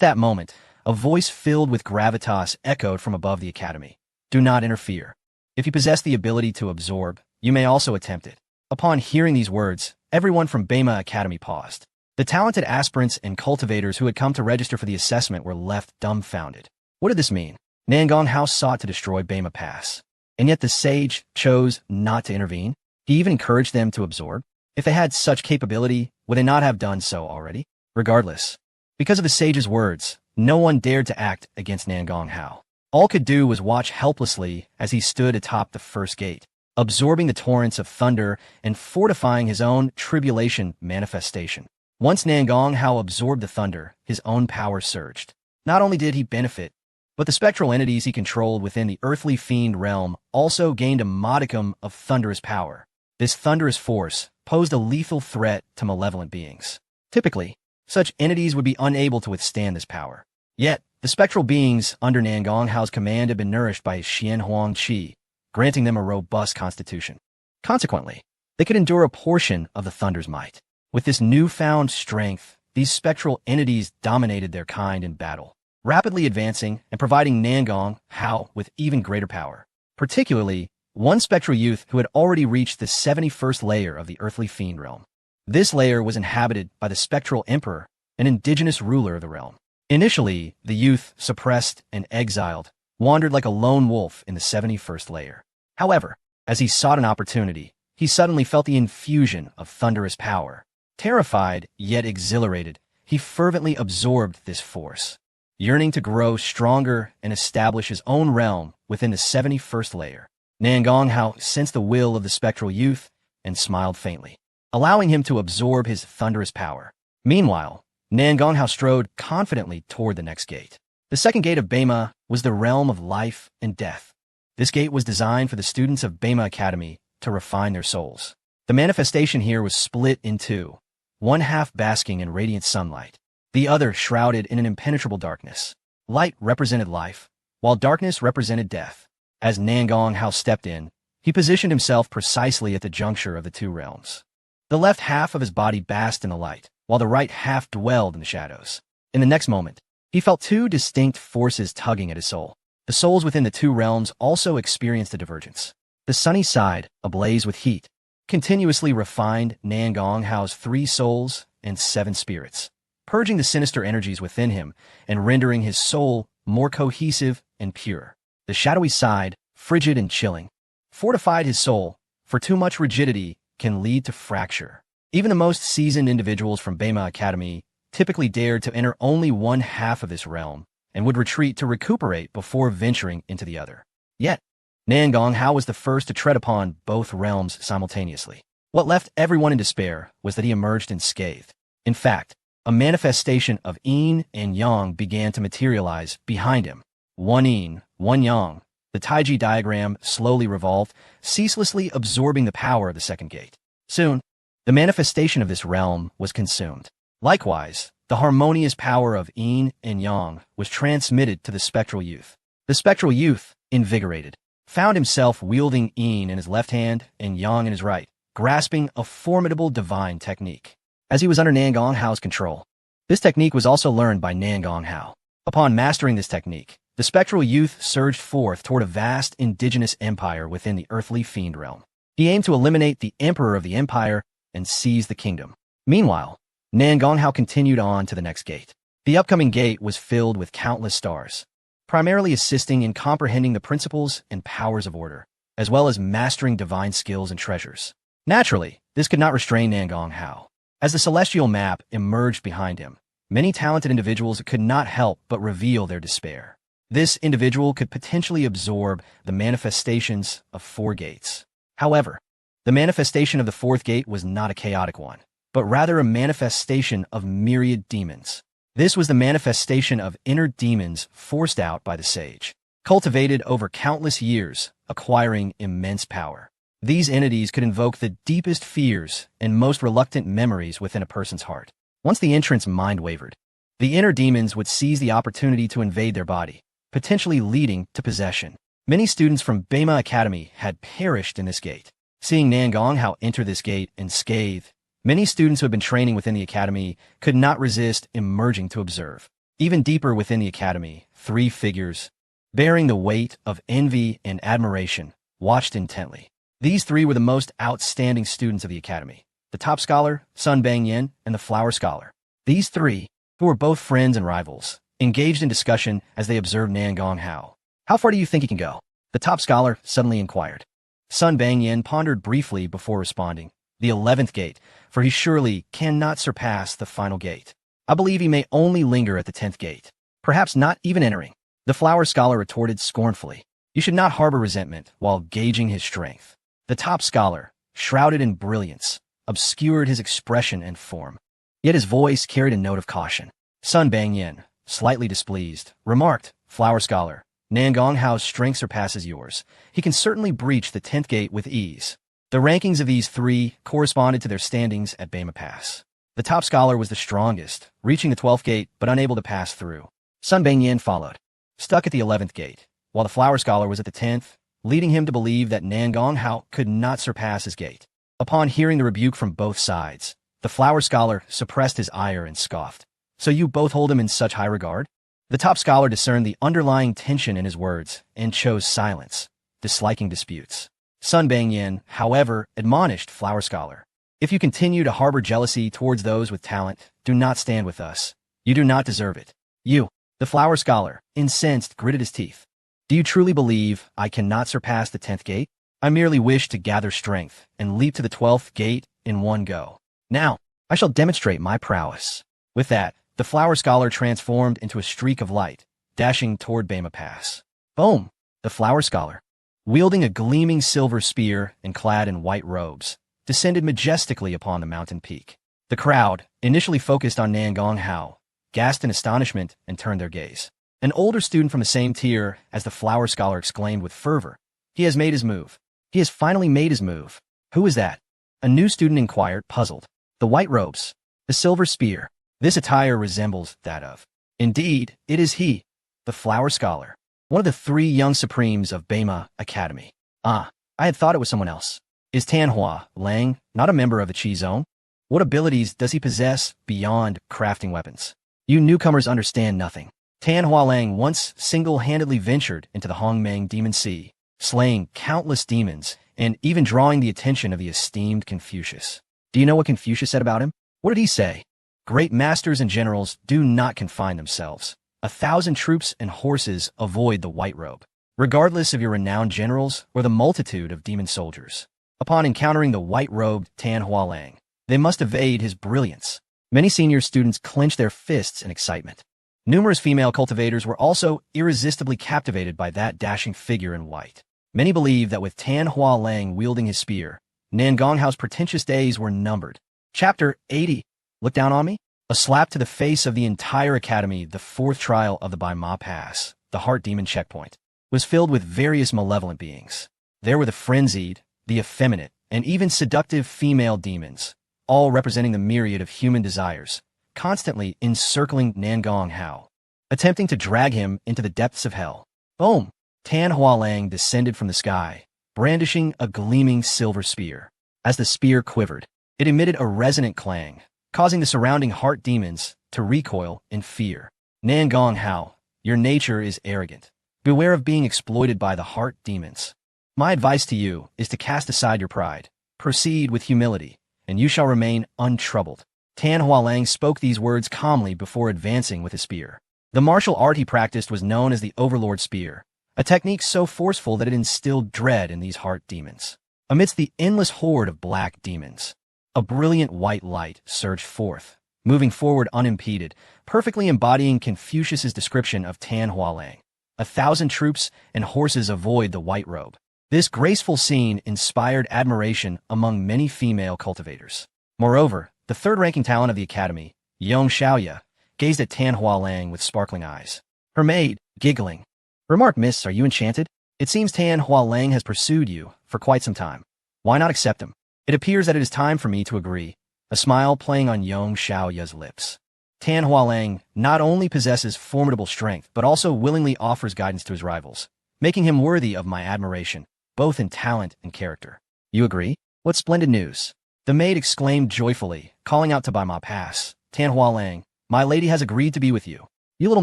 that moment, a voice filled with gravitas echoed from above the academy. Do not interfere. If you possess the ability to absorb, you may also attempt it. Upon hearing these words, everyone from Bema Academy paused. The talented aspirants and cultivators who had come to register for the assessment were left dumbfounded. What did this mean? Nangong Hao sought to destroy Bema Pass, and yet the sage chose not to intervene. He even encouraged them to absorb. If they had such capability, would they not have done so already? Regardless, because of the sage's words, no one dared to act against Nangong Hao. All could do was watch helplessly as he stood atop the first gate, absorbing the torrents of thunder and fortifying his own tribulation manifestation. Once Nangong Hao absorbed the thunder, his own power surged. Not only did he benefit, but the spectral entities he controlled within the earthly fiend realm also gained a modicum of thunderous power. This thunderous force posed a lethal threat to malevolent beings. Typically, such entities would be unable to withstand this power. Yet, the spectral beings under Nangong Hao's command had been nourished by his Xian Huang Qi, granting them a robust constitution. Consequently, they could endure a portion of the thunder's might. With this newfound strength, these spectral entities dominated their kind in battle, rapidly advancing and providing Nangong Hao with even greater power. Particularly, one spectral youth who had already reached the 71st layer of the earthly fiend realm. This layer was inhabited by the spectral emperor, an indigenous ruler of the realm. Initially, the youth, suppressed and exiled, wandered like a lone wolf in the 71st layer. However, as he sought an opportunity, he suddenly felt the infusion of thunderous power. Terrified, yet exhilarated, he fervently absorbed this force, yearning to grow stronger and establish his own realm within the 71st layer. Nangong Hao sensed the will of the spectral youth and smiled faintly, allowing him to absorb his thunderous power. Meanwhile, Nangong Hao strode confidently toward the next gate. The second gate of Bema was the realm of life and death. This gate was designed for the students of Bema Academy to refine their souls. The manifestation here was split in two, one half basking in radiant sunlight, the other shrouded in an impenetrable darkness. Light represented life, while darkness represented death. As Nangong Hao stepped in, he positioned himself precisely at the juncture of the two realms. The left half of his body basked in the light, while the right half dwelled in the shadows. In the next moment, he felt two distinct forces tugging at his soul. The souls within the two realms also experienced a divergence. The sunny side, ablaze with heat, continuously refined Nangong Hao's 3 souls and 7 spirits, purging the sinister energies within him and rendering his soul more cohesive and pure. The shadowy side, frigid and chilling, fortified his soul, for too much rigidity can lead to fracture. Even the most seasoned individuals from Bema Academy typically dared to enter only one half of this realm and would retreat to recuperate before venturing into the other. Yet, Nan Gonghao was the first to tread upon both realms simultaneously. What left everyone in despair was that he emerged unscathed. In fact, a manifestation of yin and yang began to materialize behind him. One yin, one yang. The Taiji diagram slowly revolved, ceaselessly absorbing the power of the second gate. Soon, the manifestation of this realm was consumed. Likewise, the harmonious power of yin and yang was transmitted to the spectral youth. The spectral youth, invigorated, found himself wielding yin in his left hand and yang in his right, grasping a formidable divine technique. As he was under Nan Gonghao's control, this technique was also learned by Nan Gonghao. Upon mastering this technique, the spectral youth surged forth toward a vast indigenous empire within the earthly fiend realm. He aimed to eliminate the emperor of the empire and seize the kingdom. Meanwhile, Nan Gonghao continued on to the next gate. The upcoming gate was filled with countless stars, primarily assisting in comprehending the principles and powers of order, as well as mastering divine skills and treasures. Naturally, this could not restrain Nan Gonghao. As the celestial map emerged behind him, many talented individuals could not help but reveal their despair. This individual could potentially absorb the manifestations of 4 gates. However, the manifestation of the 4th gate was not a chaotic one, but rather a manifestation of myriad demons. This was the manifestation of inner demons forced out by the sage, cultivated over countless years, acquiring immense power. These entities could invoke the deepest fears and most reluctant memories within a person's heart. Once the entrant's mind wavered, the inner demons would seize the opportunity to invade their body, potentially leading to possession. Many students from Bema Academy had perished in this gate. Seeing Nan Gonghao enter this gate unscathed, many students who had been training within the academy could not resist emerging to observe. Even deeper within the academy, 3 figures, bearing the weight of envy and admiration, watched intently. These 3 were the most outstanding students of the academy: the top scholar, Sun Bangyan, and the flower scholar. These 3, who were both friends and rivals, engaged in discussion as they observed Nan Gonghao. "How far do you think he can go?" the top scholar suddenly inquired. Sun Bangyan pondered briefly before responding. "The 11th gate, for he surely cannot surpass the final gate. I believe he may only linger at the 10th gate, perhaps not even entering." The flower scholar retorted scornfully. "You should not harbor resentment while gauging his strength." The top scholar, shrouded in brilliance, obscured his expression and form, yet his voice carried a note of caution. Sun Bangyan, slightly displeased, remarked, "Flower scholar, Nan Gonghao's strength surpasses yours. He can certainly breach the 10th gate with ease." The rankings of these 3 corresponded to their standings at Bema Pass. The top scholar was the strongest, reaching the 12th gate but unable to pass through. Sun Bangyan followed, stuck at the 11th gate, while the flower scholar was at the 10th, leading him to believe that Nan Gonghao could not surpass his gate. Upon hearing the rebuke from both sides, the flower scholar suppressed his ire and scoffed. "So you both hold him in such high regard?" The top scholar discerned the underlying tension in his words and chose silence, disliking disputes. Sun Bangyan, however, admonished flower scholar, "If you continue to harbor jealousy towards those with talent, do not stand with us. You do not deserve it." "You," the flower scholar, incensed, gritted his teeth. "Do you truly believe I cannot surpass the 10th gate? I merely wish to gather strength and leap to the 12th gate in one go. Now, I shall demonstrate my prowess." With that, the flower scholar transformed into a streak of light, dashing toward Bema Pass. Boom! The flower scholar, wielding a gleaming silver spear and clad in white robes, descended majestically upon the mountain peak. The crowd, initially focused on Nan Gonghao, gasped in astonishment and turned their gaze. An older student from the same tier as the flower scholar exclaimed with fervor, "He has made his move. He has finally made his move." "Who is that?" a new student inquired, puzzled. "The white robes, the silver spear. This attire resembles that of." "Indeed, it is he, the flower scholar, one of the 3 young supremes of Bema Academy." "Ah, I had thought it was someone else. Is Tanhua Lang not a member of the Qi Zone? What abilities does he possess beyond crafting weapons?" "You newcomers understand nothing. Tanhua Lang once single-handedly ventured into the Hongmeng Demon Sea, slaying countless demons and even drawing the attention of the esteemed Confucius." "Do you know what Confucius said about him?" "What did he say?" "Great masters and generals do not confine themselves. 1,000 troops and horses avoid the white robe, regardless of your renowned generals or the multitude of demon soldiers." Upon encountering the white-robed Tanhua Lang, They must evade his brilliance. Many senior students clenched their fists in excitement. Numerous female cultivators were also irresistibly captivated by that dashing figure in white. Many believed that with Tan Hualang wielding his spear, Nangonghao's pretentious days were numbered. Chapter 80. Look down on me? A slap to the face of the entire academy. The fourth trial of the Bai Ma Pass, the Heart Demon checkpoint, was filled with various malevolent beings. There were the frenzied, the effeminate, and even seductive female demons, all representing the myriad of human desires, constantly encircling Nangonghao, attempting to drag him into the depths of hell. Boom! Tan Hualang descended from the sky, brandishing a gleaming silver spear. As the spear quivered, it emitted a resonant clang, causing the surrounding heart demons to recoil in fear. Nangonghao, your nature is arrogant. Beware of being exploited by the heart demons. My advice to you is to cast aside your pride, proceed with humility, and you shall remain untroubled. Tan Hualang spoke these words calmly before advancing with his spear. The martial art he practiced was known as the Overlord Spear, a technique so forceful that it instilled dread in these heart demons. Amidst the endless horde of black demons, a brilliant white light surged forth, moving forward unimpeded, perfectly embodying Confucius's description of Tan Hualang. 1,000 troops and horses avoid the white robe. This graceful scene inspired admiration among many female cultivators. Moreover, the third-ranking talent of the academy, Yong Xiaoya, gazed at Tan Hualang with sparkling eyes. Her maid, giggling, remarked, "Miss, are you enchanted? It seems Tan Hualang has pursued you for quite some time. Why not accept him? It appears that it is time for me to agree," a smile playing on Yong Xiaoya's lips. Tan Hualang not only possesses formidable strength, but also willingly offers guidance to his rivals, making him worthy of my admiration, both in talent and character. You agree? What splendid news! The maid exclaimed joyfully, calling out to Bai Ma Pass, "Tan Hualang, my lady has agreed to be with you. You little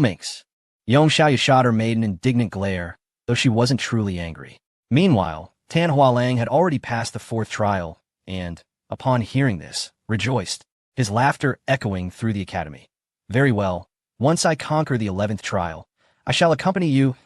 minx." Yong Xiaoya shot her maid an indignant glare, though she wasn't truly angry. Meanwhile, Tan Hualang had already passed the fourth trial, and, upon hearing this, rejoiced, his laughter echoing through the academy. "Very well. Once I conquer the 11th trial, I shall accompany you,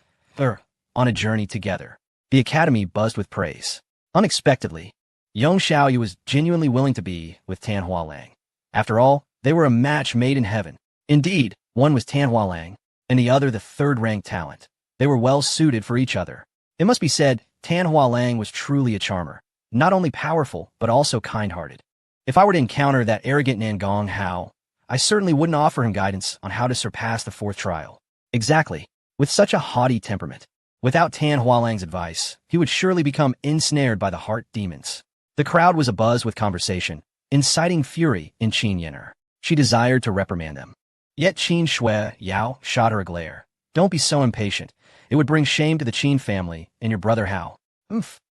on a journey together." The academy buzzed with praise. Unexpectedly, Yong Xiaoyu was genuinely willing to be with Tan Hualang. After all, they were a match made in heaven. Indeed, one was Tan Hualang, and the other the third-ranked talent. They were well suited for each other. It must be said, Tan Hualang was truly a charmer, not only powerful, but also kind-hearted. If I were to encounter that arrogant Nangonghao, I certainly wouldn't offer him guidance on how to surpass the fourth trial. Exactly. With such a haughty temperament, without Tan Hualang's advice, he would surely become ensnared by the heart demons. The crowd was abuzz with conversation, inciting fury in Qin Yener. She desired to reprimand them. Yet Qin Shui Yao shot her a glare. "Don't be so impatient. It would bring shame to the Qin family and your brother Hao.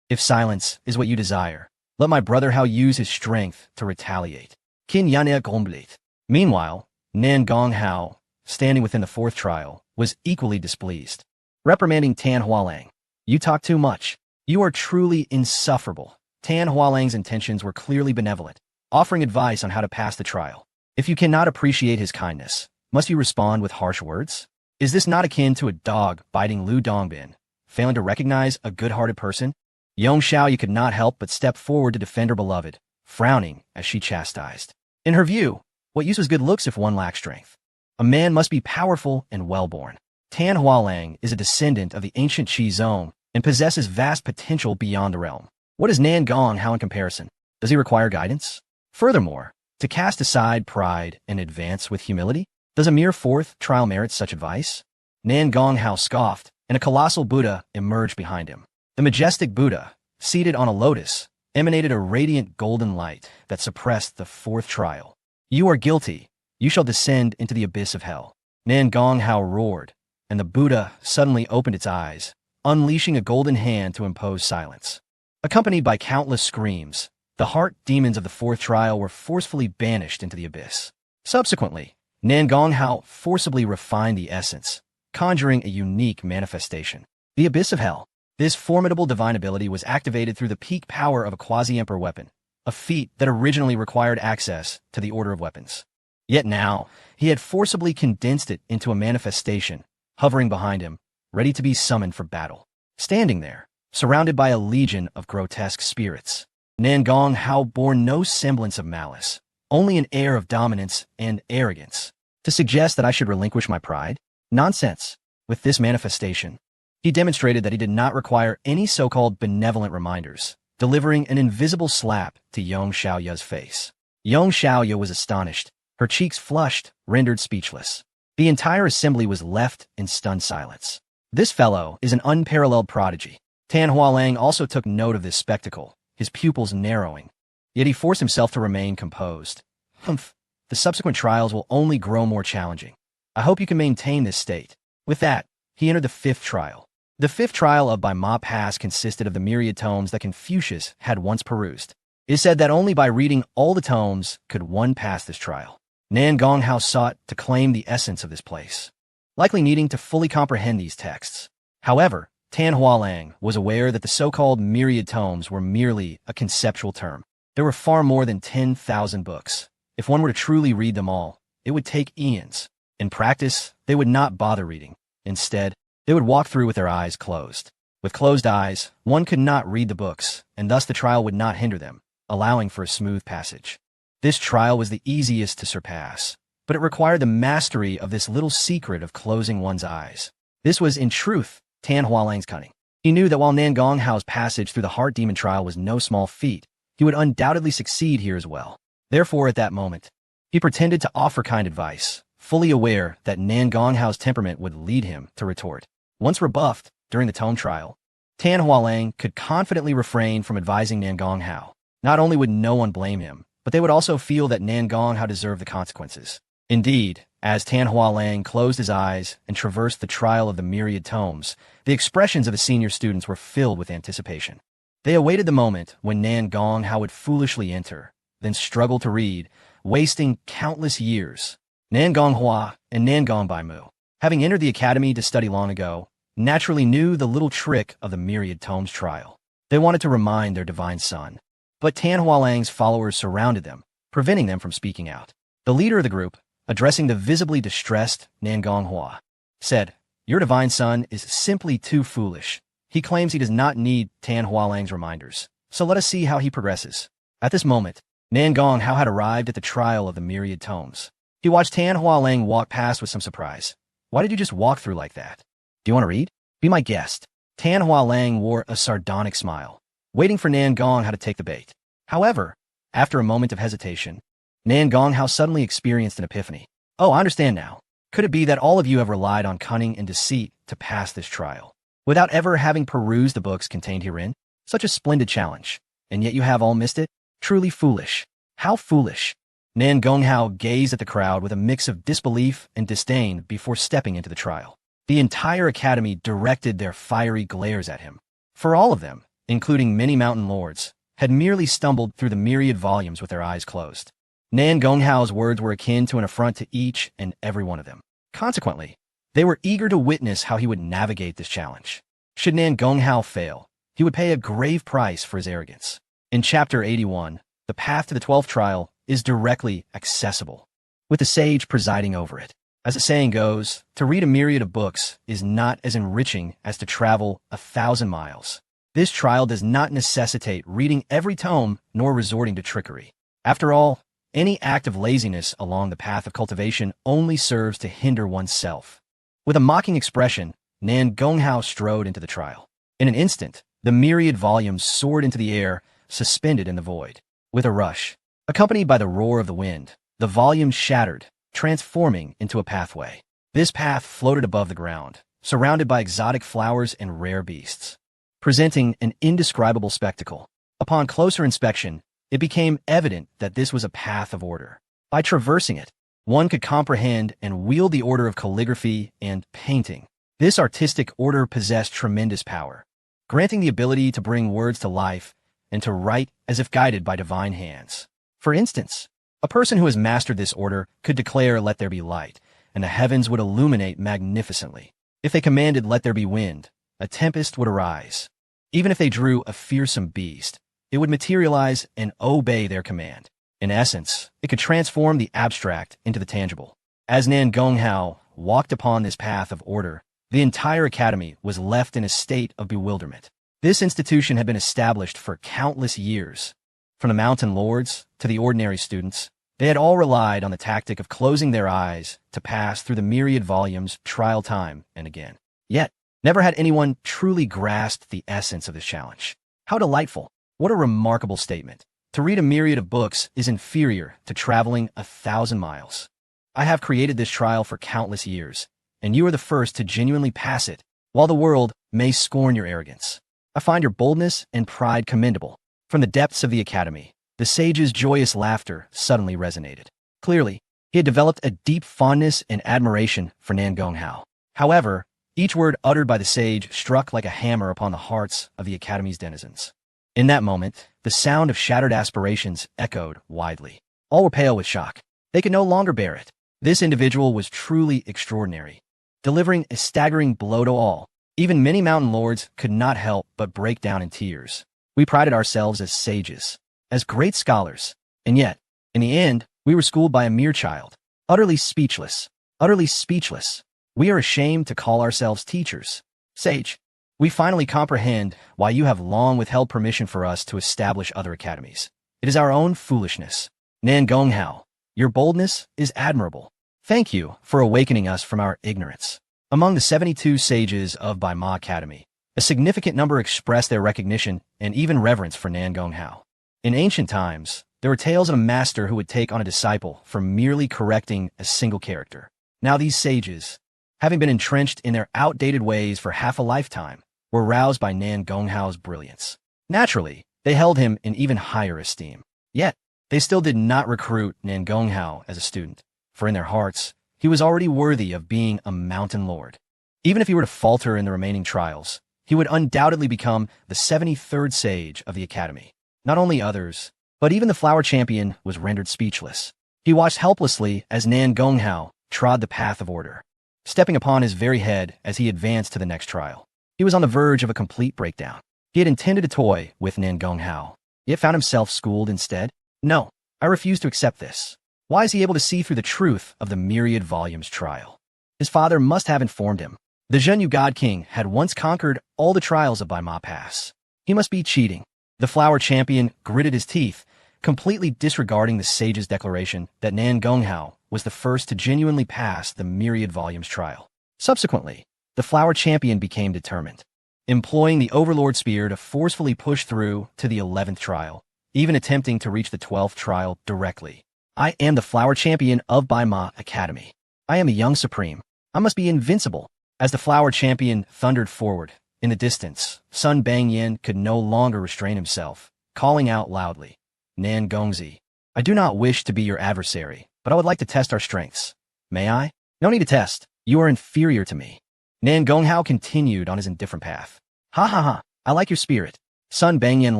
If silence is what you desire, let my brother Hao use his strength to retaliate." Qin Yan'e Gomblete. Meanwhile, Nangonghao, standing within the fourth trial, was equally displeased. Reprimanding Tan Hualang. "You talk too much. You are truly insufferable." Tan Hualang's intentions were clearly benevolent, offering advice on how to pass the trial. If you cannot appreciate his kindness, must you respond with harsh words? Is this not akin to a dog biting Lu Dongbin, failing to recognize a good-hearted person? Yong Xiaoyu could not help but step forward to defend her beloved, frowning as she chastised. In her view, what use was good looks if one lacked strength? A man must be powerful and well-born. Tan Hualang is a descendant of the ancient Qi Zone and possesses vast potential beyond the realm. What is Nangonghao in comparison? Does he require guidance? Furthermore, to cast aside pride and advance with humility? Does a mere fourth trial merit such advice? Nangonghao scoffed, and a colossal Buddha emerged behind him. The majestic Buddha, seated on a lotus, emanated a radiant golden light that suppressed the fourth trial. "You are guilty. You shall descend into the abyss of hell." Nangonghao roared, and the Buddha suddenly opened its eyes, unleashing a golden hand to impose silence. Accompanied by countless screams, the heart demons of the fourth trial were forcefully banished into the abyss. Subsequently, Nangonghao forcibly refined the essence, conjuring a unique manifestation. The abyss of hell. This formidable divine ability was activated through the peak power of a quasi-emperor weapon, a feat that originally required access to the Order of Weapons. Yet now, he had forcibly condensed it into a manifestation, hovering behind him, ready to be summoned for battle. Standing there, surrounded by a legion of grotesque spirits, Nan Hao bore no semblance of malice, only an air of dominance and arrogance. To suggest that I should relinquish my pride? Nonsense. With this manifestation, he demonstrated that he did not require any so-called benevolent reminders, delivering an invisible slap to Yong Xiaoya's face. Yong Xiaoya was astonished, her cheeks flushed, rendered speechless. The entire assembly was left in stunned silence. This fellow is an unparalleled prodigy. Tan Hualang also took note of this spectacle, his pupils narrowing. Yet he forced himself to remain composed. Humph, the subsequent trials will only grow more challenging. I hope you can maintain this state. With that, he entered the fifth trial. The fifth trial of By Ma Pass consisted of the myriad tomes that Confucius had once perused. It is said that only by reading all the tomes could one pass this trial. Nan Hao sought to claim the essence of this place, likely needing to fully comprehend these texts. However, Tan Hualang was aware that the so-called myriad tomes were merely a conceptual term. There were far more than 10,000 books. If one were to truly read them all, it would take eons. In practice, they would not bother reading. Instead, they would walk through with their eyes closed. With closed eyes, one could not read the books, and thus the trial would not hinder them, allowing for a smooth passage. This trial was the easiest to surpass, but it required the mastery of this little secret of closing one's eyes. This was, in truth, Tan Hualang's cunning. He knew that while Nan Hao's passage through the Heart Demon trial was no small feat, he would undoubtedly succeed here as well. Therefore, at that moment, he pretended to offer kind advice, fully aware that Nan Hao's temperament would lead him to retort. Once rebuffed during the tome trial, Tan Hualang could confidently refrain from advising Nan Hao. Not only would no one blame him, but they would also feel that Nan Hao deserved the consequences. Indeed, as Tan Hualang closed his eyes and traversed the trial of the myriad tomes, the expressions of the senior students were filled with anticipation. They awaited the moment when Nan Hao would foolishly enter, then struggle to read, wasting countless years. Nan Hua and Nan Baimu, having entered the academy to study long ago, naturally knew the little trick of the myriad tomes trial. They wanted to remind their divine son. But Tan Hualang's followers surrounded them, preventing them from speaking out. The leader of the group, addressing the visibly distressed Nan Hua, said, "Your divine son is simply too foolish. He claims he does not need Tan Hualang's reminders, so let us see how he progresses." At this moment, Nan Hao had arrived at the trial of the myriad tomes. He watched Tan Hualang walk past with some surprise. "Why did you just walk through like that? Do you want to read? Be my guest." Tan Hualang wore a sardonic smile, waiting for Nan Hao to take the bait. However, after a moment of hesitation, Nan Hao suddenly experienced an epiphany. "Oh, I understand now. Could it be that all of you have relied on cunning and deceit to pass this trial, without ever having perused the books contained herein? Such a splendid challenge, and yet you have all missed it? Truly foolish. How foolish." Nan Hao gazed at the crowd with a mix of disbelief and disdain before stepping into the trial. The entire academy directed their fiery glares at him. For all of them, including many mountain lords, had merely stumbled through the myriad volumes with their eyes closed. Nan Hao's words were akin to an affront to each and every one of them. Consequently, they were eager to witness how he would navigate this challenge. Should Nan Hao fail, he would pay a grave price for his arrogance. In Chapter 81, the path to the 12th trial is directly accessible, with the sage presiding over it. As the saying goes, to read a myriad of books is not as enriching as to travel 1,000 miles. This trial does not necessitate reading every tome nor resorting to trickery. After all, any act of laziness along the path of cultivation only serves to hinder oneself. With a mocking expression, Nan Hao strode into the trial. In an instant, the myriad volumes soared into the air, suspended in the void. With a rush, accompanied by the roar of the wind, the volumes shattered, transforming into a pathway. This path floated above the ground, surrounded by exotic flowers and rare beasts, presenting an indescribable spectacle. Upon closer inspection, it became evident that this was a path of order. By traversing it, one could comprehend and wield the order of calligraphy and painting. This artistic order possessed tremendous power, granting the ability to bring words to life and to write as if guided by divine hands. For instance, a person who has mastered this order could declare, "Let there be light," and the heavens would illuminate magnificently. If they commanded, "Let there be wind," a tempest would arise. Even if they drew a fearsome beast, it would materialize and obey their command. In essence, it could transform the abstract into the tangible. As Nan Hao walked upon this path of order, the entire academy was left in a state of bewilderment. This institution had been established for countless years, From the mountain lords to the ordinary students, they had all relied on the tactic of closing their eyes to pass through the myriad volumes trial time and again. Yet, never had anyone truly grasped the essence of this challenge. How delightful! What a remarkable statement. To read a myriad of books is inferior to traveling 1,000 miles. I have created this trial for countless years, and you are the first to genuinely pass it, while the world may scorn your arrogance. I find your boldness and pride commendable. From the depths of the academy, the sage's joyous laughter suddenly resonated. Clearly, he had developed a deep fondness and admiration for Nan Gonghao. However, each word uttered by the sage struck like a hammer upon the hearts of the academy's denizens. In that moment, the sound of shattered aspirations echoed widely. All were pale with shock. They could no longer bear it. This individual was truly extraordinary, delivering a staggering blow to all. Even many mountain lords could not help but break down in tears. We prided ourselves as sages, as great scholars, and yet, in the end, we were schooled by a mere child. Utterly speechless. Utterly speechless. We are ashamed to call ourselves teachers. Sage, we finally comprehend why you have long withheld permission for us to establish other academies. It is our own foolishness. Nan Gonghao, your boldness is admirable. Thank you for awakening us from our ignorance. Among the 72 sages of Bai Ma Academy, a significant number expressed their recognition and even reverence for Nan Gonghao. In ancient times, there were tales of a master who would take on a disciple for merely correcting a single character. Now these sages, having been entrenched in their outdated ways for half a lifetime, were roused by Nan Gonghao's brilliance. Naturally, they held him in even higher esteem. Yet, they still did not recruit Nan Gonghao as a student, for in their hearts, he was already worthy of being a mountain lord. Even if he were to falter in the remaining trials, he would undoubtedly become the 73rd sage of the academy. Not only others, but even the flower champion was rendered speechless. He watched helplessly as Nan Gonghao trod the path of order, stepping upon his very head as he advanced to the next trial. He was on the verge of a complete breakdown. He had intended to toy with Nan Gonghao, yet found himself schooled instead. No, I refuse to accept this. Why is he able to see through the truth of the myriad volumes trial? His father must have informed him. The Zhenyu God King had once conquered all the trials of Bai Ma Pass. He must be cheating. The flower champion gritted his teeth, completely disregarding the sage's declaration that Nan Gonghao was the first to genuinely pass the myriad volumes trial. Subsequently, the flower champion became determined, employing the Overlord Spear to forcefully push through to the 11th trial, even attempting to reach the 12th trial directly. I am the flower champion of Bai Ma Academy. I am a young supreme. I must be invincible. As the flower champion thundered forward, in the distance, Sun Bangyan could no longer restrain himself, calling out loudly, Nan Gongzi, I do not wish to be your adversary, but I would like to test our strengths. May I? No need to test. You are inferior to me. Nan Gonghao continued on his indifferent path. Ha ha ha, I like your spirit. Sun Bangyan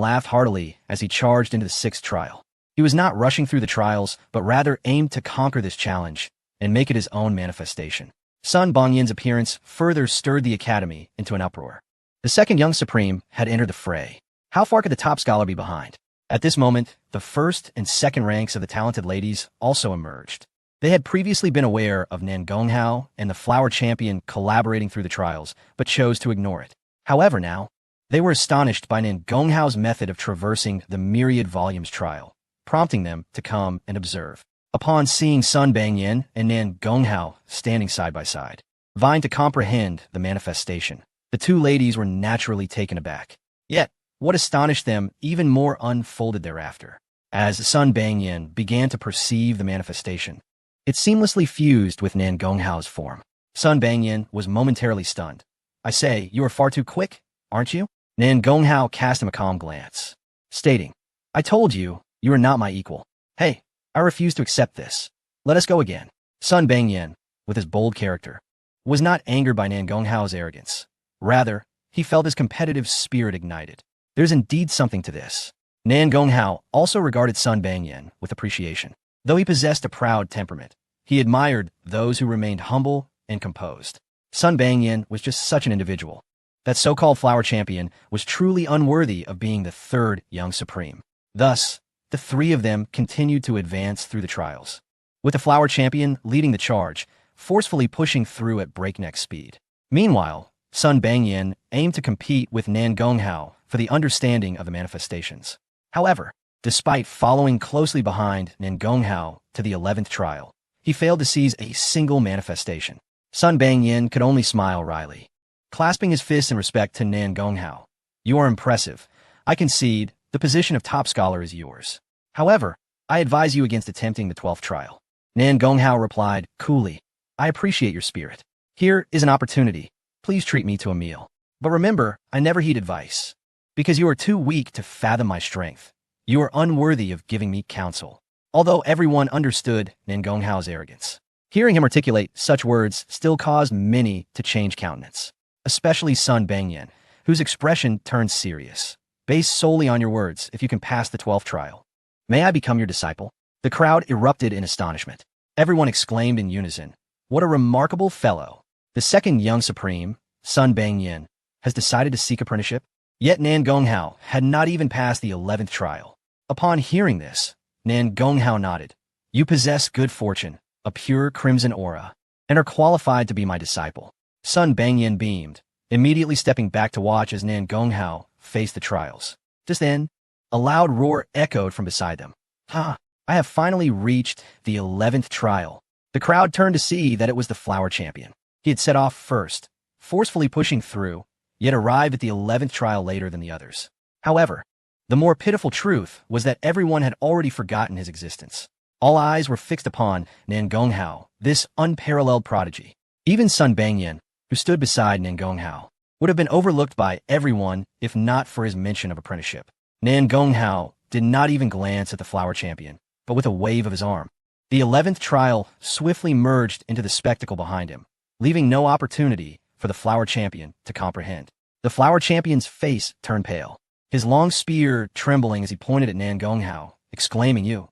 laughed heartily as he charged into the 6th trial. He was not rushing through the trials, but rather aimed to conquer this challenge and make it his own manifestation. Sun Bangyan's appearance further stirred the academy into an uproar. The second young supreme had entered the fray. How far could the top scholar be behind? At this moment, the first and second ranks of the talented ladies also emerged. They had previously been aware of Nan Gonghao and the flower champion collaborating through the trials, but chose to ignore it. However, now, they were astonished by Nan Gonghao's method of traversing the myriad volumes trial, prompting them to come and observe. Upon seeing Sun Bangyan and Nan Gonghao standing side by side, vying to comprehend the manifestation, the two ladies were naturally taken aback. Yet, what astonished them even more unfolded thereafter. As Sun Bangyan began to perceive the manifestation, it seamlessly fused with Nan Gonghao's form. Sun Bangyan was momentarily stunned. I say, you are far too quick, aren't you? Nan Gonghao cast him a calm glance, stating, I told you, you are not my equal. Hey, I refuse to accept this. Let us go again. Sun Bangyan, with his bold character, was not angered by Nan Gonghao's arrogance. Rather, he felt his competitive spirit ignited. There's indeed something to this. Nan Gonghao also regarded Sun Bangyan with appreciation. Though he possessed a proud temperament, he admired those who remained humble and composed. Sun Bangyan was just such an individual. That so-called flower champion was truly unworthy of being the third young supreme. Thus, the three of them continued to advance through the trials, with the flower champion leading the charge, forcefully pushing through at breakneck speed. Meanwhile, Sun Bangyan aimed to compete with Nan Gonghao for the understanding of the manifestations. However, Despite following closely behind Nan Gonghao to the 11th trial, he failed to seize a single manifestation. Sun Bangyin could only smile wryly, clasping his fists in respect to Nan Gonghao. You are impressive. I concede, the position of top scholar is yours. However, I advise you against attempting the 12th trial. Nan Gonghao replied coolly, I appreciate your spirit. Here is an opportunity. Please treat me to a meal. But remember, I never heed advice. Because you are too weak to fathom my strength. You are unworthy of giving me counsel. Although everyone understood Nan Gonghao's arrogance, hearing him articulate such words still caused many to change countenance, especially Sun Bangyin, whose expression turned serious. Based solely on your words, if you can pass the 12th trial, may I become your disciple? The crowd erupted in astonishment. Everyone exclaimed in unison, what a remarkable fellow. The second young supreme, Sun Bangyin, has decided to seek apprenticeship? Yet Nan Gonghao had not even passed the 11th trial. Upon hearing this, Nan Gonghao nodded. You possess good fortune, a pure crimson aura, and are qualified to be my disciple. Sun Bangyin beamed, immediately stepping back to watch as Nan Gonghao faced the trials. Just then, a loud roar echoed from beside them. I have finally reached the 11th trial. The crowd turned to see that it was the flower champion. He had set off first, forcefully pushing through, yet arrived at the 11th trial later than the others. However, the more pitiful truth was that everyone had already forgotten his existence. All eyes were fixed upon Nan Gonghao, this unparalleled prodigy. Even Sun Bangyin, who stood beside Nan Gonghao, would have been overlooked by everyone if not for his mention of apprenticeship. Nan Gonghao did not even glance at the flower champion, but with a wave of his arm. The 11th trial swiftly merged into the spectacle behind him, leaving no opportunity for the flower champion to comprehend. The flower champion's face turned pale, his long spear trembling as he pointed at Nan Gonghao, exclaiming, You!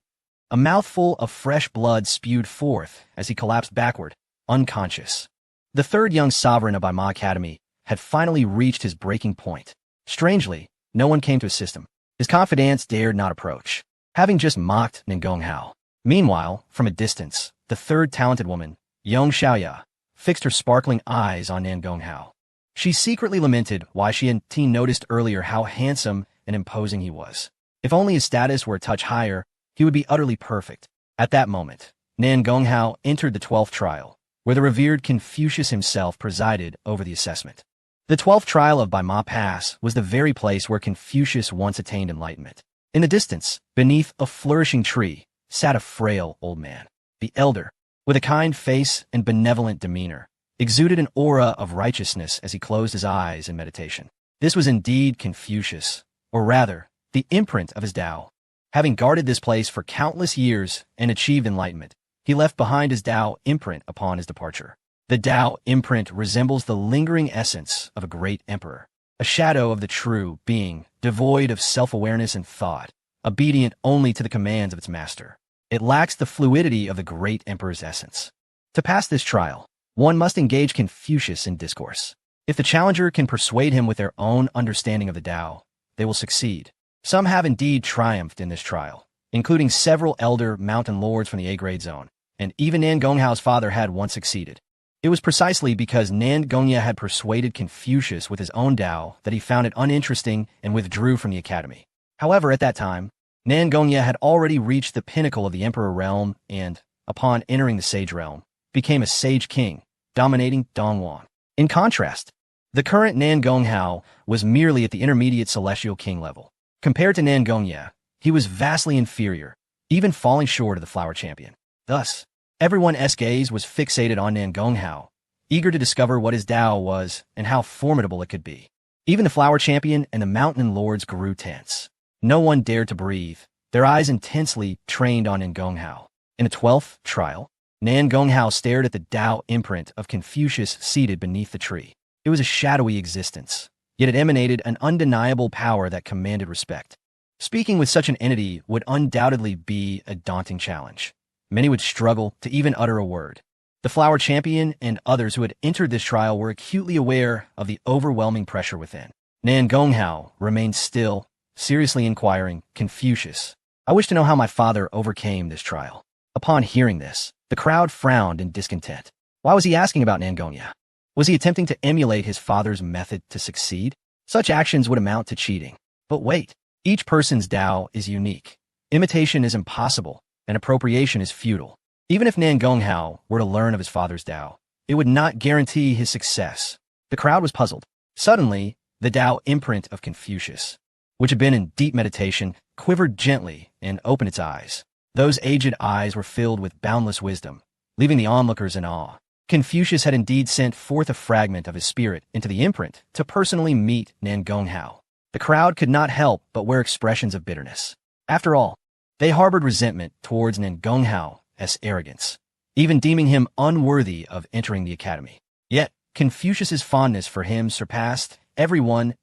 A mouthful of fresh blood spewed forth as he collapsed backward, unconscious. The third young sovereign of Baima Academy had finally reached his breaking point. Strangely, no one came to assist him. His confidants dared not approach, having just mocked Nan Gonghao. Meanwhile, from a distance, the third talented woman, Yong Xiaoya, fixed her sparkling eyes on Nan Gonghao. She secretly lamented why she had noticed earlier how handsome and imposing he was. If only his status were a touch higher, he would be utterly perfect. At that moment, Nan Gonghao entered the 12th trial, where the revered Confucius himself presided over the assessment. The 12th trial of Baima Pass was the very place where Confucius once attained enlightenment. In the distance, beneath a flourishing tree, sat a frail old man. The elder, with a kind face and benevolent demeanor, exuded an aura of righteousness as he closed his eyes in meditation. This was indeed Confucius, or rather, the imprint of his Tao. Having guarded this place for countless years and achieved enlightenment, he left behind his Tao imprint upon his departure. The Tao imprint resembles the lingering essence of a great emperor, a shadow of the true being, devoid of self-awareness and thought, obedient only to the commands of its master. It lacks the fluidity of the great emperor's essence. To pass this trial, one must engage Confucius in discourse. If the challenger can persuade him with their own understanding of the Tao, they will succeed. Some have indeed triumphed in this trial, including several elder mountain lords from the A-grade zone, and even Nan Gonghao's father had once succeeded. It was precisely because Nan Gonghao had persuaded Confucius with his own Tao that he found it uninteresting and withdrew from the academy. However, at that time, Nan Gonghao had already reached the pinnacle of the emperor realm and, upon entering the sage realm, became a sage king, dominating Dongwon. In contrast, the current Nan Gonghao was merely at the intermediate celestial king level. Compared to Nan Gonghao, he was vastly inferior, even falling short of the flower champion. Thus, everyone's gaze was fixated on Nan Gonghao, eager to discover what his Tao was and how formidable it could be. Even the flower champion and the mountain lords grew tense. No one dared to breathe, their eyes intensely trained on Nan Gonghao. In the 12th trial, Nan Gonghao stared at the Tao imprint of Confucius seated beneath the tree. It was a shadowy existence, yet it emanated an undeniable power that commanded respect. Speaking with such an entity would undoubtedly be a daunting challenge. Many would struggle to even utter a word. The flower champion and others who had entered this trial were acutely aware of the overwhelming pressure within. Nan Gonghao remained still, seriously inquiring, Confucius, I wish to know how my father overcame this trial. Upon hearing this, the crowd frowned in discontent. Why was he asking about Nan Gonghao? Was he attempting to emulate his father's method to succeed? Such actions would amount to cheating. But wait, Each person's Tao is unique. Imitation is impossible, and appropriation is futile. Even if Nan Gonghao were to learn of his father's Tao, it would not guarantee his success. The crowd was puzzled. Suddenly, the Tao imprint of Confucius, which had been in deep meditation, quivered gently and opened its eyes. Those aged eyes were filled with boundless wisdom, leaving the onlookers in awe. Confucius had indeed sent forth a fragment of his spirit into the imprint to personally meet Nan Gonghao. The crowd could not help but wear expressions of bitterness. After all, they harbored resentment towards Nan Gonghao's arrogance, even deeming him unworthy of entering the academy. Yet, Confucius's fondness for him surpassed everyone's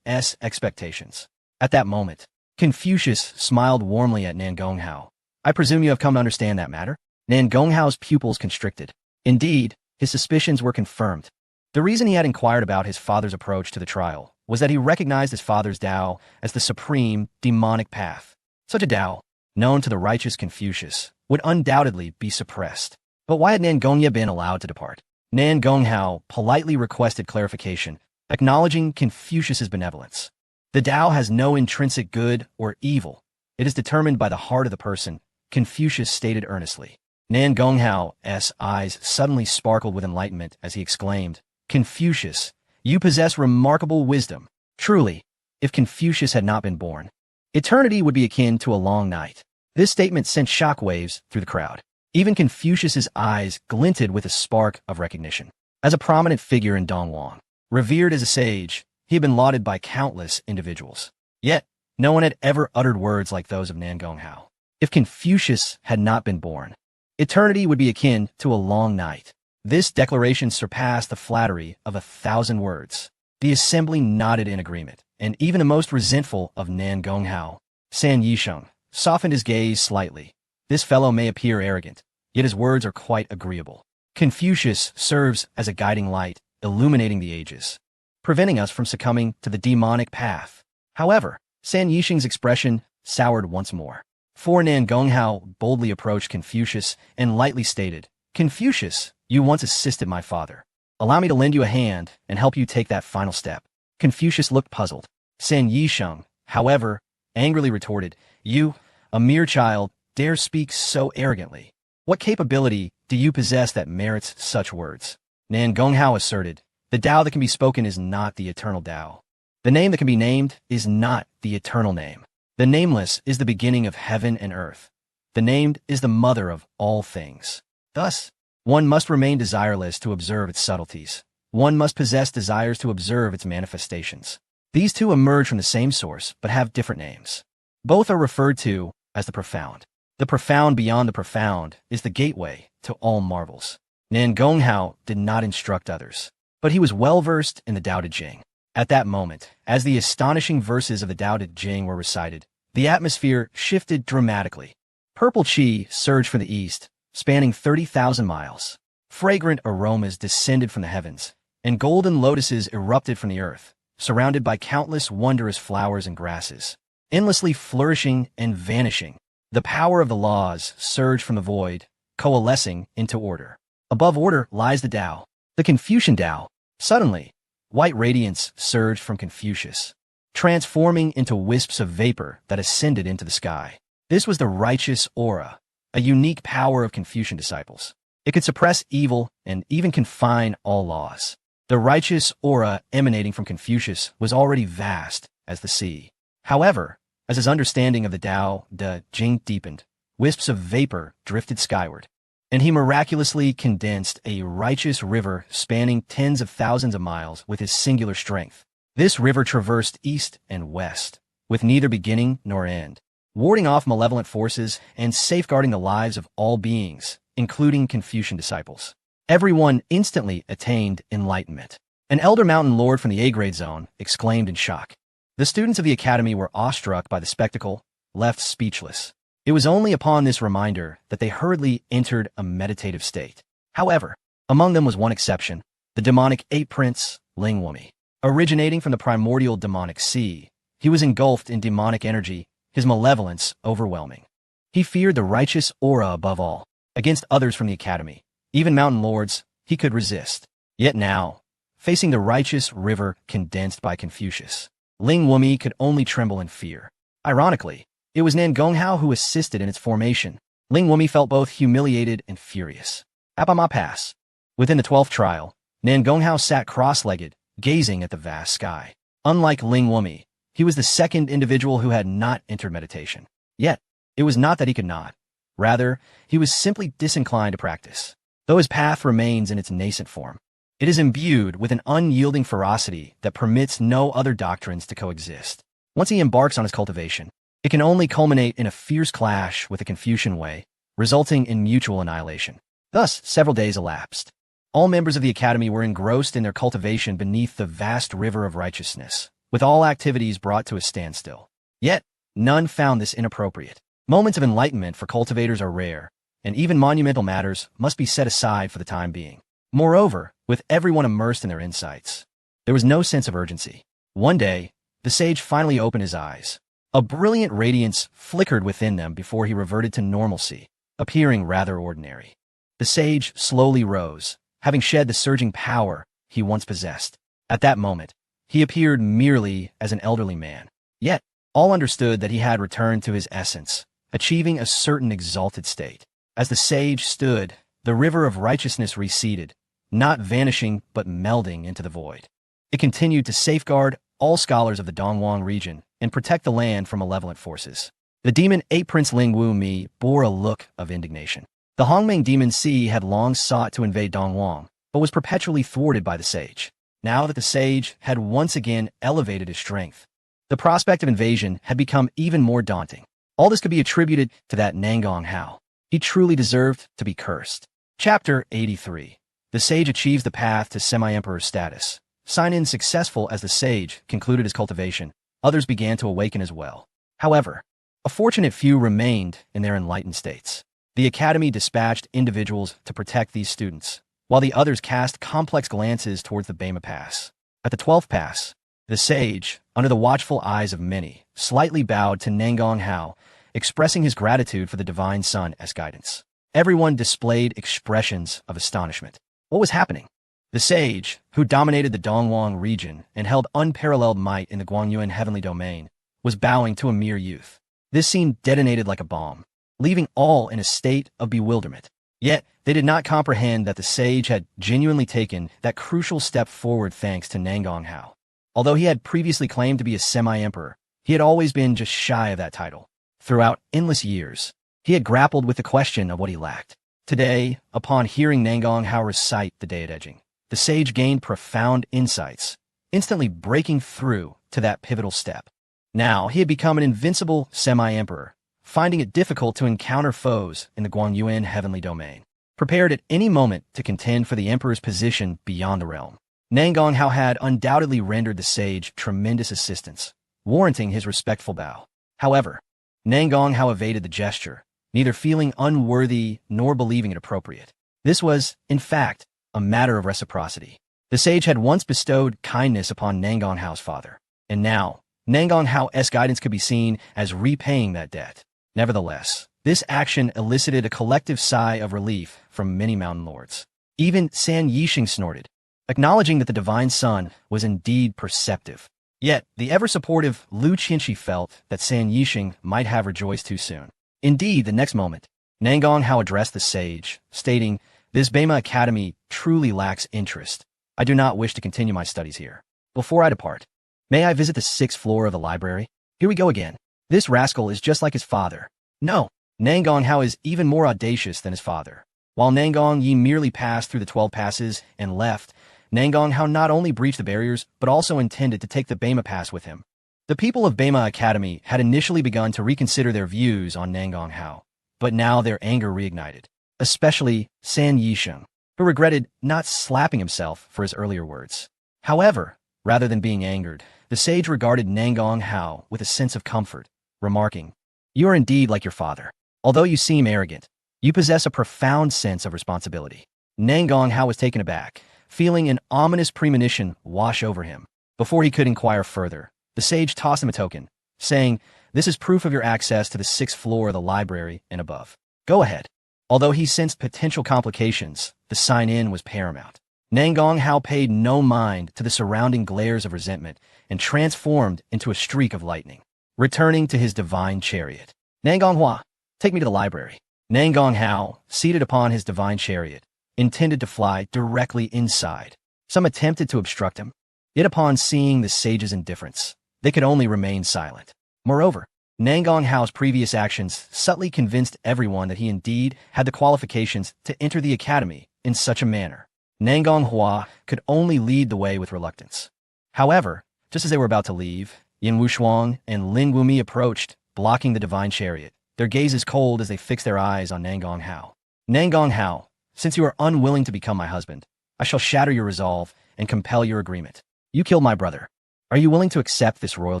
expectations. At that moment, Confucius smiled warmly at Nan Gonghao. I presume you have come to understand that matter? Nan Gonghao's pupils constricted. Indeed, his suspicions were confirmed. The reason he had inquired about his father's approach to the trial was that he recognized his father's Tao as the supreme demonic path. Such a Tao, known to the righteous Confucius, would undoubtedly be suppressed. But why had Nan Gonghao been allowed to depart? Nan Gonghao politely requested clarification, acknowledging Confucius's benevolence. The Tao has no intrinsic good or evil. It is determined by the heart of the person, Confucius stated earnestly. Nan Gonghao's eyes suddenly sparkled with enlightenment as he exclaimed, Confucius, you possess remarkable wisdom. Truly, if Confucius had not been born, eternity would be akin to a long night. This statement sent shockwaves through the crowd. Even Confucius's eyes glinted with a spark of recognition. As a prominent figure in Dongwon, revered as a sage, he had been lauded by countless individuals. Yet, no one had ever uttered words like those of Nan Gonghao. If Confucius had not been born, eternity would be akin to a long night. This declaration surpassed the flattery of 1,000 words. The assembly nodded in agreement, and even the most resentful of Nan Gonghao, San Yisheng, softened his gaze slightly. This fellow may appear arrogant, yet his words are quite agreeable. Confucius serves as a guiding light, illuminating the ages, preventing us from succumbing to the demonic path. However, San Yisheng's expression soured once more. For Nan Gonghao boldly approached Confucius and lightly stated, Confucius, you once assisted my father. Allow me to lend you a hand and help you take that final step. Confucius looked puzzled. San Yisheng, however, angrily retorted, You, a mere child, dare speak so arrogantly. What capability do you possess that merits such words? Nan Gonghao asserted, The Tao that can be spoken is not the eternal Tao. The name that can be named is not the eternal name. The nameless is the beginning of heaven and earth. The named is the mother of all things. Thus, one must remain desireless to observe its subtleties. One must possess desires to observe its manifestations. These two emerge from the same source, but have different names. Both are referred to as the profound. The profound beyond the profound is the gateway to all marvels. Nan Gonghao did not instruct others, but he was well-versed in the Tao Te Ching. At that moment, as the astonishing verses of the Tao Te Ching were recited, the atmosphere shifted dramatically. Purple qi surged from the east, spanning 30,000 miles. Fragrant aromas descended from the heavens, and golden lotuses erupted from the earth, surrounded by countless wondrous flowers and grasses, endlessly flourishing and vanishing. The power of the laws surged from the void, coalescing into order. Above order lies the Tao, the Confucian Tao. Suddenly, white radiance surged from Confucius, transforming into wisps of vapor that ascended into the sky. This was the righteous aura, a unique power of Confucian disciples. It could suppress evil and even confine all laws. The righteous aura emanating from Confucius was already vast as the sea. However, as his understanding of the Tao Te Ching deepened, wisps of vapor drifted skyward, and he miraculously condensed a righteous river spanning tens of thousands of miles with his singular strength. This river traversed east and west, with neither beginning nor end, warding off malevolent forces and safeguarding the lives of all beings, including Confucian disciples. Everyone instantly attained enlightenment. An elder mountain lord from the A-grade zone exclaimed in shock. The students of the academy were awestruck by the spectacle, left speechless. It was only upon this reminder that they hurriedly entered a meditative state. However, among them was one exception, the demonic ape prince, Ling Wumi. Originating from the primordial demonic sea, he was engulfed in demonic energy, his malevolence overwhelming. He feared the righteous aura above all. Against others from the academy, even mountain lords, he could resist. Yet now, facing the righteous river condensed by Confucius, Ling Wumi could only tremble in fear. Ironically, it was Nan Gonghao who assisted in its formation. Ling Wumi felt both humiliated and furious. Abama Pass. Within the 12th trial, Nan Gonghao sat cross-legged, gazing at the vast sky. Unlike Ling Wumi, he was the second individual who had not entered meditation. Yet, it was not that he could not. Rather, he was simply disinclined to practice. Though his path remains in its nascent form, it is imbued with an unyielding ferocity that permits no other doctrines to coexist. Once he embarks on his cultivation, it can only culminate in a fierce clash with the Confucian way, resulting in mutual annihilation. Thus, several days elapsed. All members of the academy were engrossed in their cultivation beneath the vast river of righteousness, with all activities brought to a standstill. Yet, none found this inappropriate. Moments of enlightenment for cultivators are rare, and even monumental matters must be set aside for the time being. Moreover, with everyone immersed in their insights, there was no sense of urgency. One day, the sage finally opened his eyes. A brilliant radiance flickered within them before he reverted to normalcy, appearing rather ordinary. The sage slowly rose, having shed the surging power he once possessed. At that moment, he appeared merely as an elderly man. Yet, all understood that he had returned to his essence, achieving a certain exalted state. As the sage stood, the river of righteousness receded, not vanishing but melding into the void. It continued to safeguard all scholars of the Dongwang region and protect the land from malevolent forces. The demon ape prince Ling Wumi bore a look of indignation. The Hongmeng demon Si had long sought to invade Dongwang, but was perpetually thwarted by the sage. Now that the sage had once again elevated his strength, the prospect of invasion had become even more daunting. All this could be attributed to that Nan Gonghao. He truly deserved to be cursed. Chapter 83. The sage achieves the path to semi-emperor status. Sign-in successful as the sage concluded his cultivation, others began to awaken as well. However, a fortunate few remained in their enlightened states. The academy dispatched individuals to protect these students, while the others cast complex glances towards the Bema Pass. At the 12th pass, the sage, under the watchful eyes of many, slightly bowed to Nan Gonghao, expressing his gratitude for the divine sun as guidance. Everyone displayed expressions of astonishment. What was happening? The sage, who dominated the Dongwang region and held unparalleled might in the Guangyuan heavenly domain, was bowing to a mere youth. This scene detonated like a bomb, leaving all in a state of bewilderment. Yet, they did not comprehend that the sage had genuinely taken that crucial step forward thanks to Nan Gonghao. Although he had previously claimed to be a semi-emperor, he had always been just shy of that title. Throughout endless years, he had grappled with the question of what he lacked. Today, upon hearing Nan Gonghao recite the Day at Edging, the sage gained profound insights, instantly breaking through to that pivotal step. Now, he had become an invincible semi-emperor, finding it difficult to encounter foes in the Guangyuan heavenly domain, prepared at any moment to contend for the emperor's position beyond the realm. Nan Gonghao had undoubtedly rendered the sage tremendous assistance, warranting his respectful bow. However, Nan Gonghao evaded the gesture, neither feeling unworthy nor believing it appropriate. This was, in fact, a matter of reciprocity. The sage had once bestowed kindness upon Nan Gonghao's father, and now, Nan Gonghao's guidance could be seen as repaying that debt. Nevertheless, this action elicited a collective sigh of relief from many mountain lords. Even San Yixing snorted, acknowledging that the divine sun was indeed perceptive. Yet, the ever-supportive Lu Qinshi felt that San Yixing might have rejoiced too soon. Indeed, the next moment, Nan Gonghao addressed the sage, stating, "This Bema Academy truly lacks interest. I do not wish to continue my studies here. Before I depart, may I visit the 6th floor of the library?" Here we go again. This rascal is just like his father. No, Nan Gonghao is even more audacious than his father. While Nan Gongyi merely passed through the 12 passes and left, Nan Gonghao not only breached the barriers, but also intended to take the Bema Pass with him. The people of Bema Academy had initially begun to reconsider their views on Nan Gonghao, but now their anger reignited, especially San Yixing, who regretted not slapping himself for his earlier words. However, rather than being angered, the sage regarded Nan Gonghao with a sense of comfort, remarking, "You are indeed like your father. Although you seem arrogant, you possess a profound sense of responsibility." Nan Gonghao was taken aback, feeling an ominous premonition wash over him. Before he could inquire further, the sage tossed him a token, saying, "This is proof of your access to the 6th floor of the library and above. Go ahead." Although he sensed potential complications, the sign-in was paramount. Nan Gonghao paid no mind to the surrounding glares of resentment and transformed into a streak of lightning. returning to his divine chariot. Nangonghua, take me to the library. Nangonghao, seated upon his divine chariot, intended to fly directly inside. Some attempted to obstruct him, yet upon seeing the sage's indifference, they could only remain silent. Moreover, Nangonghao's previous actions subtly convinced everyone that he indeed had the qualifications to enter the academy in such a manner. Nangonghua could only lead the way with reluctance. However, just as they were about to leave, Yin Wushuang and Lin Wumi approached, blocking the divine chariot, their gazes cold as they fixed their eyes on Nangonghao. Nangonghao, since you are unwilling to become my husband, I shall shatter your resolve and compel your agreement. You killed my brother. Are you willing to accept this royal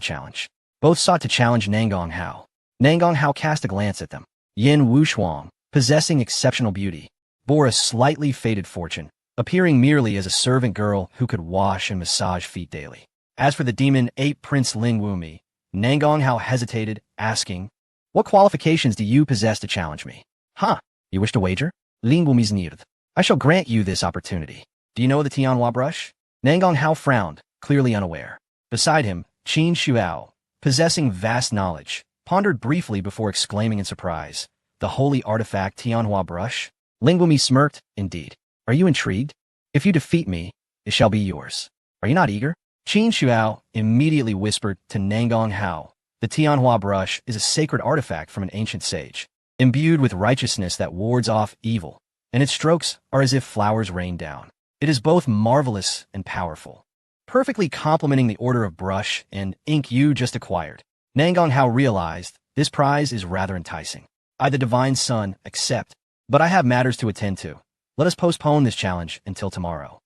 challenge? Both sought to challenge Nangonghao. Nangonghao cast a glance at them. Yin Wushuang, possessing exceptional beauty, bore a slightly faded fortune, appearing merely as a servant girl who could wash and massage feet daily. As for the demon ape Prince Ling Wumi, Nangonghao hesitated, asking, "What qualifications do you possess to challenge me?" "Huh, you wish to wager?" Ling Wumi sneered. "I shall grant you this opportunity. Do you know the Tianhua brush?" Nangonghao frowned, clearly unaware. Beside him, Qin Shuao, possessing vast knowledge, pondered briefly before exclaiming in surprise, "The holy artifact Tianhua brush?" Ling Wumi smirked, "Indeed. Are you intrigued? If you defeat me, it shall be yours. Are you not eager?" Qin Shuao immediately whispered to Nangonghao, "The Tianhua brush is a sacred artifact from an ancient sage, imbued with righteousness that wards off evil, and its strokes are as if flowers rain down. It is both marvelous and powerful, perfectly complementing the order of brush and ink you just acquired." Nangonghao realized this prize is rather enticing. "I, the divine son, accept, but I have matters to attend to. Let us postpone this challenge until tomorrow."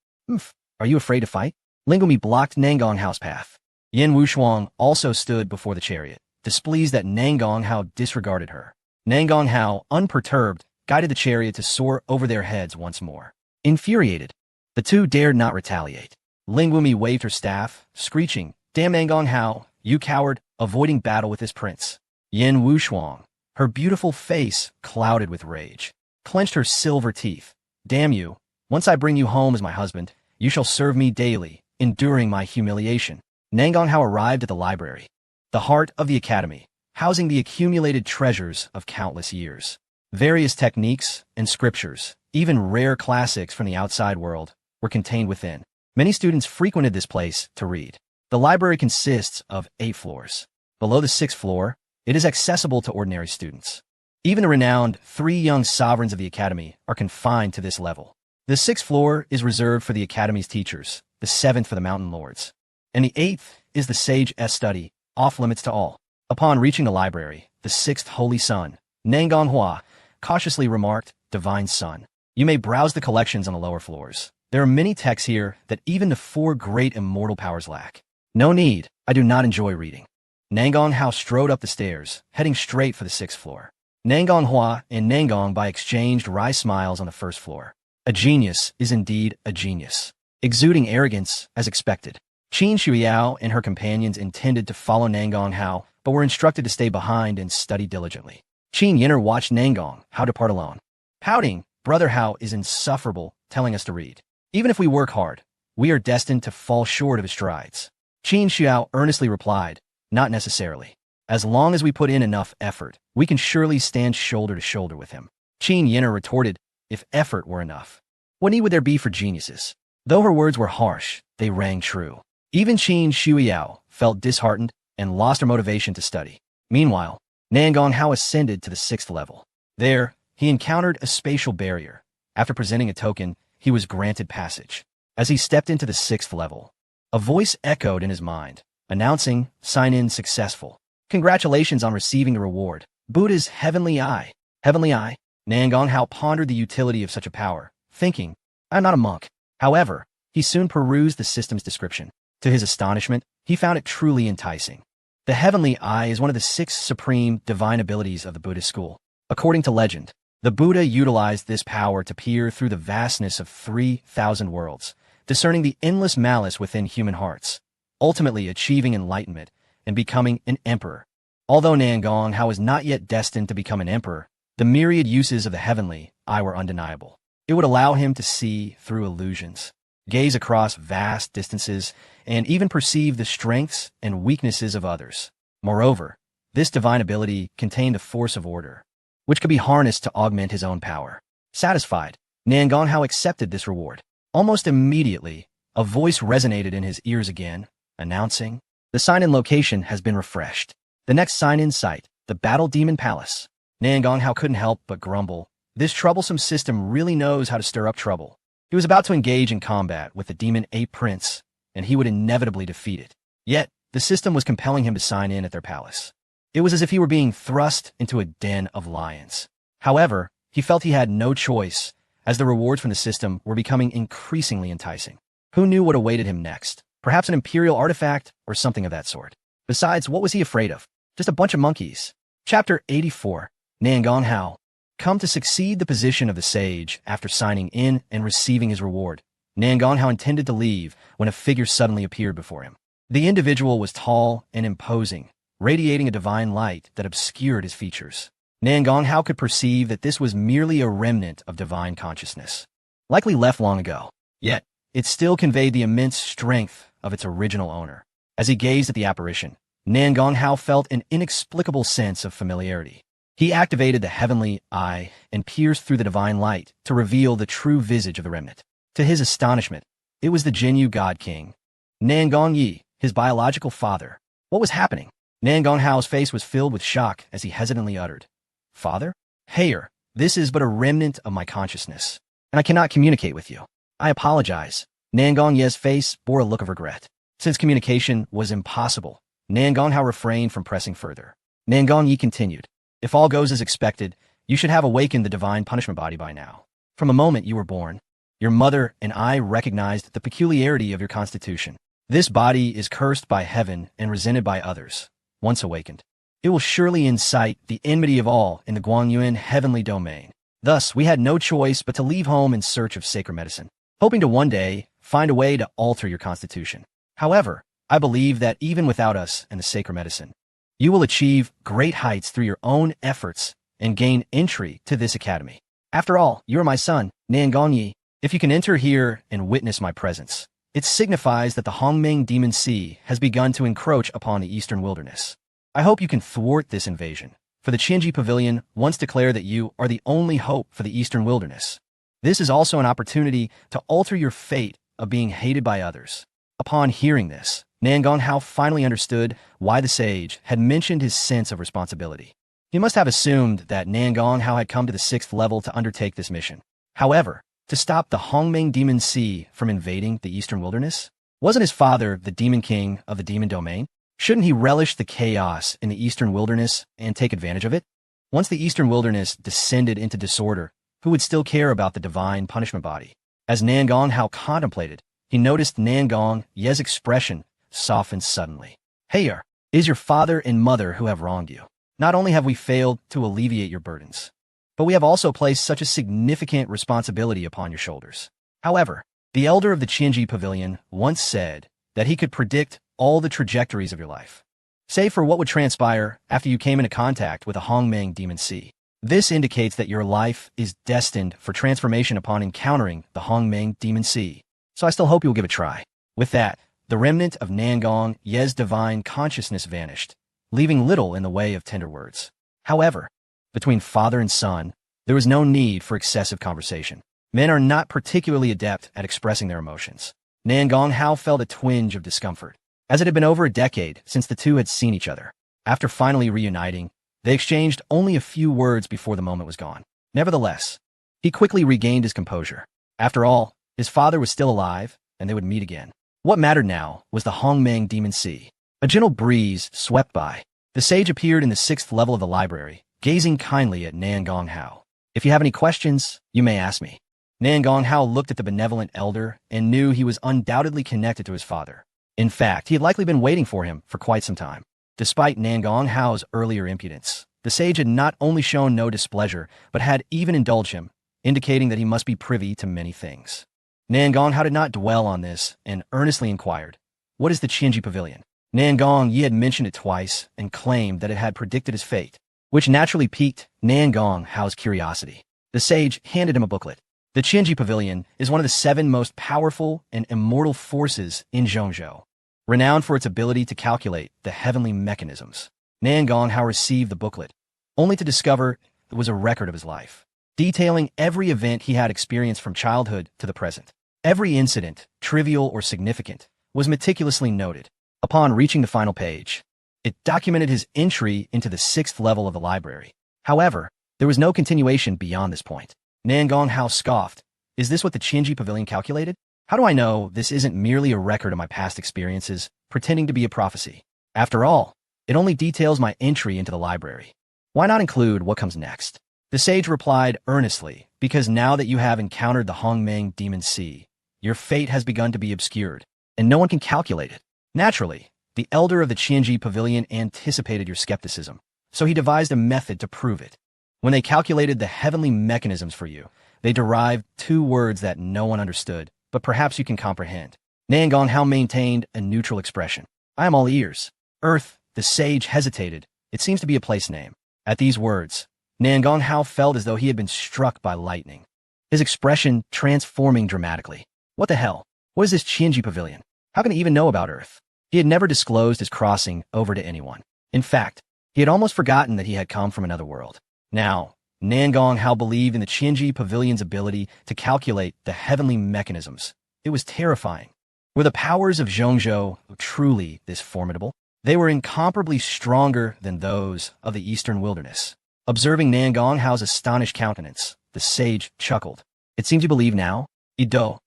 Are you afraid to fight?" Ling Wumi blocked Nangonghao's path. Yin Wushuang also stood before the chariot, displeased that Nangonghao disregarded her. Nangonghao, unperturbed, guided the chariot to soar over their heads once more. Infuriated, the two dared not retaliate. Ling Wumi waved her staff, screeching, "Damn Nangonghao, you coward, avoiding battle with this prince." Yin Wushuang, her beautiful face clouded with rage, clenched her silver teeth. "Damn you, once I bring you home as my husband, you shall serve me daily, enduring my humiliation." Nangonghao arrived at the library, the heart of the academy, housing the accumulated treasures of countless years. Various techniques and scriptures, even rare classics from the outside world, were contained within. Many students frequented this place to read. The library consists of 8 floors. Below the 6th floor, it is accessible to ordinary students. Even the renowned 3 young sovereigns of the academy are confined to this level. The 6th floor is reserved for the academy's teachers, the 7th for the mountain lords, and the 8th is the sage's study, off limits to all. Upon reaching the library, the 6th holy son, Nangonghua, cautiously remarked, "Divine son, you may browse the collections on the lower floors. There are many texts here that even the 4 great immortal powers lack." "No need, I do not enjoy reading." Nangonghao strode up the stairs, heading straight for the 6th floor. Nangonghua and Nangongbai exchanged wry smiles on the 1st floor. A genius is indeed a genius, exuding arrogance as expected. Qin Shuao and her companions intended to follow Nangonghao, but were instructed to stay behind and study diligently. Qin Yinner watched Nangonghao depart alone. Pouting, "Brother Hao is insufferable, telling us to read. Even if we work hard, we are destined to fall short of his strides." Qin Shuao earnestly replied, "Not necessarily. As long as we put in enough effort, we can surely stand shoulder to shoulder with him." Qin Yinner retorted, "If effort were enough, what need would there be for geniuses?" Though her words were harsh, they rang true. Even Qin Shuiao felt disheartened and lost her motivation to study. Meanwhile, Nangonghao ascended to the 6th level. There, he encountered a spatial barrier. After presenting a token, he was granted passage. As he stepped into the 6th level, a voice echoed in his mind, announcing, "Sign-in successful. Congratulations on receiving the reward, Buddha's heavenly eye." Heavenly eye? Nangonghao pondered the utility of such a power, thinking, "I'm not a monk." However, he soon perused the system's description. To his astonishment, he found it truly enticing. The heavenly eye is one of the 6 supreme divine abilities of the Buddhist school. According to legend, the Buddha utilized this power to peer through the vastness of 3,000 worlds, discerning the endless malice within human hearts, ultimately achieving enlightenment and becoming an emperor. Although Nangonghao was not yet destined to become an emperor, the myriad uses of the heavenly eye were undeniable. It would allow him to see through illusions, gaze across vast distances, and even perceive the strengths and weaknesses of others. Moreover, This divine ability contained the force of order, which could be harnessed to augment his own power. Satisfied, Nan Gonghao accepted this reward. Almost immediately, a voice resonated in his ears again, announcing, "The sign-in location has been refreshed. The next sign-in site, the Battle Demon Palace." Nan Gonghao couldn't help but grumble. This troublesome system really knows how to stir up trouble. He was about to engage in combat with the Demon Ape Prince, and he would inevitably defeat it. Yet, the system was compelling him to sign in at their palace. It was as if he were being thrust into a den of lions. However, he felt he had no choice, as the rewards from the system were becoming increasingly enticing. Who knew what awaited him next? Perhaps an imperial artifact or something of that sort. Besides, what was he afraid of? Just a bunch of monkeys. Chapter 84. Nan Gonghao. Come to succeed the position of the sage after signing in and receiving his reward. Nan Gonghao intended to leave when a figure suddenly appeared before him. The individual was tall and imposing, radiating a divine light that obscured his features. Nan Gonghao could perceive that this was merely a remnant of divine consciousness, likely left long ago. Yet, it still conveyed the immense strength of its original owner. As he gazed at the apparition, Nan Gonghao felt an inexplicable sense of familiarity. He activated the heavenly eye and pierced through the divine light to reveal the true visage of the remnant. To his astonishment, it was the Jinyu God King, Nan Gongyi, his biological father. What was happening? Nan Gonghao's face was filled with shock as he hesitantly uttered, "Father? Heir, this is but a remnant of my consciousness, and I cannot communicate with you. I apologize." Nan Gongye's face bore a look of regret. Since communication was impossible, Nan Gonghao refrained from pressing further. Nan Gongyi continued, "If all goes as expected, you should have awakened the divine punishment body by now. From the moment you were born, your mother and I recognized the peculiarity of your constitution. This body is cursed by heaven and resented by others. Once awakened, it will surely incite the enmity of all in the Guangyuan heavenly domain. Thus, we had no choice but to leave home in search of sacred medicine, hoping to one day find a way to alter your constitution. However, I believe that even without us and the sacred medicine, you will achieve great heights through your own efforts and gain entry to this academy. After all, you are my son, Nan Gongyi. If you can enter here and witness my presence, it signifies that the Hongmeng Demon Sea has begun to encroach upon the eastern wilderness. I hope you can thwart this invasion, for the Qinji Pavilion once declared that you are the only hope for the eastern wilderness. This is also an opportunity to alter your fate of being hated by others." Upon hearing this, Nan Gonghao finally understood why the sage had mentioned his sense of responsibility. He must have assumed that Nan Gonghao had come to the 6th level to undertake this mission. However, to stop the Hongmeng Demon Sea from invading the eastern wilderness? Wasn't his father the Demon King of the Demon Domain? Shouldn't he relish the chaos in the eastern wilderness and take advantage of it? Once the eastern wilderness descended into disorder, who would still care about the divine punishment body? As Nan Gonghao contemplated, he noticed Nan Gongye's expression soften suddenly. "Heir, it is your father and mother who have wronged you. Not only have we failed to alleviate your burdens, but we have also placed such a significant responsibility upon your shoulders." However, the elder of the Qinji Pavilion once said that he could predict all the trajectories of your life, save for what would transpire after you came into contact with a Hongmeng Demon Sea. This indicates that your life is destined for transformation upon encountering the Hongmeng Demon Sea. So I still hope you'll give it a try. With that, the remnant of Nan Gongye's divine consciousness vanished, leaving little in the way of tender words. However, between father and son, there was no need for excessive conversation. Men are not particularly adept at expressing their emotions. Nan Gonghao felt a twinge of discomfort, as it had been over a decade since the two had seen each other. After finally reuniting, they exchanged only a few words before the moment was gone. Nevertheless, he quickly regained his composure. After all, his father was still alive, and they would meet again. What mattered now was the Hongmeng Demon Sea. A gentle breeze swept by. The sage appeared in the 6th level of the library, gazing kindly at Nan Gonghao. "If you have any questions, you may ask me." Nan Gonghao looked at the benevolent elder and knew he was undoubtedly connected to his father. In fact, he had likely been waiting for him for quite some time. Despite Nan Gonghao's earlier impudence, the sage had not only shown no displeasure, but had even indulged him, indicating that he must be privy to many things. Nan Gonghao did not dwell on this and earnestly inquired, "What is the Qinji Pavilion?" Nan Gongye had mentioned it twice and claimed that it had predicted his fate, which naturally piqued Nan Gonghao's curiosity. The sage handed him a booklet. The Qinji Pavilion is one of the 7 most powerful and immortal forces in Zhongzhou, renowned for its ability to calculate the heavenly mechanisms. Nan Gonghao received the booklet, only to discover it was a record of his life, detailing every event he had experienced from childhood to the present. Every incident, trivial or significant, was meticulously noted. Upon reaching the final page, it documented his entry into the 6th level of the library. However, there was no continuation beyond this point. Nan Gonghao scoffed. Is this what the Qinji Pavilion calculated? How do I know this isn't merely a record of my past experiences, pretending to be a prophecy? After all, it only details my entry into the library. Why not include what comes next? The sage replied earnestly, because now that you have encountered the Hongmeng Demon Sea, your fate has begun to be obscured, and no one can calculate it. Naturally, the elder of the Qianji Pavilion anticipated your skepticism, so he devised a method to prove it. When they calculated the heavenly mechanisms for you, they derived 2 words that no one understood, but perhaps you can comprehend. Nan Gonghao maintained a neutral expression. I am all ears. Earth, the sage hesitated. It seems to be a place name. At these words, Nan Gonghao felt as though he had been struck by lightning, his expression transforming dramatically. What the hell? What is this Qianji Pavilion? How can he even know about Earth? He had never disclosed his crossing over to anyone. In fact, he had almost forgotten that he had come from another world. Now, Nan Gonghao believed in the Qianji Pavilion's ability to calculate the heavenly mechanisms. It was terrifying. Were the powers of Zhongzhou truly this formidable? They were incomparably stronger than those of the eastern wilderness. Observing Nan Gonghao's astonished countenance, the sage chuckled. It seems you believe now? Ido.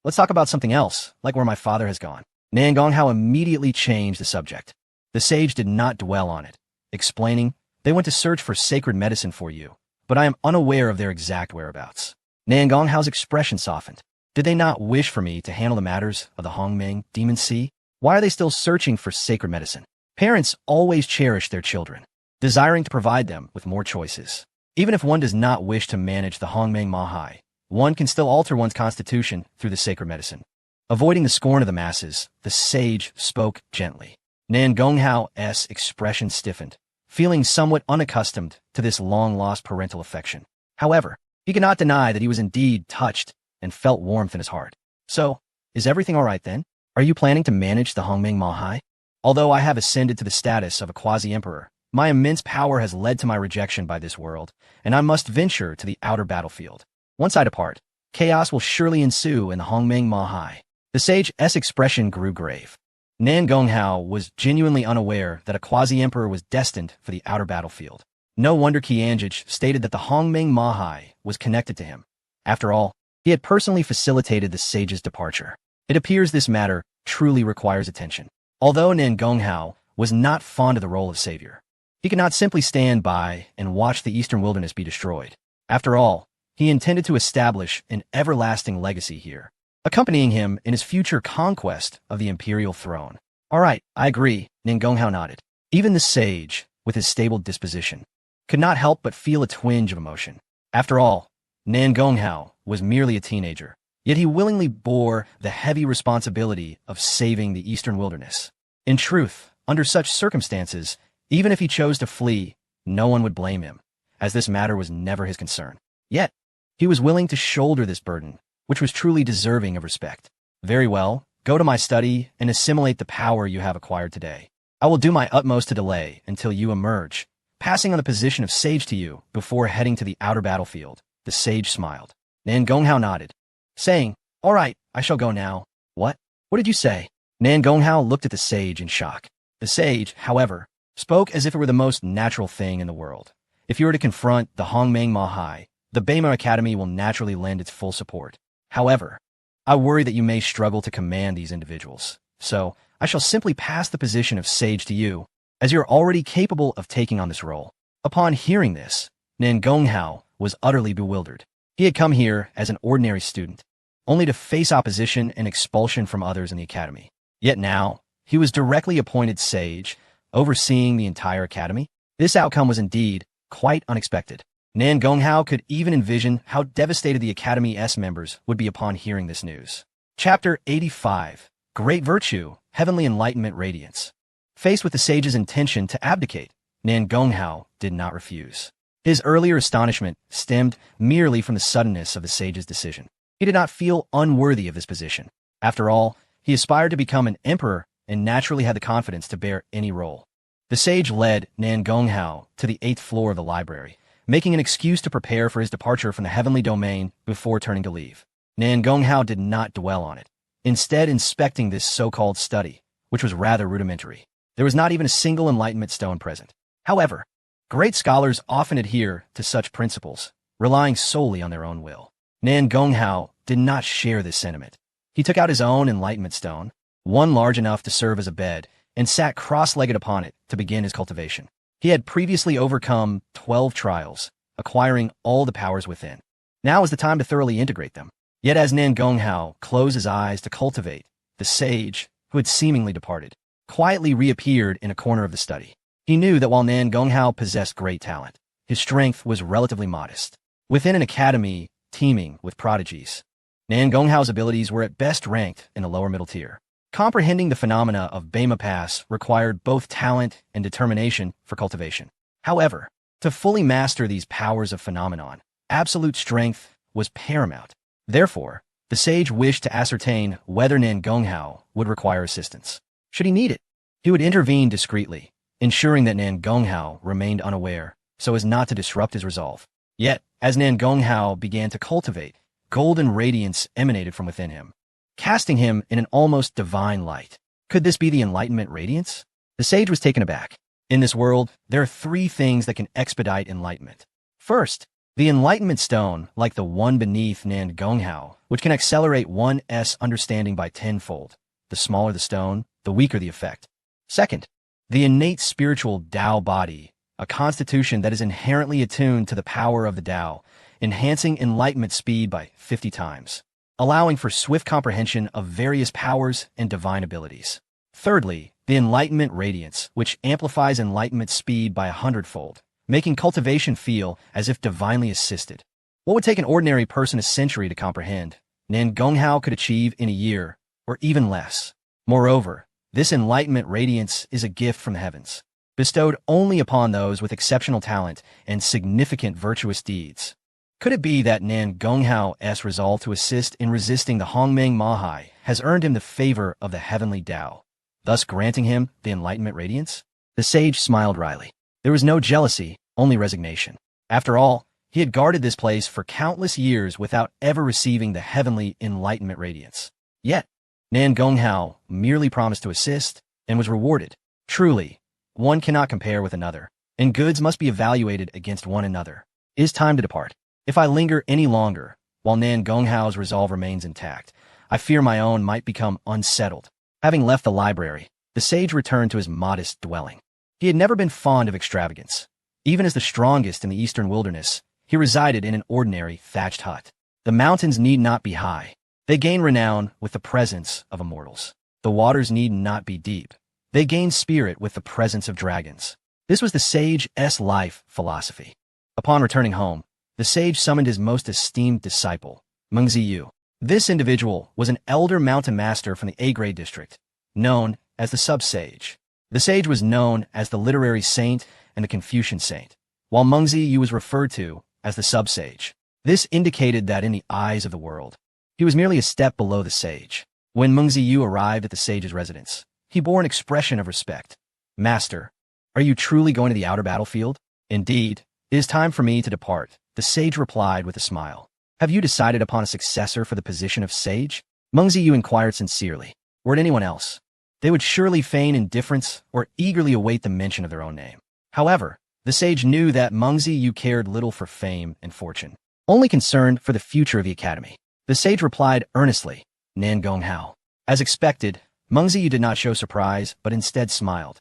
Let's talk about something else, like where my father has gone. Nan Gonghao immediately changed the subject. The sage did not dwell on it, explaining, they went to search for sacred medicine for you, but I am unaware of their exact whereabouts. Nan Gonghao's expression softened. Did they not wish for me to handle the matters of the Hongmeng Demon Sea? Why are they still searching for sacred medicine? Parents always cherish their children, desiring to provide them with more choices. Even if one does not wish to manage the Hongmeng Mahai, one can still alter one's constitution through the sacred medicine. Avoiding the scorn of the masses, the sage spoke gently. Nan Gonghao's expression stiffened, feeling somewhat unaccustomed to this long-lost parental affection. However, he could not deny that he was indeed touched and felt warmth in his heart. So, is everything all right then? Are you planning to manage the Hongmeng Mahai? Although I have ascended to the status of a quasi-emperor, my immense power has led to my rejection by this world, and I must venture to the outer battlefield. Once I depart, chaos will surely ensue in the Hongmeng Mahai. The sage's expression grew grave. Nan Gonghao was genuinely unaware that a quasi-emperor was destined for the outer battlefield. No wonder Qianjij stated that the Hongmeng Mahai was connected to him. After all, he had personally facilitated the sage's departure. It appears this matter truly requires attention. Although Nan Gonghao was not fond of the role of savior, he could not simply stand by and watch the eastern wilderness be destroyed. After all, he intended to establish an everlasting legacy here, accompanying him in his future conquest of the imperial throne. All right, I agree, Nan Gonghao nodded. Even the sage, with his stable disposition, could not help but feel a twinge of emotion. After all, Nan Gonghao was merely a teenager, yet he willingly bore the heavy responsibility of saving the eastern wilderness. In truth, under such circumstances, even if he chose to flee, no one would blame him, as this matter was never his concern. Yet, he was willing to shoulder this burden, which was truly deserving of respect. Very well, go to my study and assimilate the power you have acquired today. I will do my utmost to delay until you emerge, passing on the position of sage to you before heading to the outer battlefield. The sage smiled. Nan Gonghao nodded, saying, all right, I shall go now. What? What did you say? Nan Gonghao looked at the sage in shock. The sage, however, spoke as if it were the most natural thing in the world. If you were to confront the Hongmeng Mahai, the Beima Academy will naturally lend its full support. However, I worry that you may struggle to command these individuals, so I shall simply pass the position of sage to you, as you're already capable of taking on this role. Upon hearing this, Nan Gonghao was utterly bewildered. He had come here as an ordinary student, only to face opposition and expulsion from others in the academy. Yet now, he was directly appointed sage, overseeing the entire academy. This outcome was indeed quite unexpected. Nan Gonghao could even envision how devastated the Academy's members would be upon hearing this news. Chapter 85. Great Virtue, Heavenly Enlightenment Radiance. Faced with the sage's intention to abdicate, Nan Gonghao did not refuse. His earlier astonishment stemmed merely from the suddenness of the sage's decision. He did not feel unworthy of this position. After all, he aspired to become an emperor and naturally had the confidence to bear any role. The sage led Nan Gonghao to the 8th floor of the library, making an excuse to prepare for his departure from the heavenly domain before turning to leave. Nan Gonghao did not dwell on it, instead inspecting this so-called study, which was rather rudimentary. There was not even a single enlightenment stone present. However, great scholars often adhere to such principles, relying solely on their own will. Nan Gonghao did not share this sentiment. He took out his own enlightenment stone, one large enough to serve as a bed, and sat cross-legged upon it to begin his cultivation. He had previously overcome 12 trials, acquiring all the powers within. Now was the time to thoroughly integrate them. Yet as Nan Gonghao closed his eyes to cultivate, the sage, who had seemingly departed, quietly reappeared in a corner of the study. He knew that while Nan Gonghao possessed great talent, his strength was relatively modest. Within an academy teeming with prodigies, Nan Gonghao's abilities were at best ranked in the lower middle tier. Comprehending the phenomena of Bema Pass required both talent and determination for cultivation. However, to fully master these powers of phenomenon, absolute strength was paramount. Therefore, the sage wished to ascertain whether Nan Gonghao would require assistance. Should he need it, he would intervene discreetly, ensuring that Nan Gonghao remained unaware so as not to disrupt his resolve. Yet, as Nan Gonghao began to cultivate, golden radiance emanated from within him, casting him in an almost divine light. Could this be the enlightenment radiance? The sage was taken aback. In this world, there are 3 things that can expedite enlightenment. First, the enlightenment stone, like the one beneath Nan Gonghao, which can accelerate one's understanding by tenfold. The smaller the stone, the weaker the effect. Second, the innate spiritual Tao body, a constitution that is inherently attuned to the power of the Tao, enhancing enlightenment speed by 50 times, allowing for swift comprehension of various powers and divine abilities. Thirdly, the enlightenment radiance, which amplifies enlightenment speed by 100-fold, making cultivation feel as if divinely assisted. What would take an ordinary person a century to comprehend, Nan Gonghao could achieve in a year, or even less. Moreover, this enlightenment radiance is a gift from the heavens, bestowed only upon those with exceptional talent and significant virtuous deeds. Could it be that Nan Gonghao's resolve to assist in resisting the Hongmeng Mahai has earned him the favor of the heavenly Tao, thus granting him the enlightenment radiance? The sage smiled wryly. There was no jealousy, only resignation. After all, he had guarded this place for countless years without ever receiving the heavenly enlightenment radiance. Yet, Nan Gonghao merely promised to assist and was rewarded. Truly, one cannot compare with another, and goods must be evaluated against one another. It is time to depart. If I linger any longer, while Nan Gonghao's resolve remains intact, I fear my own might become unsettled. Having left the library, the sage returned to his modest dwelling. He had never been fond of extravagance. Even as the strongest in the eastern wilderness, he resided in an ordinary thatched hut. The mountains need not be high. They gain renown with the presence of immortals. The waters need not be deep. They gain spirit with the presence of dragons. This was the sage's life philosophy. Upon returning home, the sage summoned his most esteemed disciple, Meng Ziyu. This individual was an elder mountain master from the A-grade district, known as the sub-sage. The sage was known as the literary saint and the Confucian saint, while Meng Ziyu was referred to as the sub-sage. This indicated that in the eyes of the world, he was merely a step below the sage. When Meng Ziyu arrived at the sage's residence, he bore an expression of respect. "Master, are you truly going to the outer battlefield?" "Indeed, it is time for me to depart," the sage replied with a smile. "Have you decided upon a successor for the position of sage?" Meng Ziyu inquired sincerely. Were it anyone else, they would surely feign indifference or eagerly await the mention of their own name. However, the sage knew that Meng Ziyu cared little for fame and fortune, only concerned for the future of the academy. The sage replied earnestly, "Nan Gonghao." As expected, Meng Ziyu did not show surprise, but instead smiled.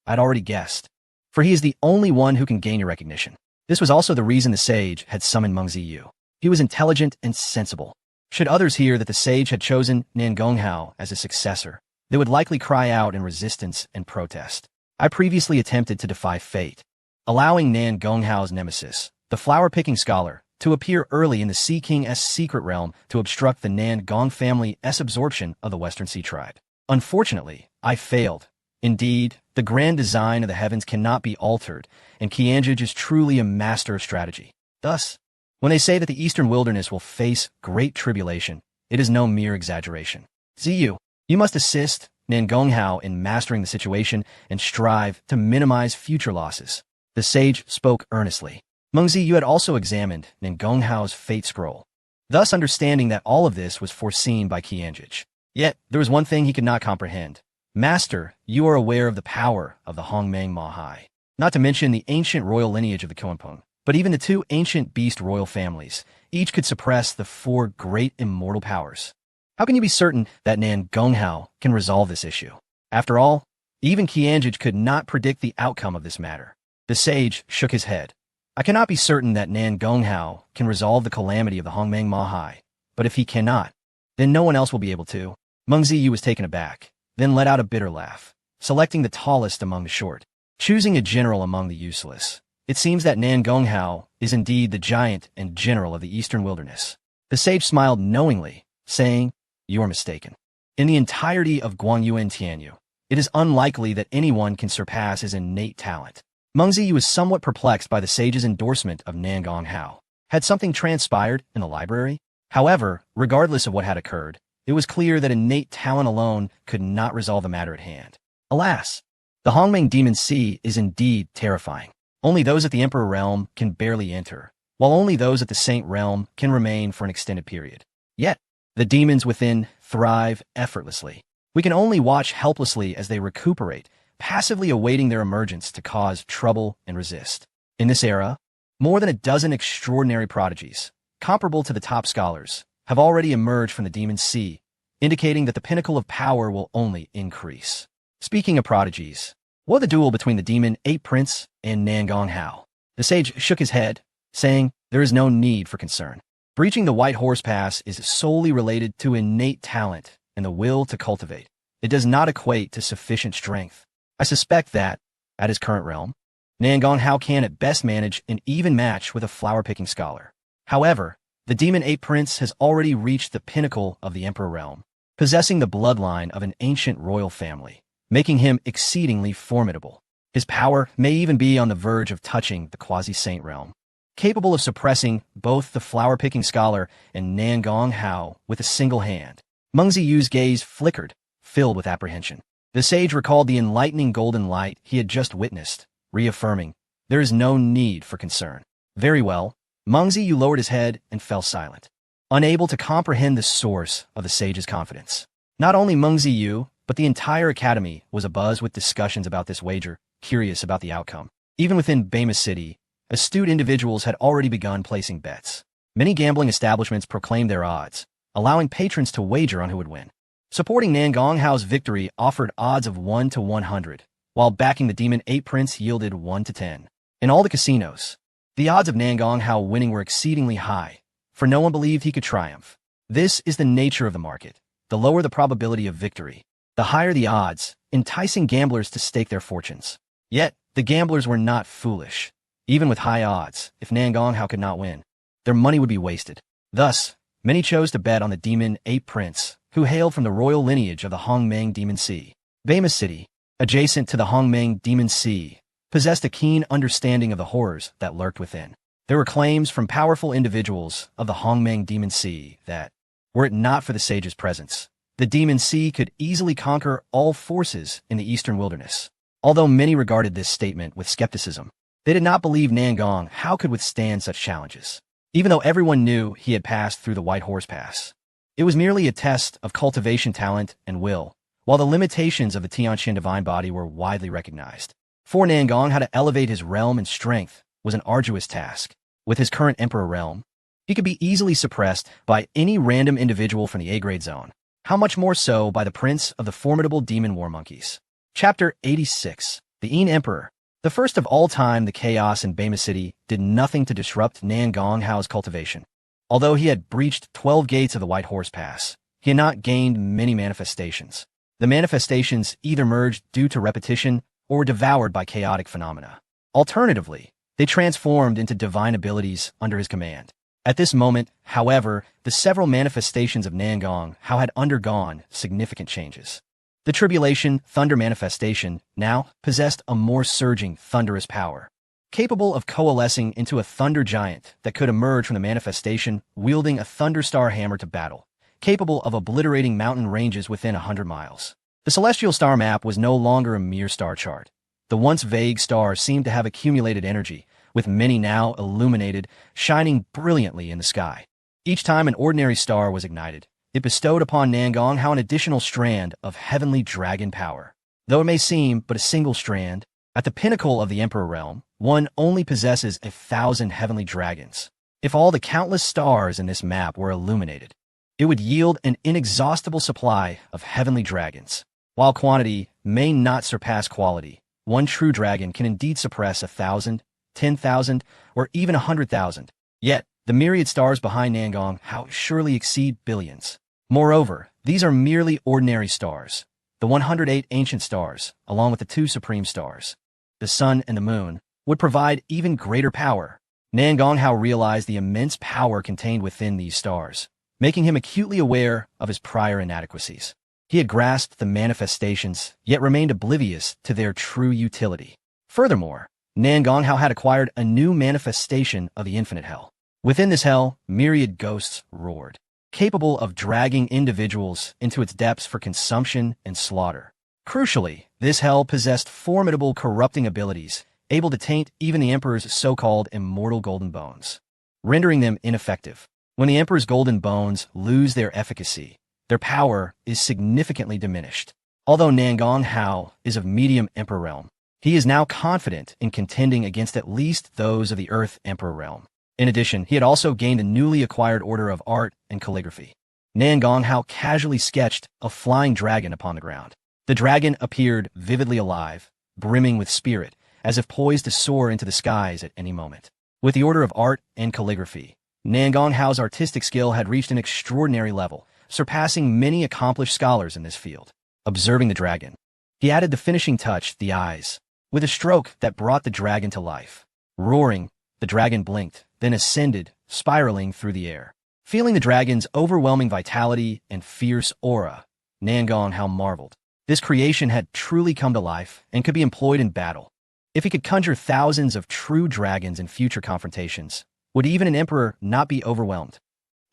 "I'd already guessed, for he is the only one who can gain your recognition." This was also the reason the sage had summoned Meng Ziyu. He was intelligent and sensible. Should others hear that the sage had chosen Nan Gonghao as his successor, they would likely cry out in resistance and protest. I previously attempted to defy fate, allowing Nan Gonghao's nemesis, the flower-picking scholar, to appear early in the Sea King's secret realm to obstruct the Nan Gong family's absorption of the Western Sea tribe. Unfortunately, I failed. Indeed, the grand design of the heavens cannot be altered, and Qianzhi is truly a master of strategy. Thus, when they say that the eastern wilderness will face great tribulation, it is no mere exaggeration. Ziyu, you must assist Nangonghao in mastering the situation and strive to minimize future losses. The sage spoke earnestly. Mengzi Yu had also examined Nangonghao's fate scroll, thus understanding that all of this was foreseen by Qianzhi. Yet, there was one thing he could not comprehend. Master, you are aware of the power of the Hongmeng Mahai, not to mention the ancient royal lineage of the Kuanping, but even the two ancient beast royal families, each could suppress the four great immortal powers. How can you be certain that Nangonghao can resolve this issue? After all, even Qianzhi could not predict the outcome of this matter. The sage shook his head. I cannot be certain that Nangonghao can resolve the calamity of the Hongmeng Mahai, but if he cannot, then no one else will be able to. Mengzi Yu was taken aback, then let out a bitter laugh, selecting the tallest among the short, choosing a general among the useless. It seems that Nangonghao is indeed the giant and general of the eastern wilderness. The sage smiled knowingly, saying, You are mistaken. In the entirety of Guangyuan Tianyu, it is unlikely that anyone can surpass his innate talent. Mengzi Yu was somewhat perplexed by the sage's endorsement of Nangonghao. Had something transpired in the library? However, regardless of what had occurred, it was clear that innate talent alone could not resolve the matter at hand. Alas, the Hongmeng Demon Sea is indeed terrifying. Only those at the Emperor Realm can barely enter, while only those at the Saint Realm can remain for an extended period. Yet, the demons within thrive effortlessly. We can only watch helplessly as they recuperate, passively awaiting their emergence to cause trouble and resist. In this era, more than a dozen extraordinary prodigies, comparable to the top scholars, have already emerged from the Demon Sea, indicating that the pinnacle of power will only increase. Speaking of prodigies, what of the duel between the Demon Ape Prince and Nangonghao? The sage shook his head, saying, There is no need for concern. Breaching the White Horse Pass is solely related to innate talent and the will to cultivate. It does not equate to sufficient strength. I suspect that, at his current realm, Nangonghao can at best manage an even match with a flower-picking scholar. However, the Demon Ape Prince has already reached the pinnacle of the Emperor Realm, possessing the bloodline of an ancient royal family, making him exceedingly formidable. His power may even be on the verge of touching the Quasi-Saint Realm, capable of suppressing both the flower-picking scholar and Nangonghao with a single hand. Mengzi Yu's gaze flickered, filled with apprehension. The sage recalled the enlightening golden light he had just witnessed, reaffirming, There is no need for concern. Very well. Mengzi Yu lowered his head and fell silent, unable to comprehend the source of the sage's confidence. Not only Mengzi Yu, but the entire academy was abuzz with discussions about this wager, curious about the outcome. Even within Bema City, astute individuals had already begun placing bets. Many gambling establishments proclaimed their odds, allowing patrons to wager on who would win. Supporting Nangonghao's victory offered odds of 1 to 100, while backing the Demon Ape Prince yielded 1 to 10. In all the casinos, the odds of Nangonghao winning were exceedingly high, for no one believed he could triumph. This is the nature of the market. The lower the probability of victory, the higher the odds, enticing gamblers to stake their fortunes. Yet, the gamblers were not foolish. Even with high odds, if Nangonghao could not win, their money would be wasted. Thus, many chose to bet on the Demon Ape Prince, who hailed from the royal lineage of the Hongmeng Demon Sea. Bema City, adjacent to the Hongmeng Demon Sea, possessed a keen understanding of the horrors that lurked within. There were claims from powerful individuals of the Hongmeng Demon Sea that, were it not for the sage's presence, the Demon Sea could easily conquer all forces in the eastern wilderness. Although many regarded this statement with skepticism, they did not believe Nangonghao could withstand such challenges. Even though everyone knew he had passed through the White Horse Pass, it was merely a test of cultivation talent and will, while the limitations of the Tianqian divine body were widely recognized. For Nangonghao to elevate his realm and strength was an arduous task. With his current Emperor realm, he could be easily suppressed by any random individual from the A-grade zone. How much more so by the prince of the formidable demon war monkeys. Chapter 86. The Yin Emperor. The first of all time, the chaos in Bema City did nothing to disrupt Nangonghao's cultivation. Although he had breached 12 gates of the White Horse Pass, he had not gained many manifestations. The manifestations either merged due to repetition or were devoured by chaotic phenomena. Alternatively, they transformed into divine abilities under his command. At this moment, however, the several manifestations of Nangonghao had undergone significant changes. The Tribulation Thunder manifestation now possessed a more surging, thunderous power, capable of coalescing into a thunder giant that could emerge from the manifestation wielding a thunderstar hammer to battle, capable of obliterating mountain ranges within 100 miles. The celestial star map was no longer a mere star chart. The once vague stars seemed to have accumulated energy, with many now illuminated, shining brilliantly in the sky. Each time an ordinary star was ignited, it bestowed upon Nangong Hao an additional strand of heavenly dragon power. Though it may seem but a single strand, at the pinnacle of the Emperor realm, one only possesses 1,000 heavenly dragons. If all the countless stars in this map were illuminated, it would yield an inexhaustible supply of heavenly dragons. While quantity may not surpass quality, one true dragon can indeed suppress 1,000, 10,000, or even 100,000. Yet, the myriad stars behind Nangong Hao surely exceed billions. Moreover, these are merely ordinary stars. The 108 ancient stars, along with the 2 supreme stars, the sun and the moon, would provide even greater power. Nangong Hao realized the immense power contained within these stars, making him acutely aware of his prior inadequacies. He had grasped the manifestations, yet remained oblivious to their true utility. Furthermore, Nangong Hao had acquired a new manifestation of the infinite hell. Within this hell, myriad ghosts roared, capable of dragging individuals into its depths for consumption and slaughter. Crucially, this hell possessed formidable corrupting abilities, able to taint even the Emperor's so-called immortal golden bones, rendering them ineffective. When the Emperor's golden bones lose their efficacy, their power is significantly diminished. Although Nangong Hao is of medium Emperor realm, he is now confident in contending against at least those of the Earth Emperor realm. In addition, he had also gained a newly acquired order of art and calligraphy. Nangong Hao casually sketched a flying dragon upon the ground. The dragon appeared vividly alive, brimming with spirit, as if poised to soar into the skies at any moment. With the order of art and calligraphy, Nangong Hao's artistic skill had reached an extraordinary level, surpassing many accomplished scholars in this field. Observing the dragon, he added the finishing touch, the eyes, with a stroke that brought the dragon to life. Roaring, the dragon blinked, then ascended, spiraling through the air. Feeling the dragon's overwhelming vitality and fierce aura, Nangong Hao marveled. This creation had truly come to life and could be employed in battle. If he could conjure thousands of true dragons in future confrontations, would even an emperor not be overwhelmed?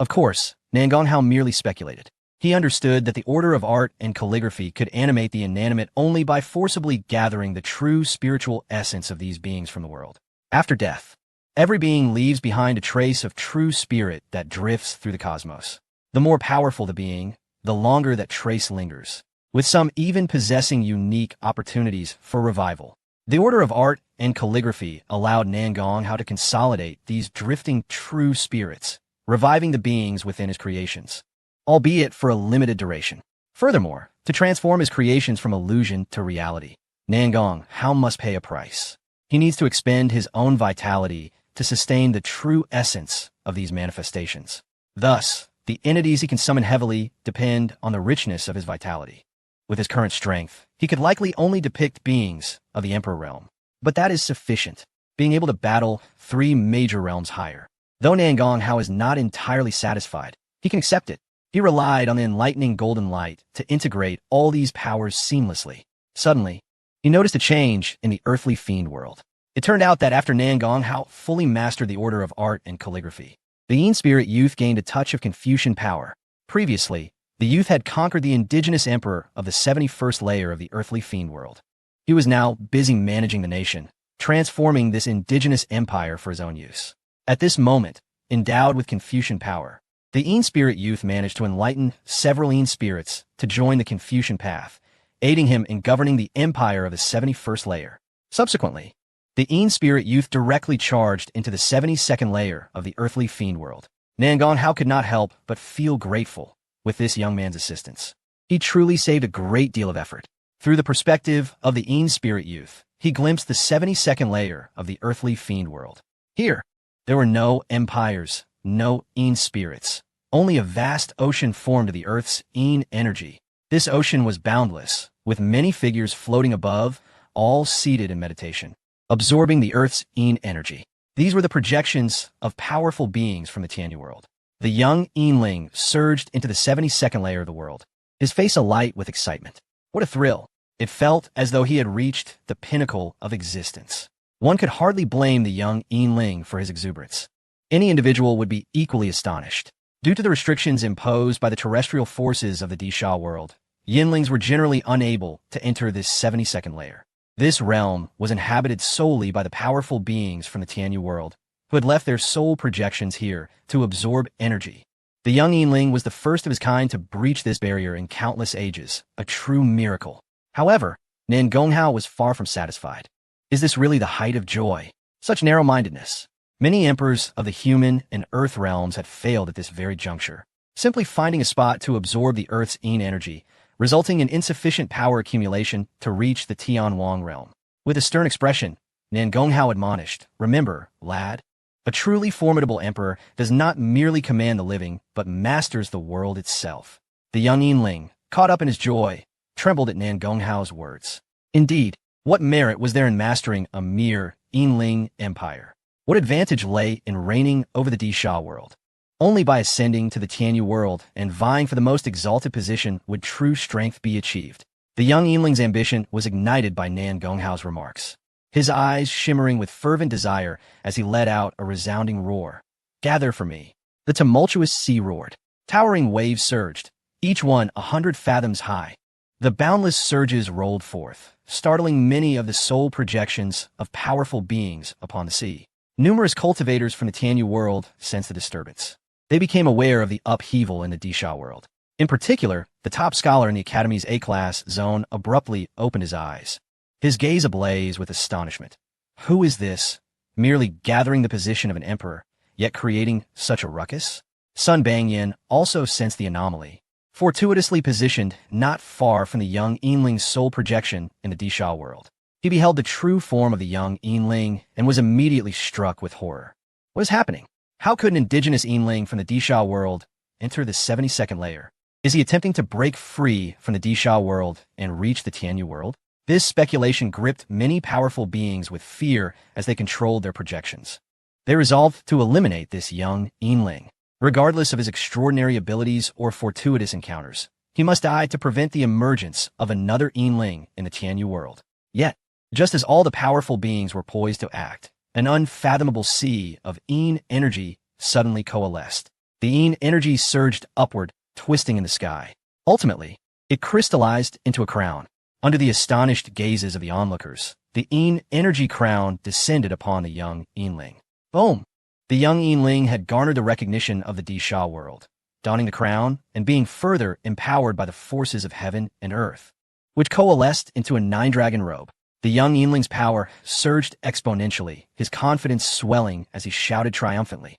Of course, Nangong Hao merely speculated. He understood that the order of art and calligraphy could animate the inanimate only by forcibly gathering the true spiritual essence of these beings from the world. After death, every being leaves behind a trace of true spirit that drifts through the cosmos. The more powerful the being, the longer that trace lingers, with some even possessing unique opportunities for revival. The order of art and calligraphy allowed Nangong Hao to consolidate these drifting true spirits, reviving the beings within his creations, albeit for a limited duration. Furthermore, to transform his creations from illusion to reality, Nangong Hao must pay a price. He needs to expend his own vitality to sustain the true essence of these manifestations. Thus, the entities he can summon heavily depend on the richness of his vitality. With his current strength, he could likely only depict beings of the Emperor realm. But that is sufficient, being able to battle 3 major realms higher. Though Nangong Hao is not entirely satisfied, he can accept it. He relied on the enlightening golden light to integrate all these powers seamlessly. Suddenly, he noticed a change in the earthly fiend world. It turned out that after Nangong Hao fully mastered the order of art and calligraphy, the Yin Spirit youth gained a touch of Confucian power. Previously, the youth had conquered the indigenous emperor of the 71st layer of the earthly fiend world. He was now busy managing the nation, transforming this indigenous empire for his own use. At this moment, endowed with Confucian power, the Yin Spirit youth managed to enlighten several Yin spirits to join the Confucian path, aiding him in governing the empire of the 71st layer. Subsequently, the Yin Spirit youth directly charged into the 72nd layer of the earthly fiend world. Nangong Hao could not help but feel grateful with this young man's assistance. He truly saved a great deal of effort. Through the perspective of the Yin Spirit youth, he glimpsed the 72nd layer of the earthly fiend world. Here, there were no empires, no Yin spirits, only a vast ocean formed of the Earth's Yin energy. This ocean was boundless, with many figures floating above, all seated in meditation, absorbing the Earth's Yin energy. These were the projections of powerful beings from the Tianyu world. The young Yinling surged into the 72nd layer of the world, his face alight with excitement. What a thrill! It felt as though he had reached the pinnacle of existence. One could hardly blame the young Yinling for his exuberance. Any individual would be equally astonished. Due to the restrictions imposed by the terrestrial forces of the Disha world, Yinlings were generally unable to enter this 72nd layer. This realm was inhabited solely by the powerful beings from the Tianyu world, who had left their soul projections here to absorb energy. The young Yinling was the first of his kind to breach this barrier in countless ages, a true miracle. However, Nan Gonghao was far from satisfied. Is this really the height of joy? Such narrow-mindedness. Many emperors of the human and earth realms had failed at this very juncture, simply finding a spot to absorb the earth's yin energy, resulting in insufficient power accumulation to reach the Tianwang realm. With a stern expression, Nan Gonghao admonished, "Remember, lad, a truly formidable emperor does not merely command the living, but masters the world itself." The young Yinling, caught up in his joy, trembled at Nan Gonghao's words. Indeed, what merit was there in mastering a mere Yinling empire? What advantage lay in reigning over the Disha world? Only by ascending to the Tianyu world and vying for the most exalted position would true strength be achieved. The young Yinling's ambition was ignited by Nan Gonghao's remarks, his eyes shimmering with fervent desire as he let out a resounding roar. "Gather for me." The tumultuous sea roared. Towering waves surged, each one 100 fathoms high. The boundless surges rolled forth, startling many of the soul projections of powerful beings upon the sea. Numerous cultivators from the Tianyu world sensed the disturbance. They became aware of the upheaval in the Disha world. In particular, the top scholar in the Academy's A-class zone abruptly opened his eyes, his gaze ablaze with astonishment. Who is this, merely gathering the position of an emperor, yet creating such a ruckus? Sun Bangyan also sensed the anomaly. Fortuitously positioned not far from the young Yinling's soul projection in the Disha world, he beheld the true form of the young Yinling and was immediately struck with horror. What is happening? How could an indigenous Yinling from the Disha world enter the 72nd layer? Is he attempting to break free from the Disha world and reach the Tianyu world? This speculation gripped many powerful beings with fear as they controlled their projections. They resolved to eliminate this young Yinling. Regardless of his extraordinary abilities or fortuitous encounters, he must die to prevent the emergence of another Yinling in the Tianyu world. Yet, just as all the powerful beings were poised to act, an unfathomable sea of Yin energy suddenly coalesced. The Yin energy surged upward, twisting in the sky. Ultimately, it crystallized into a crown. Under the astonished gazes of the onlookers, the Yin energy crown descended upon the young Yinling. Boom! The young Yinling had garnered the recognition of the Disha world, donning the crown and being further empowered by the forces of heaven and earth, which coalesced into a 9-dragon robe. The young Yinling's power surged exponentially, his confidence swelling as he shouted triumphantly,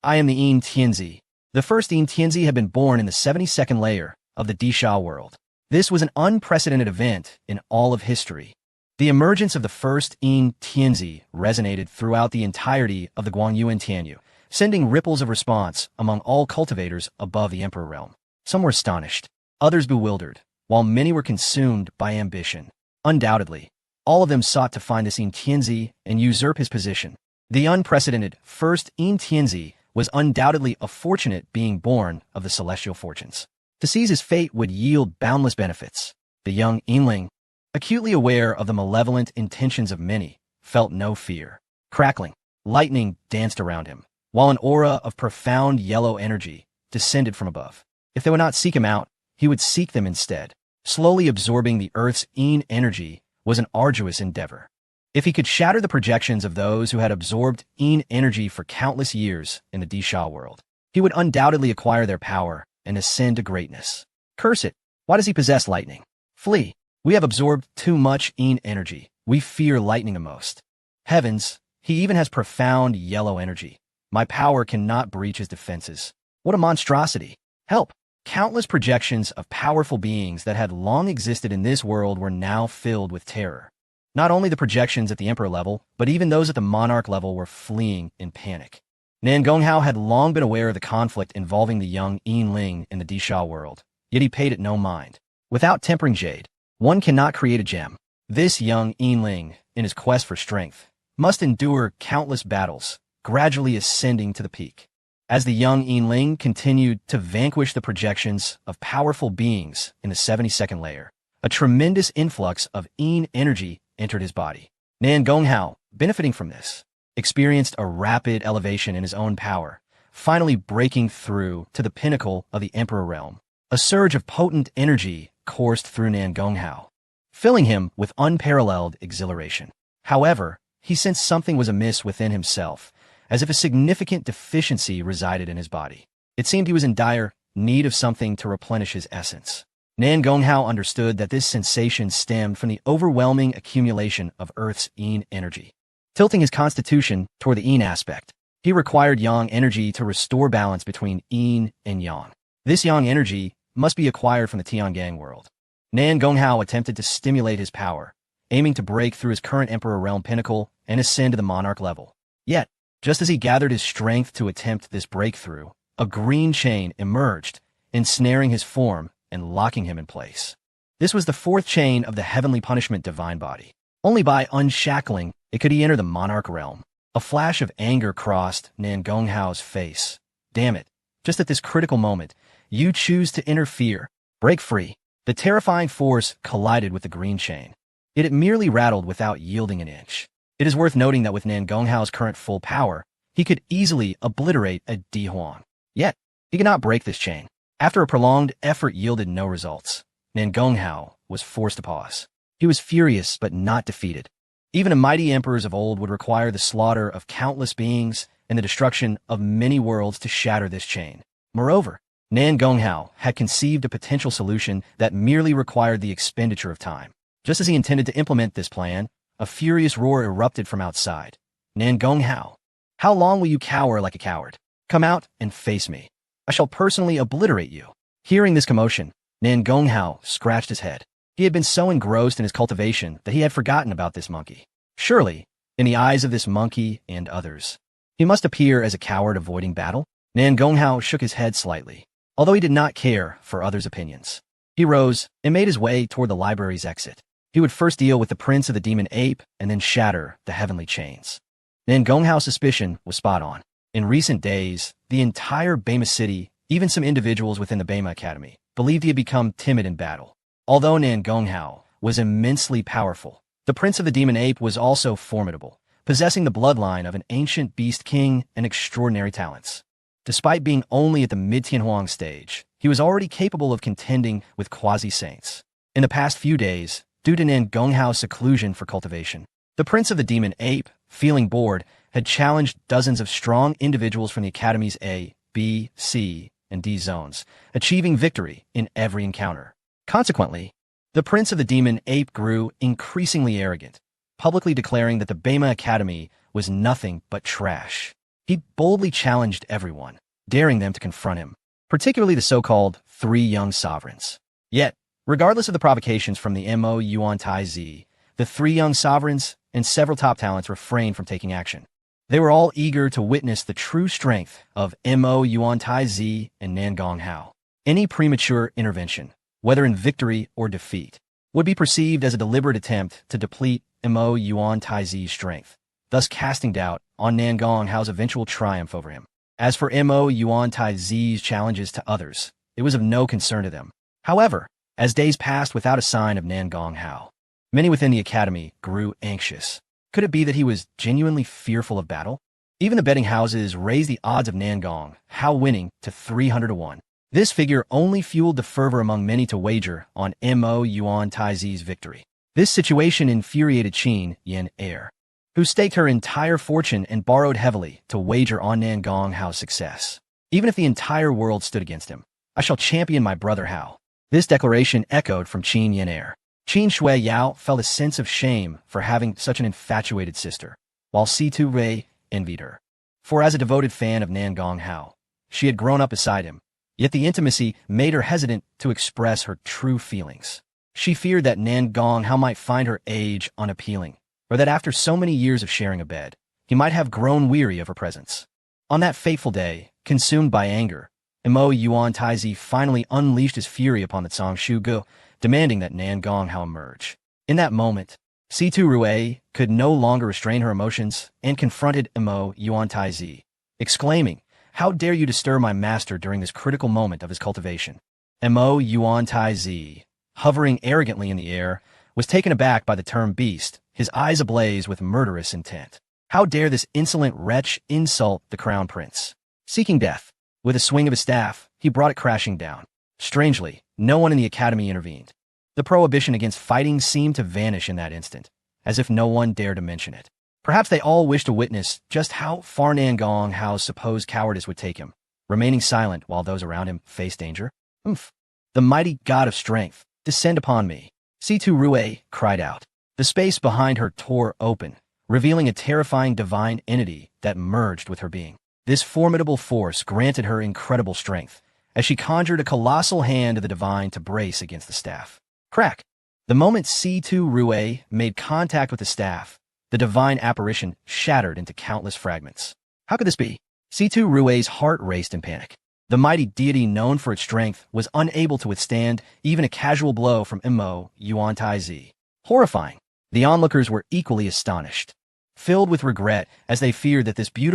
"I am the Yin Tianzi." The first Yin Tianzi had been born in the 72nd layer of the Disha world. This was an unprecedented event in all of history. The emergence of the first Yin Tianzi resonated throughout the entirety of the Guangyuan Tianyu, sending ripples of response among all cultivators above the Emperor realm. Some were astonished, others bewildered, while many were consumed by ambition. Undoubtedly, all of them sought to find this Yin Tianzi and usurp his position. The unprecedented first Yin Tianzi was undoubtedly a fortunate being born of the celestial fortunes. To seize his fate would yield boundless benefits. The young Yinling, acutely aware of the malevolent intentions of many, felt no fear. Crackling, lightning danced around him, while an aura of profound yellow energy descended from above. If they would not seek him out, he would seek them instead. Slowly absorbing the Earth's Yin energy was an arduous endeavor. If he could shatter the projections of those who had absorbed Yin energy for countless years in the Disha world, he would undoubtedly acquire their power and ascend to greatness. Curse it! Why does he possess lightning? Flee! We have absorbed too much Yin energy. We fear lightning the most. Heavens, he even has profound yellow energy. My power cannot breach his defenses. What a monstrosity! Help! Countless projections of powerful beings that had long existed in this world were now filled with terror. Not only the projections at the Emperor level, but even those at the Monarch level were fleeing in panic. Nan Gonghao had long been aware of the conflict involving the young Yinling in the Disha world, yet he paid it no mind. Without tempering jade, one cannot create a gem. This young Yinling, in his quest for strength, must endure countless battles, gradually ascending to the peak. As the young Yinling continued to vanquish the projections of powerful beings in the 72nd layer, a tremendous influx of Yin energy entered his body. Nan Gonghao, benefiting from this, experienced a rapid elevation in his own power, finally breaking through to the pinnacle of the Emperor realm. A surge of potent energy coursed through Nan Gonghao, filling him with unparalleled exhilaration. However, he sensed something was amiss within himself, as if a significant deficiency resided in his body. It seemed he was in dire need of something to replenish his essence. Nan Gonghao understood that this sensation stemmed from the overwhelming accumulation of Earth's yin energy. Tilting his constitution toward the yin aspect, he required yang energy to restore balance between yin and yang. This yang energy must be acquired from the Tiangang world. Nan Gonghao attempted to stimulate his power, aiming to break through his current Emperor Realm pinnacle and ascend to the monarch level. Yet, just as he gathered his strength to attempt this breakthrough, a green chain emerged, ensnaring his form and locking him in place. This was the fourth chain of the heavenly punishment divine body. Only by unshackling it could he enter the monarch realm. A flash of anger crossed Nan Gonghao's face. Damn it. Just at this critical moment, you choose to interfere. Break free. The terrifying force collided with the green chain. Yet it merely rattled without yielding an inch. It is worth noting that with Nan Gonghao's current full power, he could easily obliterate a Di Huang. Yet, he could not break this chain. After a prolonged effort yielded no results, Nan Gonghao was forced to pause. He was furious but not defeated. Even a mighty emperors of old would require the slaughter of countless beings and the destruction of many worlds to shatter this chain. Moreover, Nan Gonghao had conceived a potential solution that merely required the expenditure of time. Just as he intended to implement this plan, a furious roar erupted from outside. Nan Gonghao, how long will you cower like a coward? Come out and face me. I shall personally obliterate you. Hearing this commotion, Nan Gonghao scratched his head. He had been so engrossed in his cultivation that he had forgotten about this monkey. Surely, in the eyes of this monkey and others, he must appear as a coward avoiding battle. Nan Gonghao shook his head slightly, although he did not care for others' opinions. He rose and made his way toward the library's exit. He would first deal with the prince of the demon ape and then shatter the heavenly chains. Nan Gonghao's suspicion was spot on. In recent days, the entire Bema City, even some individuals within the Bema Academy, believed he had become timid in battle. Although Nan Gonghao was immensely powerful, the Prince of the Demon Ape was also formidable, possessing the bloodline of an ancient beast king and extraordinary talents. Despite being only at the mid-Tianhuang stage, he was already capable of contending with quasi-saints. In the past few days, due to Nan Gonghao's seclusion for cultivation, the Prince of the Demon Ape, feeling bored, had challenged dozens of strong individuals from the Academy's A, B, C, and D zones, achieving victory in every encounter. Consequently, the Prince of the Demon Ape grew increasingly arrogant, publicly declaring that the Bema Academy was nothing but trash. He boldly challenged everyone, daring them to confront him, particularly the so-called three young sovereigns. Yet, regardless of the provocations from the Mo Yuan Tai Zi, the three young sovereigns and several top talents refrained from taking action. They were all eager to witness the true strength of Mo Yuan Tai Zi and Nan Gonghao. Any premature intervention, whether in victory or defeat, would be perceived as a deliberate attempt to deplete Mo Yuan Tai Zi's strength, thus casting doubt on Nan Gonghao's eventual triumph over him. As for Mo Yuan Tai Zi's challenges to others, it was of no concern to them. However, as days passed without a sign of Nan Gonghao, many within the academy grew anxious. Could it be that he was genuinely fearful of battle? Even the betting houses raised the odds of Nan Gonghao winning to 300 to 1. This figure only fueled the fervor among many to wager on Mo Yuan Tai Zi's victory. This situation infuriated Qin Yen Er, who staked her entire fortune and borrowed heavily to wager on Nan Gonghao's success. Even if the entire world stood against him, I shall champion my brother Hao. This declaration echoed from Qin Yen Er. Qin Shui Yao felt a sense of shame for having such an infatuated sister, while Si Tu Rui envied her. For as a devoted fan of Nan Gonghao, she had grown up beside him, yet the intimacy made her hesitant to express her true feelings. She feared that Nan Gonghao might find her age unappealing, or that after so many years of sharing a bed, he might have grown weary of her presence. On that fateful day, consumed by anger, Mo Yuan Tai Zi finally unleashed his fury upon the Zhongshu Gu, demanding that Nan Gonghao emerge. In that moment, Si Tu Rui could no longer restrain her emotions and confronted Mo Yuan Tai Zi, exclaiming, "How dare you disturb my master during this critical moment of his cultivation?" Mo Yuan Tai Zi, hovering arrogantly in the air, was taken aback by the term beast, his eyes ablaze with murderous intent. How dare this insolent wretch insult the crown prince? Seeking death, with a swing of his staff, he brought it crashing down. Strangely, no one in the academy intervened. The prohibition against fighting seemed to vanish in that instant, as if no one dared to mention it. Perhaps they all wished to witness just how far Nangong Hao's supposed cowardice would take him, remaining silent while those around him faced danger. Oomph! The mighty god of strength, descend upon me. Situ Rue cried out. The space behind her tore open, revealing a terrifying divine entity that merged with her being. This formidable force granted her incredible strength, as she conjured a colossal hand of the divine to brace against the staff. Crack! The moment Situ Rue made contact with the staff, the divine apparition shattered into countless fragments. How could this be? Situ Rue's heart raced in panic. The mighty deity known for its strength was unable to withstand even a casual blow from Imo Yuan Taizi. Horrifying. The onlookers were equally astonished, filled with regret as they feared that this beautiful